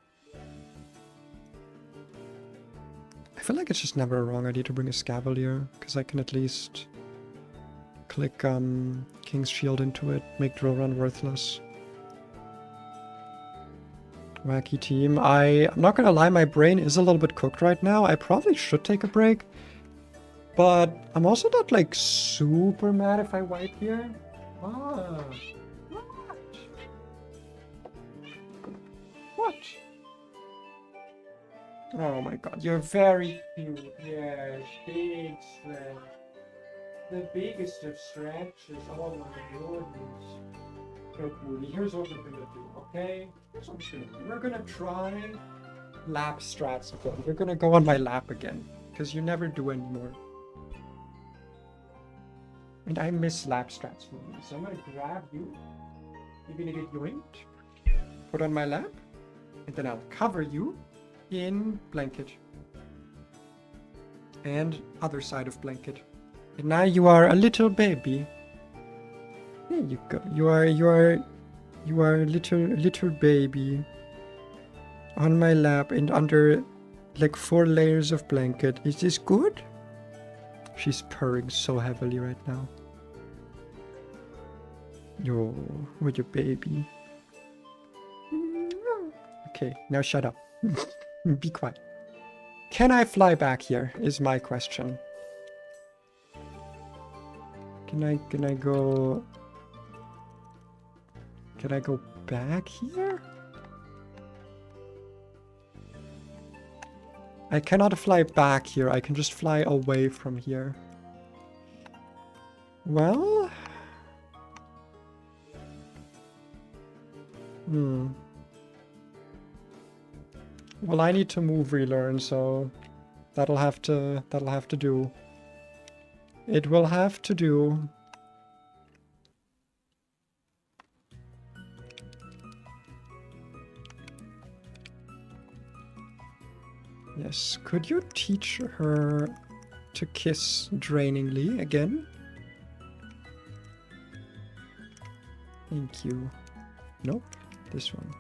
I feel like it's just never a wrong idea to bring a Scavalier, because I can at least click King's Shield into it, make Drill Run worthless. Wacky team. I'm not gonna lie, my brain is a little bit cooked right now. I probably should take a break. But I'm also not like super mad if I wipe here. What? What? Oh my god, you're very cute. Yes, big stretch. The biggest of stretches. Oh my goodness. So cool. Here's what we're gonna do, okay? Here's what we're gonna do. We're gonna try lap strats again. We're gonna go on my lap again. Because you never do anymore. And I miss lap strats for me. So I'm gonna grab you. You're gonna get yoinked. Put on my lap. And then I'll cover you in blanket. And other side of blanket. And now you are a little baby. There you go. You are a little baby. On my lap and under like 4 layers of blanket. Is this good? She's purring so heavily right now. Yo, with your baby. Okay, now shut up. Be quiet. Can I fly back here? Is my question. Can I go? Can I go back here? I cannot fly back here. I can just fly away from here. Well... Well, I need to move relearn, so that'll have to do. It will have to do. Yes, could you teach her to kiss drainingly again? Thank you. Nope, this one.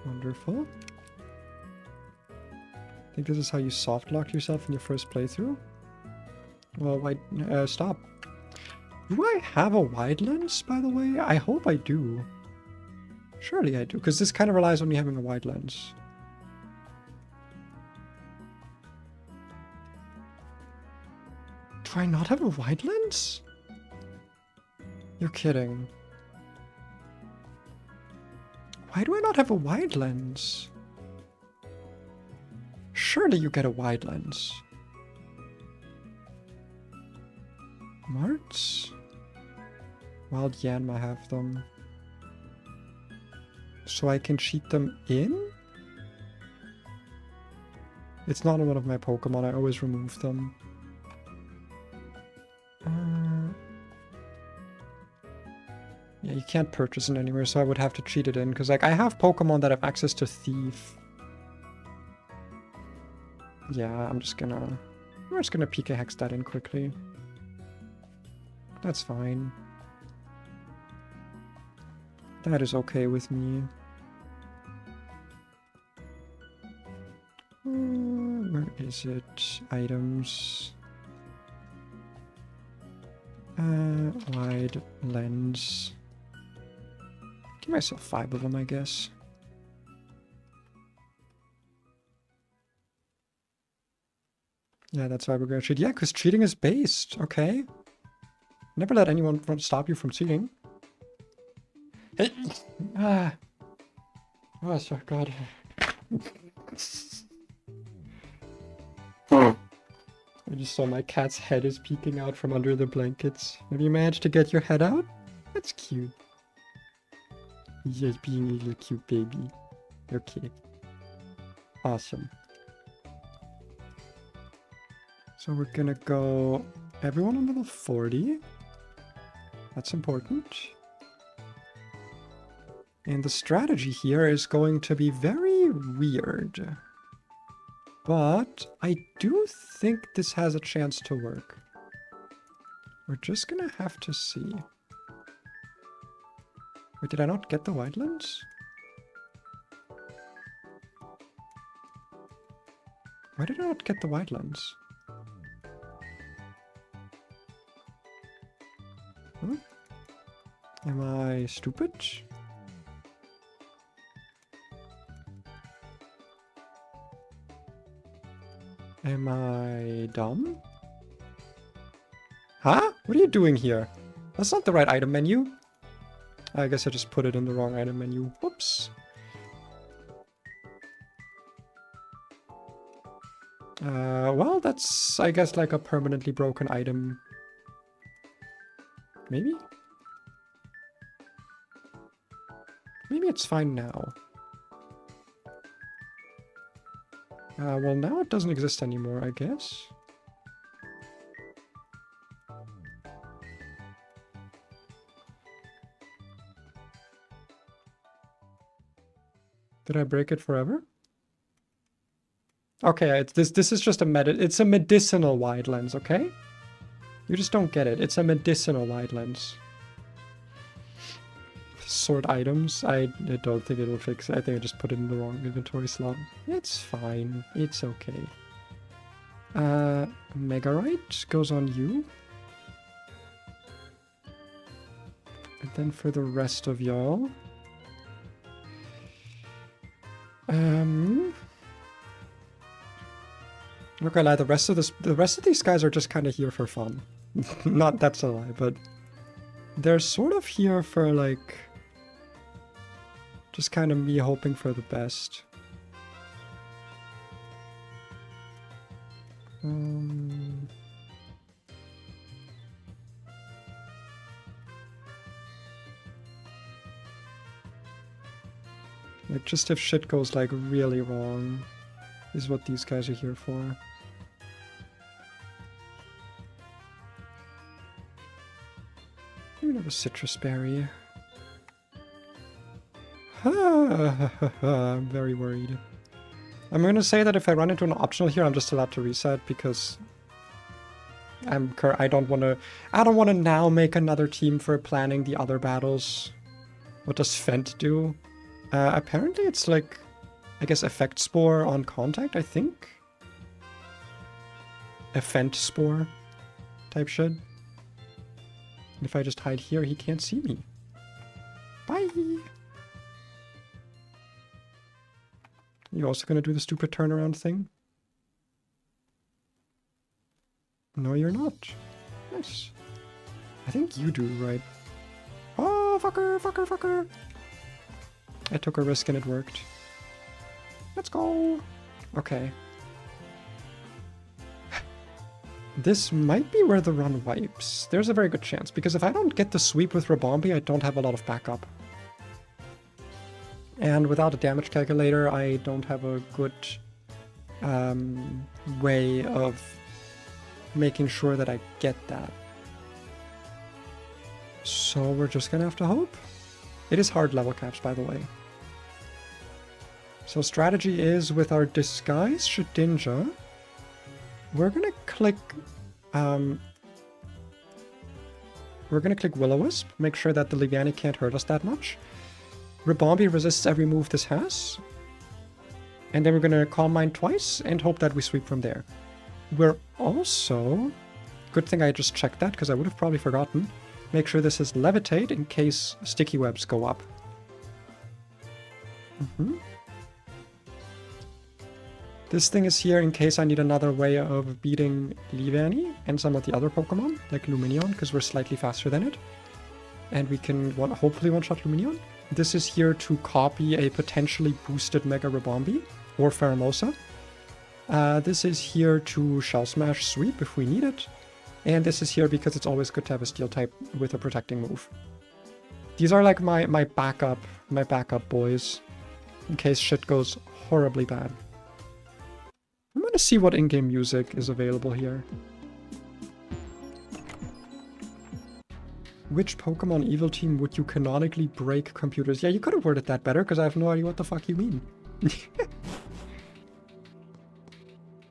Wonderful. I think this is how you soft lock yourself in your first playthrough. Well, why stop. Do I have a wide lens, by the way? I hope I do. Surely I do, because this kind of relies on me having a wide lens. Do I not have a wide lens? You're kidding. Why do I not have a wide lens? Surely you get a wide lens. Marts? Wild Yanma have them. So I can cheat them in? It's not one of my Pokemon, I always remove them. Yeah, you can't purchase it anywhere, so I would have to cheat it in, because like I have Pokemon that have access to Thief. Yeah, I'm just gonna PK Hex that in quickly. That's fine. That is okay with me. Where is it? Items. Wide lens. Give myself 5 of them, I guess. Yeah, that's why we're gonna cheat. Yeah, because cheating is based. Okay. Never let anyone stop you from cheating. Hey! Ah! Oh, sorry, God. I just saw my cat's head is peeking out from under the blankets. Have you managed to get your head out? That's cute. He's just being a little cute baby. Okay. Awesome. So we're gonna go everyone on level 40. That's important. And the strategy here is going to be very weird. But I do think this has a chance to work. We're just gonna have to see. Wait, did I not get the wildlands? Why did I not get the wildlands? Huh? Am I stupid? Am I dumb? Huh? What are you doing here? That's not the right item menu. I guess I just put it in the wrong item menu. Whoops. Well, that's, I guess, like a permanently broken item. Maybe? Maybe it's fine now. Well, now it doesn't exist anymore, I guess. Did I break it forever? Okay, this is just it's a medicinal wide lens, okay? You just don't get it. It's a medicinal wide lens. Sort items. I don't think it'll fix it. I think I just put it in the wrong inventory slot. It's fine. It's okay. Megarite goes on you. And then for the rest of y'all. Okay, lie, the rest of these guys are just kind of here for fun. Not that's a lie, but they're sort of here for like just kind of me hoping for the best. Like, just if shit goes like really wrong is what these guys are here for. Even have a citrus berry. I'm very worried. I'm gonna say that if I run into an optional here, I'm just allowed to reset because I don't wanna now make another team for planning the other battles. What does Fent do? Apparently it's like, I guess, effect spore on contact, I think? Effect spore type shit. And if I just hide here, he can't see me. Bye! You also gonna do the stupid turnaround thing? No, you're not. Nice. I think you do, right? Oh, fucker, fucker, fucker! I took a risk and it worked. Let's go! Okay. This might be where the run wipes. There's a very good chance, because if I don't get the sweep with Rabombi, I don't have a lot of backup. And without a damage calculator, I don't have a good way of making sure that I get that. So we're just gonna have to hope. It is hard level caps, by the way. So strategy is, with our Disguise Shedinja, we're gonna click Will-O-Wisp, make sure that the Liviani can't hurt us that much. Rabombi resists every move this has. And then we're gonna Calm Mind twice and hope that we sweep from there. We're also... Good thing I just checked that, because I would have probably forgotten. Make sure this is Levitate in case sticky webs go up. This thing is here in case I need another way of beating Liviani and some of the other Pokemon, like Lumineon, because we're slightly faster than it. And we can hopefully one-shot Lumineon. This is here to copy a potentially boosted Mega Rabombi or Pheromosa. This is here to Shell Smash Sweep if we need it. And this is here because it's always good to have a Steel type with a protecting move. These are like my backup boys, in case shit goes horribly bad. I'm gonna see what in-game music is available here. Which Pokemon Evil Team would you canonically break computers? Yeah, you could have worded that better, because I have no idea what the fuck you mean.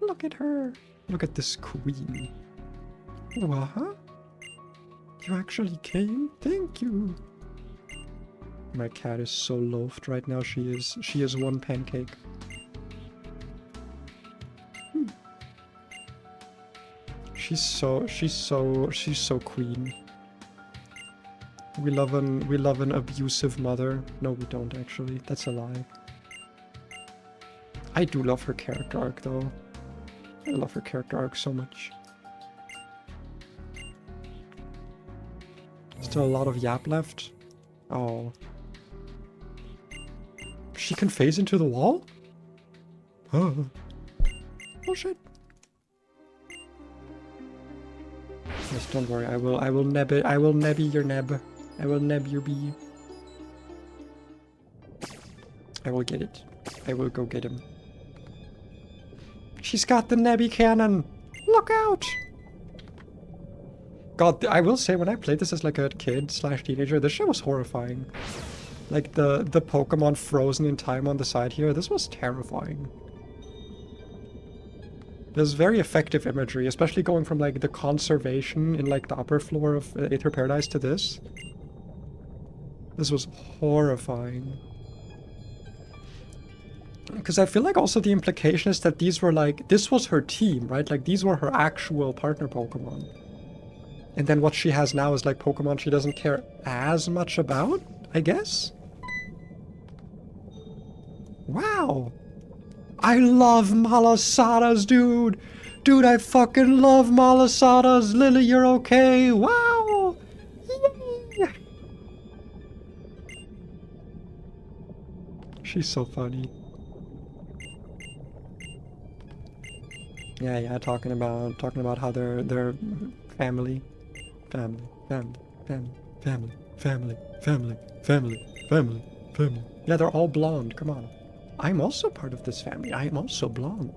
Look at her. Look at this queen. What? You actually came? Thank you. My cat is so loafed right now. She is one pancake. She's so queen. We love an abusive mother. No, we don't actually. That's a lie. I do love her character arc though. I love her character arc so much. Still a lot of yap left. Oh. She can phase into the wall? Oh. Oh shit. Yes, don't worry. I will neb it. I will nebby your neb. I will neb your bee. I will get it. I will go get him. She's got the nebby cannon. Look out! God, I will say when I played this as like a kid slash teenager, this shit was horrifying. Like the Pokemon frozen in time on the side here, this was terrifying. There's very effective imagery, especially going from like the conservation in like the upper floor of Aether Paradise to this. This was horrifying. Because I feel like also the implication is that these were like, this was her team, right? Like these were her actual partner Pokemon. And then what she has now is like Pokemon she doesn't care as much about, I guess? Wow! I love Malasadas, dude! Dude, I fucking love Malasadas! Lily, you're okay! Wow! Yay! She's so funny. Yeah, talking about how they're family. Family. Yeah, they're all blonde, come on. I'm also part of this family. I am also blonde.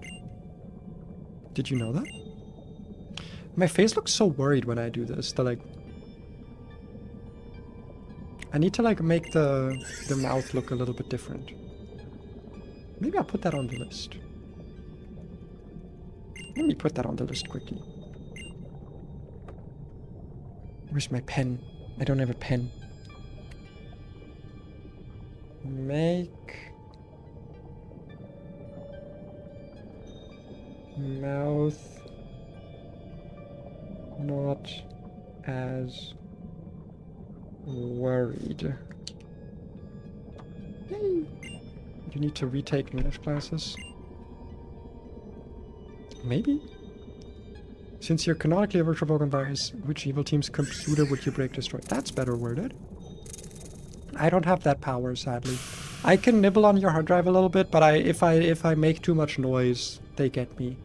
Did you know that? My face looks so worried when I do this. They're like... I need to like make the mouth look a little bit different. Maybe I'll put that on the list. Let me put that on the list quickly. Where's my pen? I don't have a pen. Make mouth not as worried. Yay! You need to retake English classes. Maybe? Since you're canonically a virtual Pokemon virus, which evil team's computer would you break, destroy? That's better worded. I don't have that power, sadly. I can nibble on your hard drive a little bit, but if I make too much noise, they get me.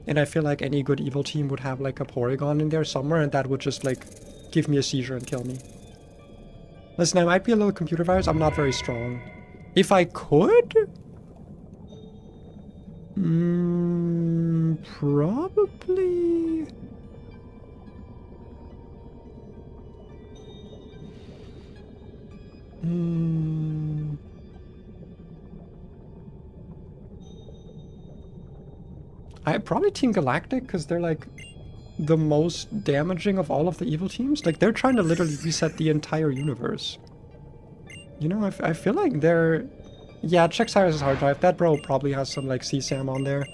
And I feel like any good evil team would have like a Porygon in there somewhere, and that would just like give me a seizure and kill me. Listen, I might be a little computer virus. I'm not very strong. If I could? Probably. I probably Team Galactic, because they're like the most damaging of all of the evil teams. Like they're trying to literally reset the entire universe. You know, I feel like they're... Yeah, check Cyrus's hard drive. That bro probably has some like CSAM on there.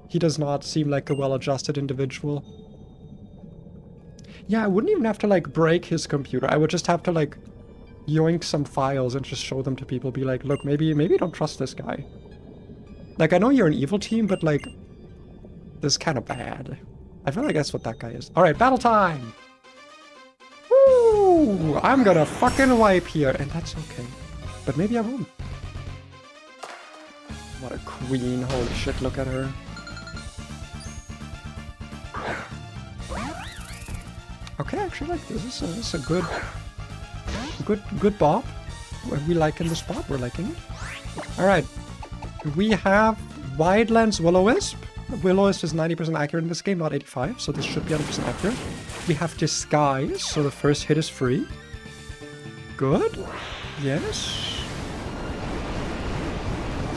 He does not seem like a well-adjusted individual. Yeah, I wouldn't even have to like break his computer. I would just have to like yoink some files and just show them to people. Be like, look, maybe don't trust this guy. Like, I know you're an evil team, but like, this is kind of bad. I feel like that's what that guy is. All right, battle time. Woo! I'm gonna fucking wipe here, and that's okay. But maybe I won't. What a queen. Holy shit, look at her. Okay, actually, like, this is a good bop. We liking this bop, we're liking it. Alright. We have Wide Lens Will-O-Wisp. Will-O-Wisp is 90% accurate in this game, not 85, so this should be 100% accurate. We have Disguise, so the first hit is free. Good. Yes.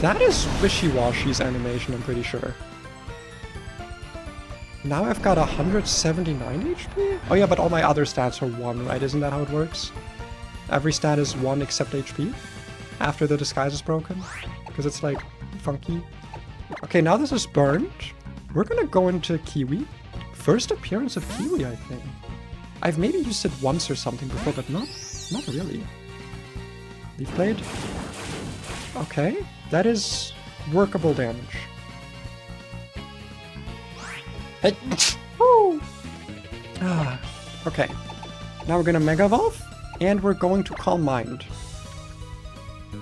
That is Wishy-Washy's animation, I'm pretty sure. Now I've got 179 HP? Oh yeah, but all my other stats are 1, right? Isn't that how it works? Every stat is 1 except HP after the disguise is broken, because it's like funky. Okay, now this is burned. We're gonna go into Kiwi. First appearance of Kiwi, I think. I've maybe used it once or something before, but not really. Leaf Blade. Okay, that is workable damage. Hey. Woo! Ah, okay. Now we're gonna Mega Evolve, and we're going to Calm Mind.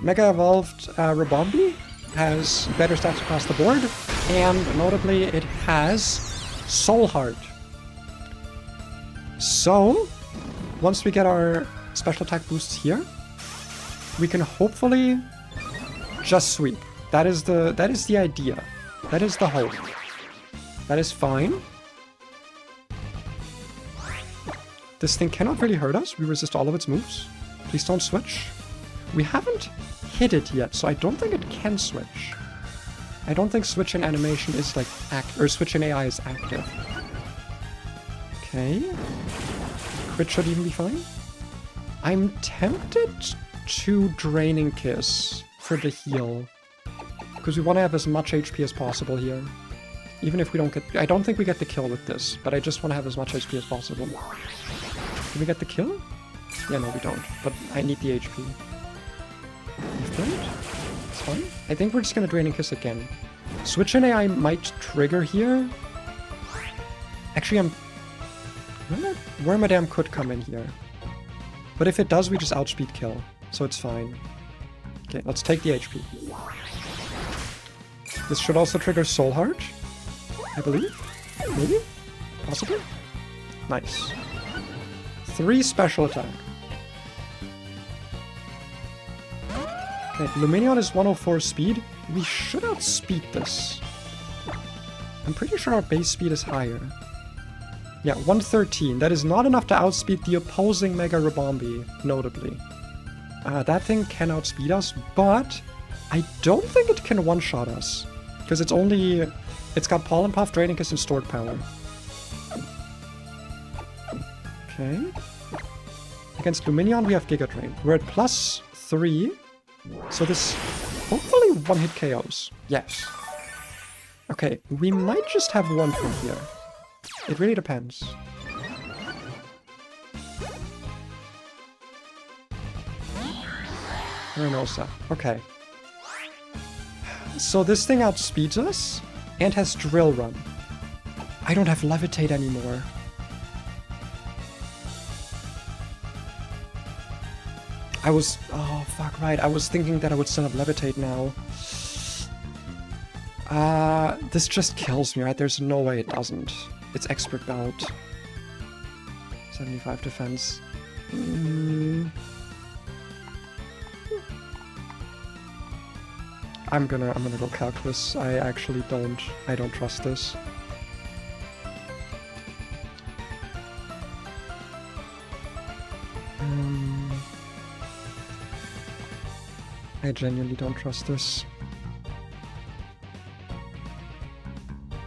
Mega Evolved Rabombi has better stats across the board, and notably it has Soul Heart. So, once we get our special attack boosts here, we can hopefully just sweep. That is the idea. That is the hope. That is fine. This thing cannot really hurt us. We resist all of its moves. Please don't switch. We haven't hit it yet, so I don't think it can switch. I don't think switch in animation is like or switch in AI is active. Okay. Crit should even be fine. I'm tempted to Draining Kiss for the heal, because we want to have as much HP as possible here. Even if we don't get... I don't think we get the kill with this, but I just want to have as much HP as possible. Did we get the kill? Yeah, no, we don't. But I need the HP. Leaf Blade? It's fine. I think we're just going to Draining Kiss again. Switch in AI might trigger here. Actually, Wormadam could come in here. But if it does, we just outspeed kill. So it's fine. Okay, let's take the HP. This should also trigger Soul Heart, I believe. Maybe? Possibly? Nice. 3 special attack. Okay, Luminion is 104 speed. We should outspeed this. I'm pretty sure our base speed is higher. Yeah, 113. That is not enough to outspeed the opposing Mega Rabombi, notably. That thing can outspeed us, but I don't think it can one-shot us. Because it's got Pollen Puff, Draining Kiss, and Stored Power. Okay. Against Luminion, we have Giga Drain. We're at +3, so this hopefully one-hit KOs. Yes. Okay, we might just have one from here. It really depends. Renosa. Okay. So this thing outspeeds us and has Drill Run. I don't have Levitate anymore. Oh fuck, right. I was thinking that I would still have Levitate now. This just kills me, right? There's no way it doesn't. It's Expert Bout. 75 defense. I'm gonna go Calculus. I don't trust this. I genuinely don't trust this.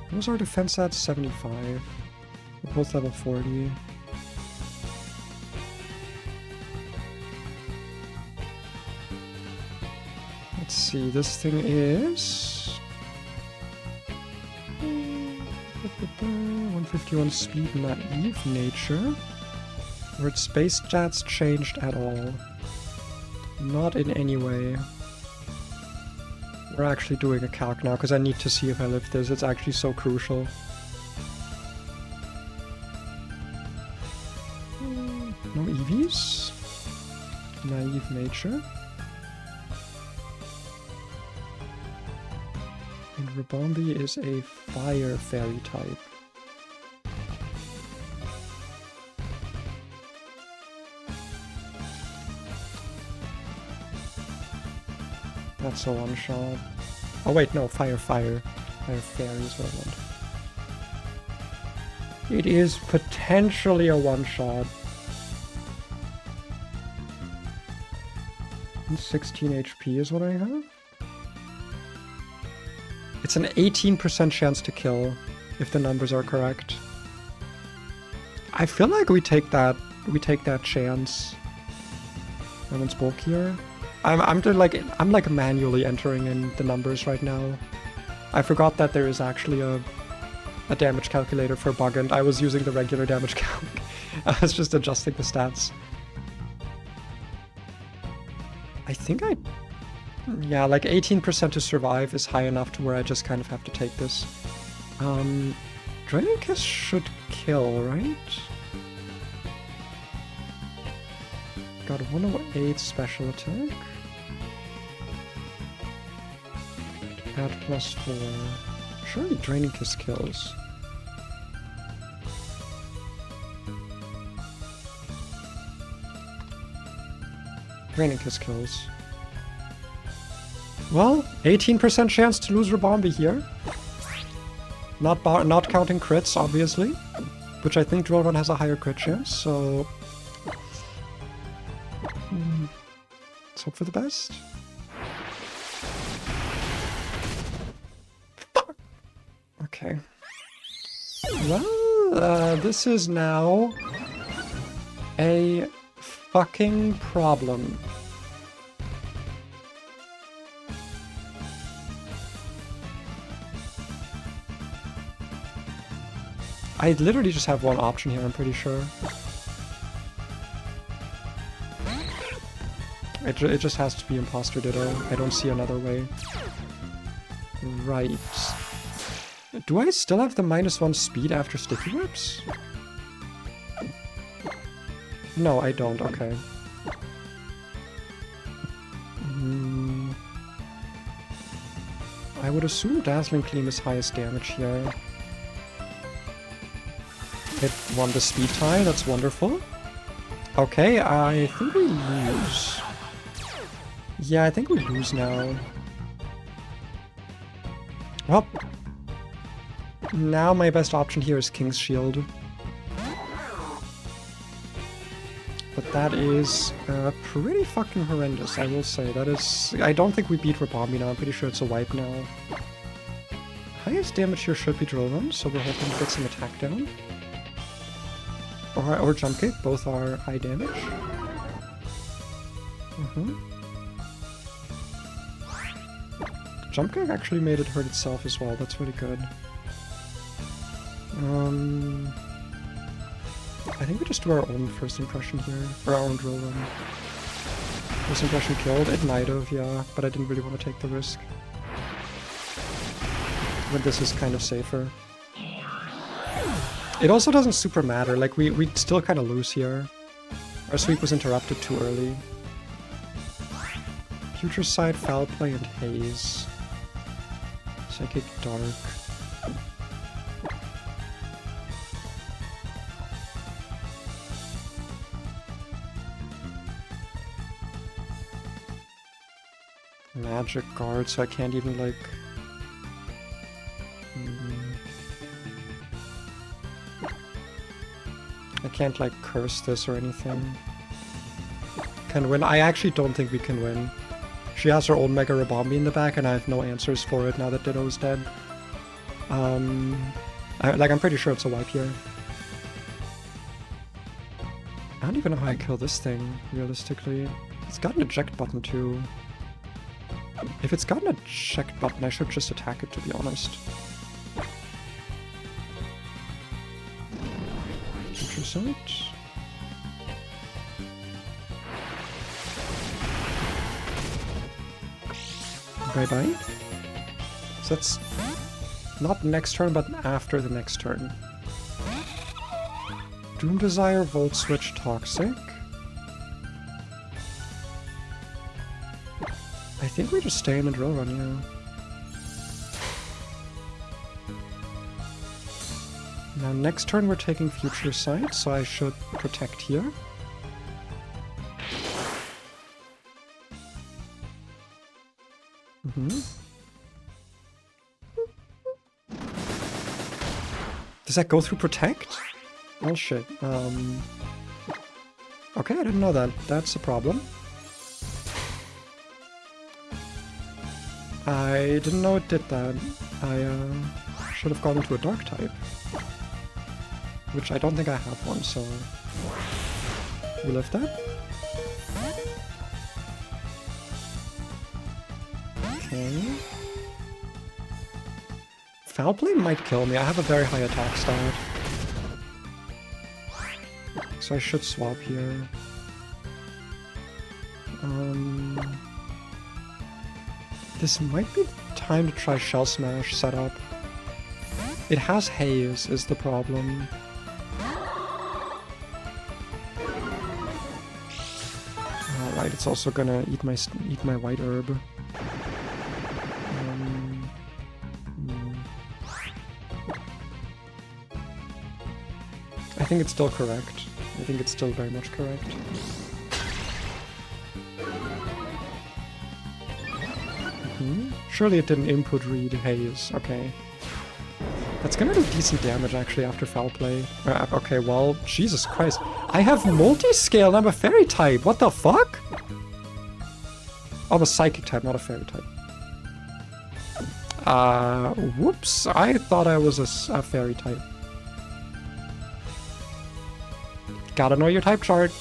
What was our defense at? 75. We're both level 40. Let's see, this thing is 151 speed, naive nature. Were its base stats changed at all? Not in any way. We're actually doing a calc now because I need to see if I lift this. It's actually so crucial. No EVs? Naive nature. And Rabombi is a fire fairy type. That's a one-shot. Oh wait, no, fire fairy is what I want. It is potentially a one-shot. 16 HP is what I have. It's an 18% chance to kill, if the numbers are correct. I feel like we take that chance. That one's bulkier. I'm like manually entering in the numbers right now. I forgot that there is actually a damage calculator for Bugn't. I was using the regular damage calc. I was just adjusting the stats. I think yeah, like 18% to survive is high enough to where I just kind of have to take this. Draining Kiss should kill, right? Got 108 special attack. Add +4. Surely Draining Kiss kills. Draining Kiss kills. Well, 18% chance to lose Rabombi here. Not counting crits, obviously. Which I think Drill Run has a higher crit chance, so... let's hope for the best. Fuck! Okay. Well, this is now... a fucking problem. I literally just have one option here, I'm pretty sure. It just has to be Imposter Ditto. I don't see another way. Right. Do I still have the -1 speed after Sticky Whips? No, I don't. Okay. I would assume Dazzling Gleam is highest damage here. It won the speed tie, that's wonderful. Okay, I think we lose. Yeah, I think we lose now. Well, now my best option here is King's Shield. But that is pretty fucking horrendous, I will say. That is... I don't think we beat Rabombi now, I'm pretty sure it's a wipe now. Highest damage here should be Drill Run, so we're hoping to get some attack down. Or Jump Kick, both are high damage. Jump Kick actually made it hurt itself as well, that's really good. I think we just do our own first impression here, or our own Drill Run. First impression killed? It might have, yeah, but I didn't really want to take the risk. But this is kind of safer. It also doesn't super matter, like we still kind of lose here. Our sweep was interrupted too early. Future Sight, Foul Play, and Haze. Psychic Dark. Magic Guard, so I can't even like... I can't like curse this or anything. Can win? I actually don't think we can win. She has her own Mega Rabombi in the back and I have no answers for it now that Ditto's dead. I'm pretty sure it's a wipe here. I don't even know how I kill this thing, realistically. It's got an eject button too. If it's got an eject button, I should just attack it, to be honest. Sight. Bye-bye. So that's not next turn, but after the next turn. Doom Desire, Volt Switch, Toxic. I think we just stay in the Drill Run, yeah. Now next turn we're taking Future Sight, so I should protect here. Does that go through Protect? Oh shit. Okay, I didn't know that. That's a problem. I didn't know it did that. I should have gone into a Dark type. Which I don't think I have one, so... we lift that. Okay. Foul play might kill me. I have a very high attack stat. So I should swap here. This might be time to try Shell Smash setup. It has haze is the problem. Alright, it's also gonna eat my white herb. I think it's still correct. I think it's still very much correct. Surely it didn't input read haze. Okay. That's gonna do decent damage actually after foul play. Okay, well, Jesus Christ. I have multi-scale and I'm a fairy type. What the fuck? Oh, I'm a psychic type, not a fairy type. Whoops. I thought I was a fairy type. Gotta know your type chart.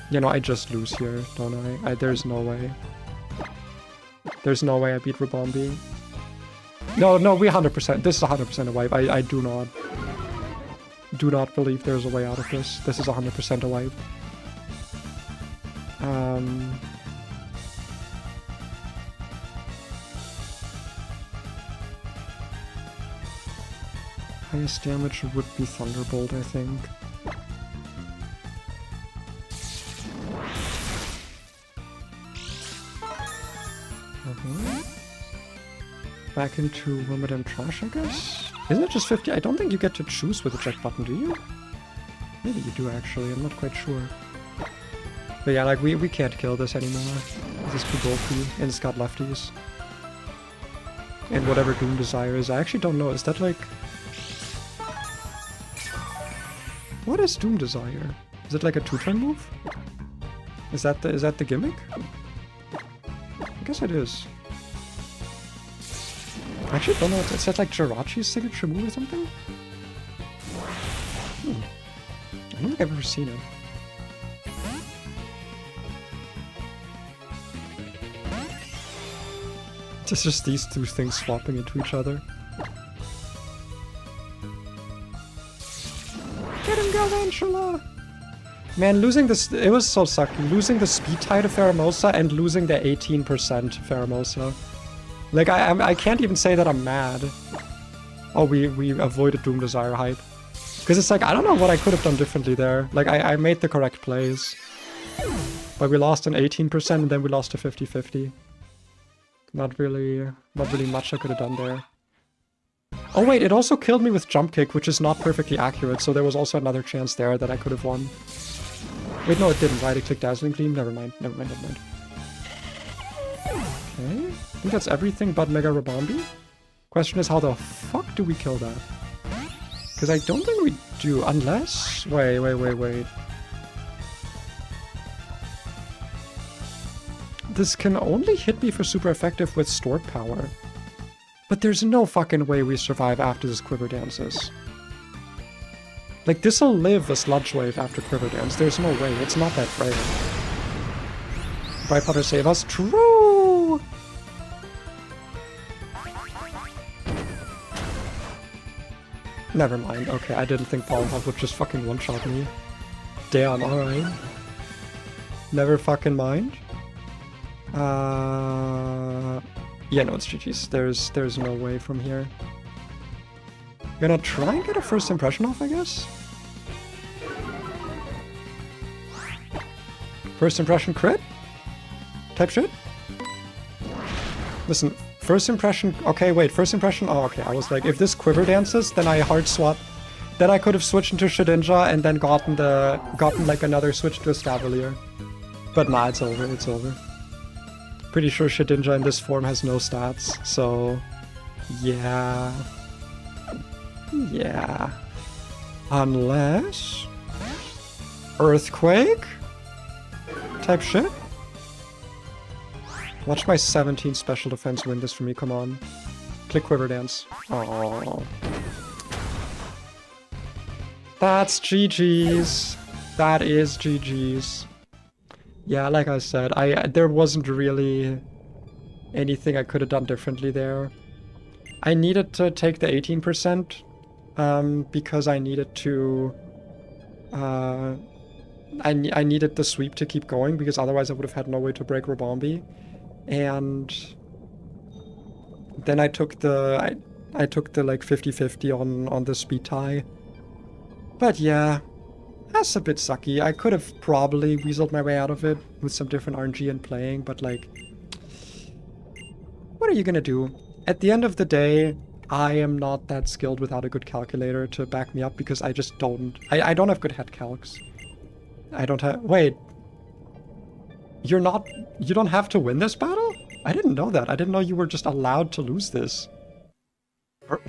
You know, I just lose here, don't I? There's no way. There's no way I beat Rabombi. No, we 100%. This is 100% a wipe. I do not believe there's a way out of this. This is 100% a wipe. Highest damage would be Thunderbolt, I think. Back into Wimbledon Trash, I guess? Isn't it just 50? I don't think you get to choose with the check button, do you? Maybe you do, actually. I'm not quite sure. But yeah, like, we can't kill this anymore. This is too bulky, and it's got lefties. And whatever Doom Desire is, I actually don't know. Is that, like... What is Doom Desire? Is it like a 2-turn move? Is that the gimmick? I guess it is. I actually don't know. Is that like Jirachi's signature move or something? I don't think I've ever seen it. It's just these two things swapping into each other. Get him, Galvantula! Man, losing this... It was so sucky. Losing the speed tie to Pheromosa and losing the 18% Pheromosa. Like, I can't even say that I'm mad. Oh, we avoided Doom Desire hype. Because it's like, I don't know what I could have done differently there. Like, I made the correct plays. But we lost an 18% and then we lost a 50-50. Not really much I could have done there. Oh wait, it also killed me with Jump Kick, which is not perfectly accurate, so there was also another chance there that I could have won. Wait, no, it didn't, right? It clicked Dazzling Gleam? Never mind. Okay. I think that's everything but Mega Rabombi. Question is, how the fuck do we kill that? Because I don't think we do, unless... Wait. This can only hit me for super effective with stored power. But there's no fucking way we survive after this Quiver Dances. Like, this'll live a Sludge Wave after Quiver Dance. There's no way. It's not that rare. Bright Potter save us. True! Never mind. Okay, I didn't think Pollenpuff would just fucking one-shot me. Damn, alright. Never fucking mind. Yeah, no, it's GG's. There's no way from here. Gonna try and get a first impression off, I guess? First impression crit? Type shit? Listen, first impression... Okay, wait, first impression... Oh, okay, I was like, if this Quiver Dances, then I hard swap. Then I could have switched into Shedinja and then gotten like another switch to a Scavalier. But nah, it's over. Pretty sure Shedinja in this form has no stats, so... Yeah... Unless... Earthquake? Type shit? Watch my 17 special defense win this for me, come on. Click Quiver Dance. Oh. That's GG's. That is GG's. Yeah, like I said, there wasn't really anything I could have done differently there. I needed to take the 18%, because I needed to... I needed the sweep to keep going, because otherwise I would have had no way to break Rabombi. And then I took the... I took the, like, 50-50 on the speed tie. But yeah, that's a bit sucky. I could have probably weaseled my way out of it with some different RNG and playing, but, like... What are you gonna do? At the end of the day, I am not that skilled without a good calculator to back me up, because I just don't... I don't have good head calcs. I don't have... Wait. You're not... You don't have to win this battle? I didn't know that. I didn't know you were just allowed to lose this.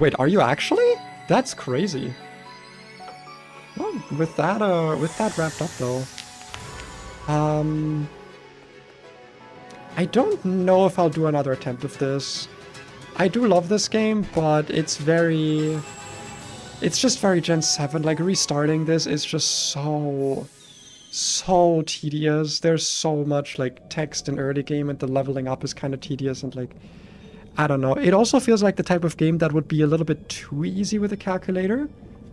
Wait, are you actually? That's crazy. Well, with that wrapped up though, I don't know if I'll do another attempt of this. I do love this game, but it's just very Gen 7. Like, restarting this is just so tedious. There's so much, like, text in early game, and the leveling up is kind of tedious, and, like, I don't know. It also feels like the type of game that would be a little bit too easy with a calculator.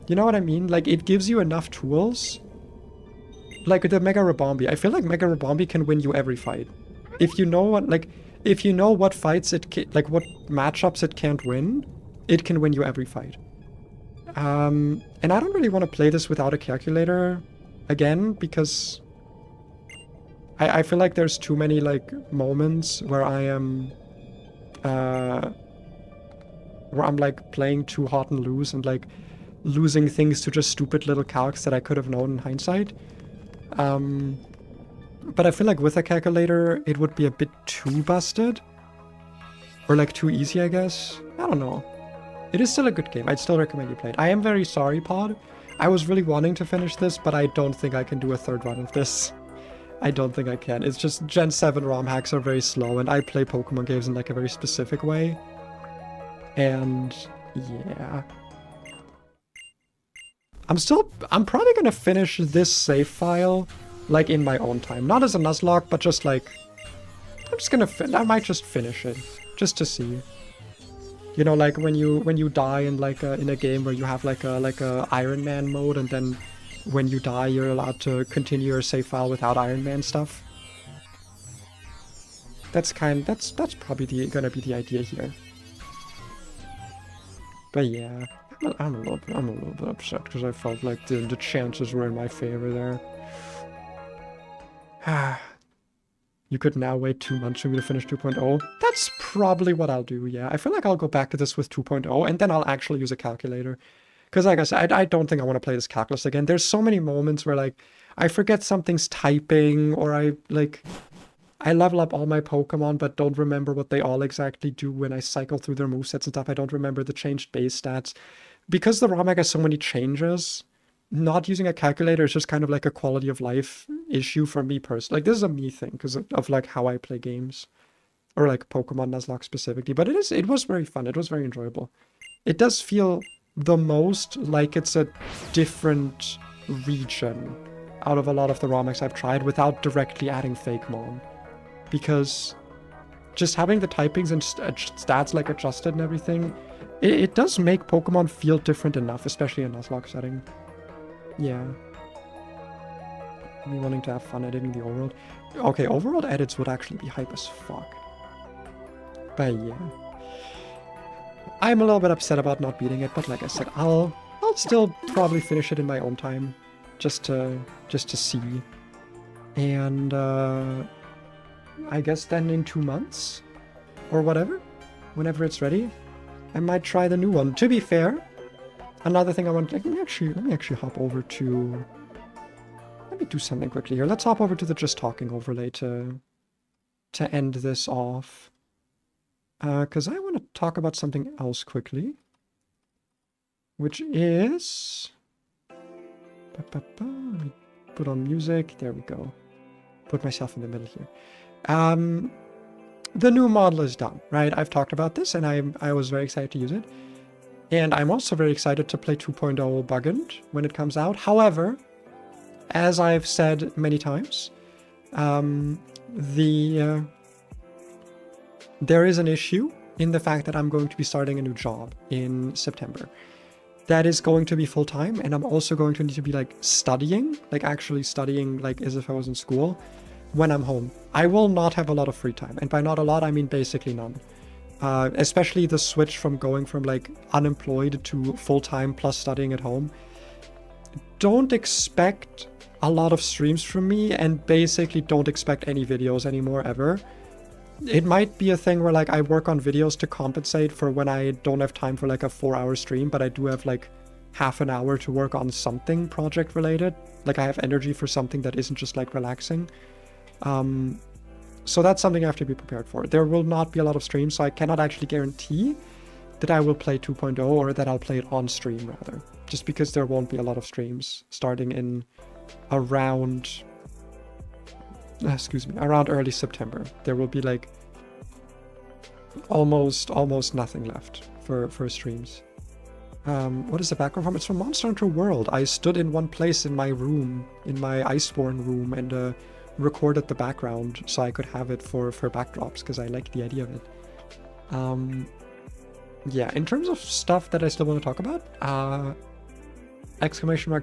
You know what I mean? Like, it gives you enough tools. Like, the Mega Rabombi. I feel like Mega Rabombi can win you every fight. If you know what, like, if you know what fights it can, like, what matchups it can't win, it can win you every fight. And I don't really want to play this without a calculator again, because I feel like there's too many, like, moments where I am... where I'm, like, playing too hot and loose and, like, losing things to just stupid little calcs that I could have known in hindsight. But I feel like with a calculator, it would be a bit too busted. Or, like, too easy, I guess. I don't know. It is still a good game. I'd still recommend you play it. I am very sorry, Pod. I was really wanting to finish this, but I don't think I can do a third run of this. I don't think I can. It's just Gen 7 ROM hacks are very slow, and I play Pokemon games in, like, a very specific way. And, yeah. I'm probably gonna finish this save file, like, in my own time. Not as a nuzlocke, but just, like, I'm just gonna I might just finish it, just to see. You know, like, when you die in, like, in a game where you have, like a Iron Man mode, and then when you die, you're allowed to continue your save file without Iron Man stuff. That's probably gonna be the idea here. But yeah, I'm a little bit upset because I felt like the chances were in my favor there. You could now wait 2 months for me to finish 2.0. That's probably what I'll do, yeah. I feel like I'll go back to this with 2.0, and then I'll actually use a calculator. Because, like I said, I don't think I want to play this calculus again. There's so many moments where, like, I forget something's typing, or I level up all my Pokemon, but don't remember what they all exactly do when I cycle through their movesets and stuff. I don't remember the changed base stats. Because the ROM has so many changes, not using a calculator is just kind of like a quality of life issue for me personally. Like, this is a me thing because of like how I play games, or like Pokemon Nuzlocke specifically. But it was very fun. It was very enjoyable. It does feel the most like it's a different region out of a lot of the ROM hacks I've tried without directly adding fake mon. Because just having the typings and stats like adjusted and everything, it does make Pokemon feel different enough, especially in a Nuzlocke setting. Yeah. Me wanting to have fun editing the overworld. Okay, overworld edits would actually be hype as fuck. But yeah. I'm a little bit upset about not beating it, but like I said, I'll still probably finish it in my own time. Just to see. And I guess then in 2 months, or whatever, whenever it's ready, I might try the new one. To be fair, another thing I want, like, let me actually hop over to, let me do something quickly here. Let's hop over to the just talking overlay to end this off. Because I want to talk about something else quickly, which is, let me put on music. There we go. Put myself in the middle here. The new model is done, right? I've talked about this, and I was very excited to use it. And I'm also very excited to play 2.0 Bugn't when it comes out. However, as I've said many times, There is an issue in the fact that I'm going to be starting a new job in September. That is going to be full-time, and I'm also going to need to be like studying, like actually studying like as if I was in school when I'm home. I will not have a lot of free time, and by not a lot I mean basically none. Especially the switch from going from like unemployed to full-time plus studying at home. Don't expect a lot of streams from me, and basically don't expect any videos anymore ever. It might be a thing where like I work on videos to compensate for when I don't have time for like a 4-hour stream, but I do have like half an hour to work on something project related. Like I have energy for something that isn't just like relaxing. So that's something I have to be prepared for. There will not be a lot of streams, so I cannot actually guarantee that I will play 2.0 or that I'll play it on stream rather. Just because there won't be a lot of streams starting in around early September. There will be like almost nothing left for streams. What is the background from? It's from Monster Hunter World. I stood in one place in my room, in my Iceborne room, and recorded the background so I could have it for backdrops because I like the idea of it. Yeah, in terms of stuff that I still want to talk about,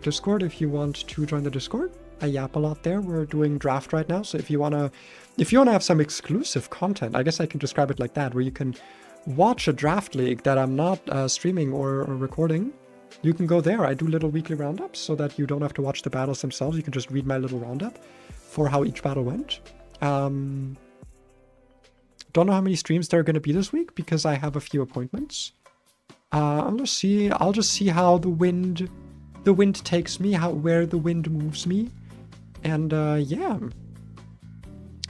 !Discord if you want to join the Discord. I yap a lot there. We're doing draft right now, so if you wanna have some exclusive content, I guess I can describe it like that, where you can watch a draft league that I'm not streaming or recording, you can go there. I do little weekly roundups so that you don't have to watch the battles themselves. You can just read my little roundup for how each battle went. Don't know how many streams there are going to be this week because I have a few appointments. I'll just see how the wind takes me, where the wind moves me. And yeah.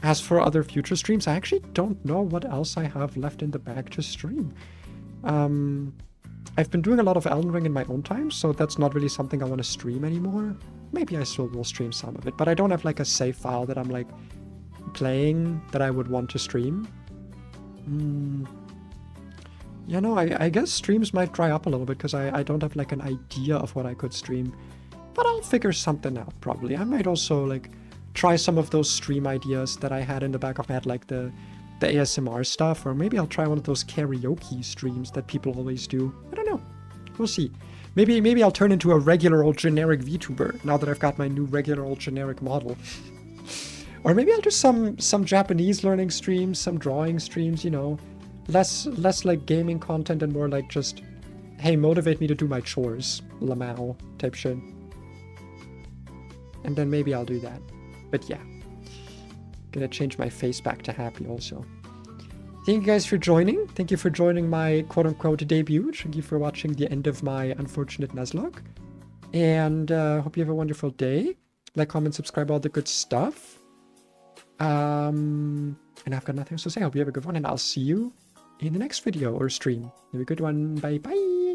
As for other future streams, I actually don't know what else I have left in the bag to stream. I've been doing a lot of Elden Ring in my own time, so that's not really something I want to stream anymore. Maybe I still will stream some of it, but I don't have like a save file that I'm like playing that I would want to stream. Yeah, no, I guess streams might dry up a little bit because I don't have like an idea of what I could stream. But I'll figure something out, probably. I might also like try some of those stream ideas that I had in the back of my head, like the ASMR stuff, or maybe I'll try one of those karaoke streams that people always do. I don't know. We'll see. Maybe I'll turn into a regular old generic VTuber now that I've got my new regular old generic model. Or maybe I'll do some Japanese learning streams, some drawing streams, you know. Less like gaming content and more like just, hey, motivate me to do my chores, Lamau type shit. And then maybe I'll do that. But yeah. Gonna change my face back to happy also. Thank you guys for joining. Thank you for joining my quote-unquote debut. Thank you for watching the end of my unfortunate nuzlocke. And hope you have a wonderful day. Like, comment, subscribe, all the good stuff. And I've got nothing else to say. I hope you have a good one, and I'll see you in the next video or stream. Have a good one. Bye bye.